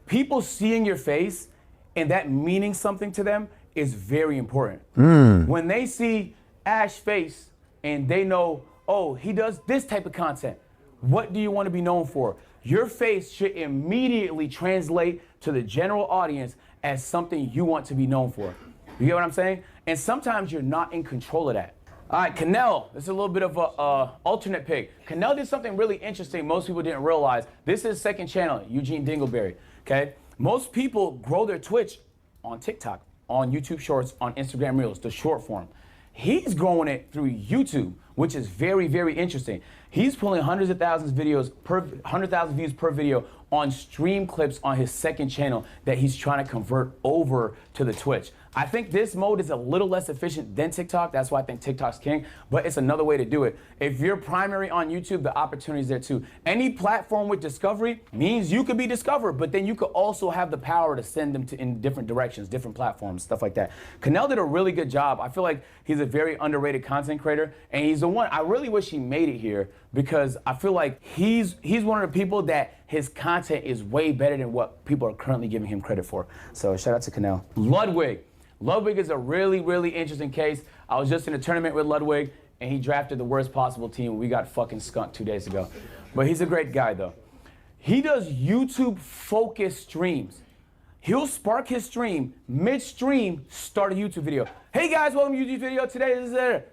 People seeing your face and that meaning something to them is very important. When they see Ash's face and they know, oh, he does this type of content, what do you want to be known for? Your face should immediately translate to the general audience as something you want to be known for. You get what I'm saying? And sometimes you're not in control of that. All right, Canel, this is a little bit of a alternate pick. Canel did something really interesting most people didn't realize. This is his second channel, Eugene Dingleberry, okay? Most people grow their Twitch on TikTok, on YouTube Shorts, on Instagram Reels, the short form. He's growing it through YouTube, which is very, very interesting. He's pulling hundreds of thousands of videos 100,000 views per video on stream clips on his second channel that he's trying to convert over to the Twitch. I think this mode is a little less efficient than TikTok. That's why I think TikTok's king, but it's another way to do it. If you're primary on YouTube, the opportunity is there too. Any platform with discovery means you could be discovered, but then you could also have the power to send them in different directions, different platforms, stuff like that. Canel did a really good job. I feel like he's a very underrated content creator, and he's the one, I really wish he made it here because I feel like he's one of the people that his content is way better than what people are currently giving him credit for. So shout out to Canel. Ludwig. Ludwig is a really, really interesting case. I was just in a tournament with Ludwig, and he drafted the worst possible team. We got fucking skunked 2 days ago. But he's a great guy, though. He does YouTube-focused streams. He'll spark his stream, mid-stream, start a YouTube video. Hey, guys, welcome to YouTube video. Today is a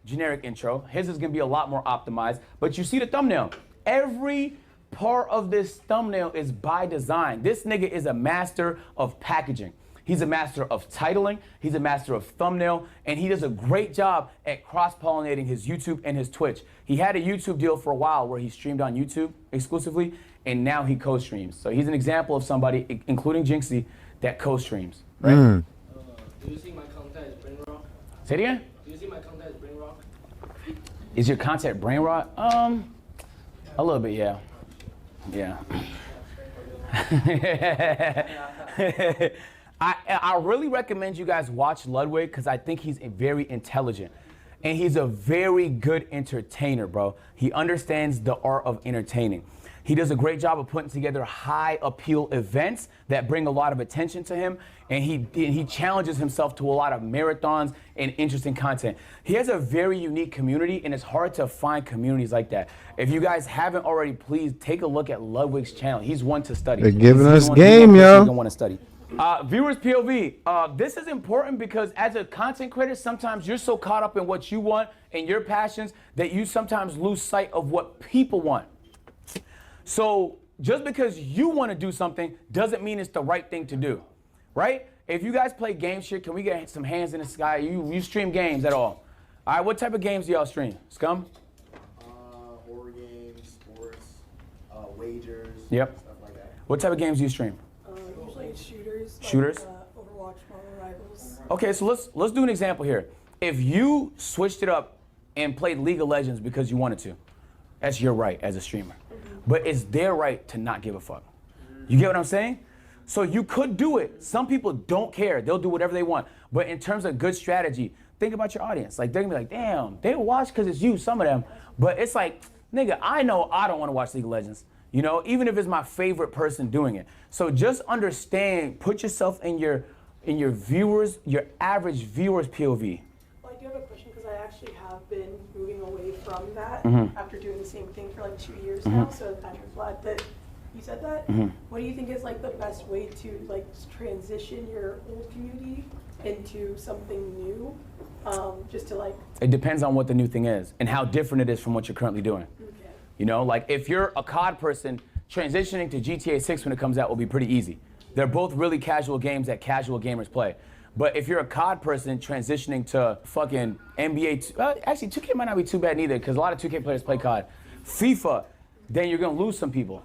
generic intro. His is going to be a lot more optimized. But you see the thumbnail. Every part of this thumbnail is by design. This nigga is a master of packaging. He's a master of titling, he's a master of thumbnail, and he does a great job at cross-pollinating his YouTube and his Twitch. He had a YouTube deal for a while where he streamed on YouTube exclusively, and now he co-streams. So he's an example of somebody, including Jinxie, that co-streams, right? Do you see my content as brain rot? Say it again? Do you see my content as brain rot? Is your content brain rot? A little bit, yeah. Yeah. I really recommend you guys watch Ludwig because I think he's very intelligent. And he's a very good entertainer, bro. He understands the art of entertaining. He does a great job of putting together high appeal events that bring a lot of attention to him. And he challenges himself to a lot of marathons and interesting content. He has a very unique community, and it's hard to find communities like that. If you guys haven't already, please take a look at Ludwig's channel. He's one to study. They're giving He's us one game, yo. You're gonna want to study. Viewers POV, this is important because as a content creator, sometimes you're so caught up in what you want and your passions that you sometimes lose sight of what people want. So just because you want to do something doesn't mean it's the right thing to do, right? If you guys play game shit, can we get some hands in the sky? You stream games at all? All right, what type of games do y'all stream? Scum? Horror games, sports, wagers, Yep. stuff like that. What type of games do you stream? Usually shooters. Shooters? Overwatch, Marvel Rivals. Okay, so let's do an example here. If you switched it up and played League of Legends because you wanted to, that's your right as a streamer. But it's their right to not give a fuck. You get what I'm saying? So you could do it. Some people don't care. They'll do whatever they want. But in terms of good strategy, think about your audience. Like, they're gonna be like, damn, they watch because it's you, some of them. But it's like, nigga, I know I don't want to watch League of Legends. You know, even if it's my favorite person doing it. So just understand, put yourself in your viewers, your average viewer's POV. Well, I do have a question because I actually have been moving away from that after doing the same thing for like 2 years now. So I'm glad that you said that. What do you think is like the best way to like transition your old community into something new? Just to like. It depends on what the new thing is and how different it is from what you're currently doing. You know, like if you're a COD person, transitioning to GTA 6 when it comes out will be pretty easy. They're both really casual games that casual gamers play. But if you're a COD person transitioning to fucking NBA, actually 2K might not be too bad neither because a lot of 2K players play COD. FIFA, then you're gonna lose some people.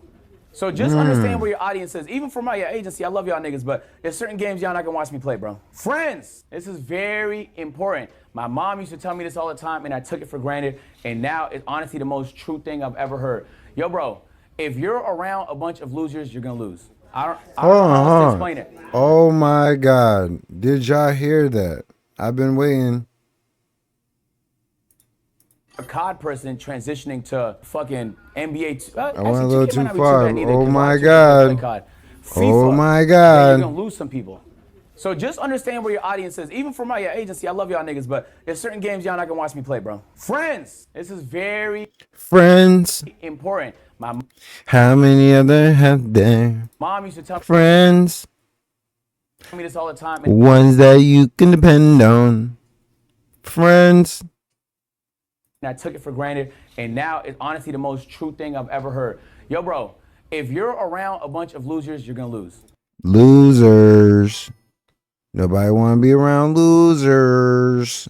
So just understand where your audience is. Even for my agency, I love y'all niggas, but there's certain games y'all not gonna watch me play, bro. Friends, this is very important. My mom used to tell me this all the time, and I took it for granted, and now it's honestly the most true thing I've ever heard. Yo, bro, if you're around a bunch of losers, you're gonna lose. I don't know how else to explain it. Oh my God. Did y'all hear that? I've been waiting. A COD person transitioning to fucking NBA. I went a little too far. Oh my God. Oh my God. You're gonna lose some people. So just understand where your audience is. Even for my agency, I love y'all niggas, but there's certain games y'all not gonna watch me play, bro. Friends, this is very important. How many other have there? Mom used to tell Friends. me this all the time. Ones that you can depend on. Friends. And I took it for granted, and now it's honestly the most true thing I've ever heard. Yo, bro, if you're around a bunch of losers, you're gonna lose. Losers. Nobody want to be around losers.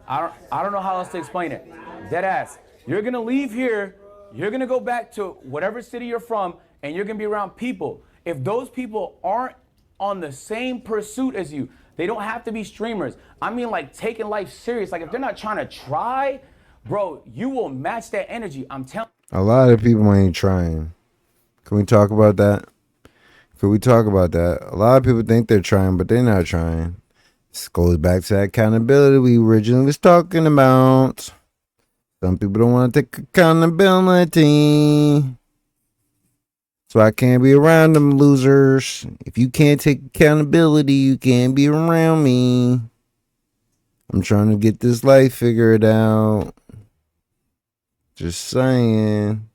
I don't know how else to explain it. Dead ass. You're gonna leave here You're going to go back to whatever city you're from, and you're going to be around people. If those people aren't on the same pursuit as you, they don't have to be streamers. I mean, like, taking life serious. Like, if they're not trying to try, bro, you will match that energy. I'm telling A lot of people ain't trying. Can we talk about that? Can we talk about that? A lot of people think they're trying, but they're not trying. This goes back to that accountability we originally was talking about. Some people don't want to take accountability. So I can't be around them losers. If you can't take accountability, you can't be around me. I'm trying to get this life figured out. Just saying.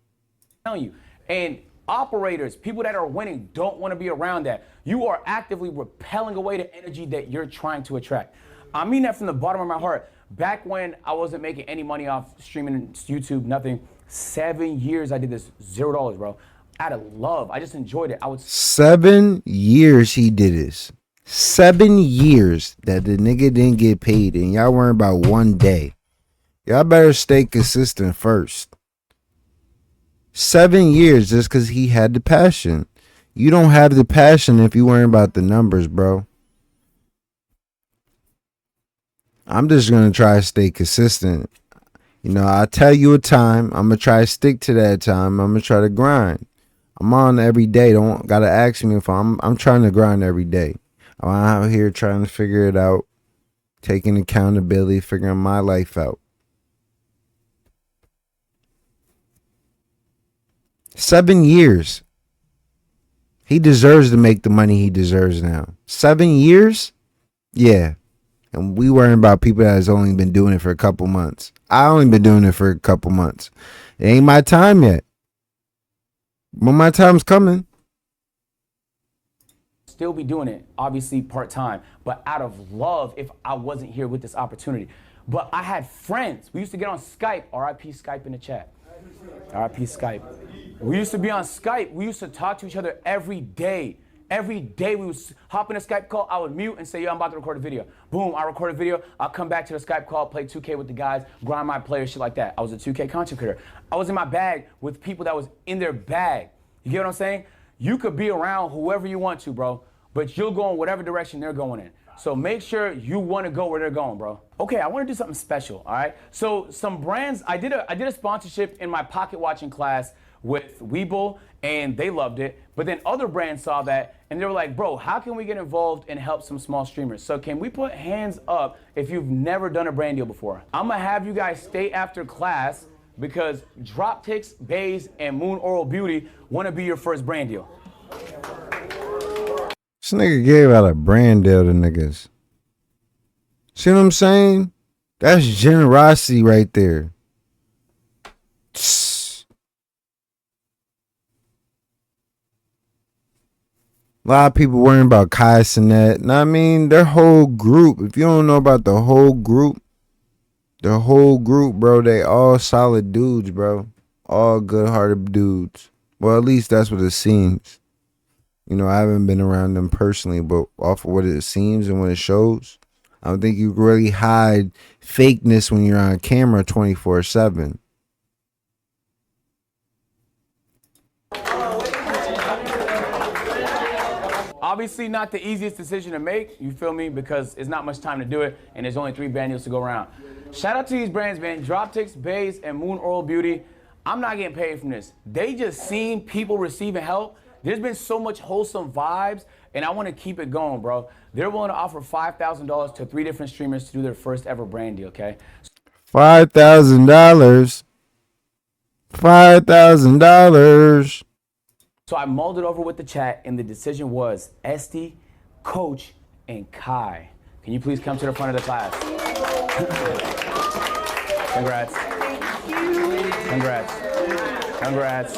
you. And operators, people that are winning, don't want to be around that. You are actively repelling away the energy that you're trying to attract. I mean that from the bottom of my heart. Back when I wasn't making any money off streaming YouTube, nothing, 7 years I did this, $0, bro. Out of love. I just enjoyed it. 7 years he did this. 7 years that the nigga didn't get paid, and y'all worrying about one day. Y'all better stay consistent first. 7 years just because he had the passion. You don't have the passion if you worrying about the numbers, bro. I'm just going to try to stay consistent. You know, I tell you a time. I'm going to try to stick to that time. I'm going to try to grind. I'm on every day. Don't got to ask me if I'm trying to grind every day. I'm out here trying to figure it out. Taking accountability, figuring my life out. 7 years. He deserves to make the money he deserves now. 7 years? Yeah. And we worrying about people that has only been doing it for a couple months. I only been doing it for a couple months. It ain't my time yet. But my time's coming. Still be doing it, obviously part-time, but out of love if I wasn't here with this opportunity. But I had friends. We used to get on Skype. RIP Skype in the chat. RIP Skype. We used to be on Skype. We used to talk to each other every day. Every day we would hop in a Skype call. I would mute and say, yo, I'm about to record a video. Boom, I record a video. I'll come back to the Skype call, play 2K with the guys, grind my players, shit like that. I was a 2K content creator. I was in my bag with people that was in their bag. You get what I'm saying? You could be around whoever you want to, bro, but you'll go in whatever direction they're going in. So make sure you want to go where they're going, bro. Okay, I want to do something special, all right? So some brands, I did a sponsorship in my pocket watching class with Weeble, and they loved it. But then other brands saw that, and they were like, bro, how can we get involved and help some small streamers? So can we put hands up if you've never done a brand deal before? I'm going to have you guys stay after class because Dropticks, Bays, and Moon Oral Beauty want to be your first brand deal. This nigga gave out a brand deal to niggas. See what I'm saying? That's generosity right there. A lot of people worrying about Kai Cenat. I mean, their whole group. If you don't know about the whole group, bro, they all solid dudes, bro. All good-hearted dudes. Well, at least that's what it seems. You know, I haven't been around them personally, but off of what it seems and what it shows, I don't think you can really hide fakeness when you're on camera 24/7. Obviously not the easiest decision to make, you feel me, because it's not much time to do it, and there's only 3 brand deals to go around. Shout out to these brands, man. Dropticks, Bays, and Moon Oral Beauty. I'm not getting paid from this. They just seen people receiving help. There's been so much wholesome vibes, and I want to keep it going, bro. They're willing to offer $5,000 to 3 different streamers to do their first ever brand deal, okay? $5,000. $5,000. So I mulled it over with the chat, and the decision was Esty, Coach, and Kai. Can you please come to the front of the class? Congrats. Congrats. Congrats.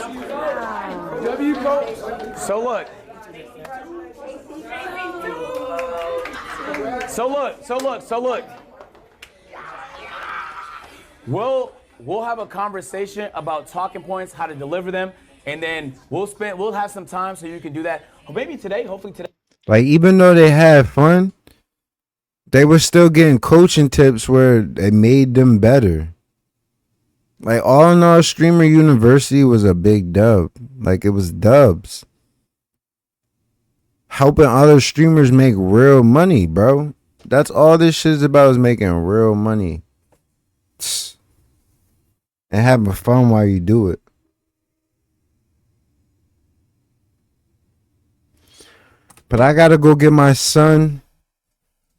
W, Coach. So look. So look. We'll have a conversation about talking points, how to deliver them. And then we'll have some time so you can do that. Or maybe today, hopefully today. Like, even though they had fun, they were still getting coaching tips where it made them better. Like all in all, Streamer University was a big dub. Like it was dubs. Helping other streamers make real money, bro. That's all this shit is about, is making real money. And having fun while you do it. But I gotta go get my son.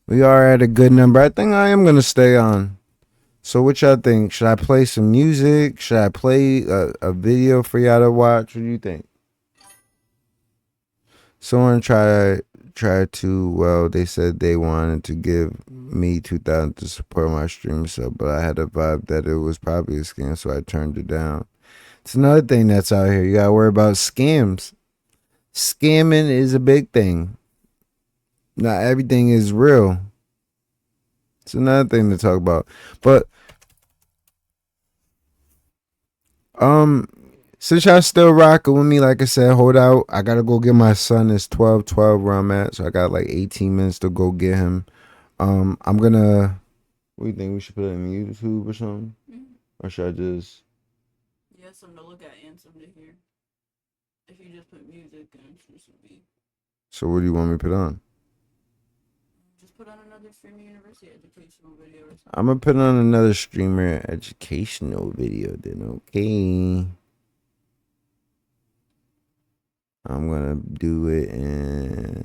We are at a good number. I think I am gonna stay on. So what y'all think? Should I play some music? Should I play a video for y'all to watch? What do you think? Someone tried to, well, they said they wanted to give me 2,000 to support my stream sub, but I had a vibe that it was probably a scam, so I turned it down. It's another thing that's out here. You gotta worry about scams. Scamming is a big thing. Not everything is real. It's another thing to talk about. But since y'all still rocking with me, like I said, hold out. I gotta go get my son. It's 12:12 where I'm at, so I got like 18 minutes to go get him. I'm gonna. What do you think? We should put it in YouTube or something, or should I just? Yeah, something to look at and something to hear. If you just put music, and this would be. So what do you want me to put on? Just put on another Streaming University educational video or something. I'm gonna put on another streamer educational video then, okay? I'm gonna do it in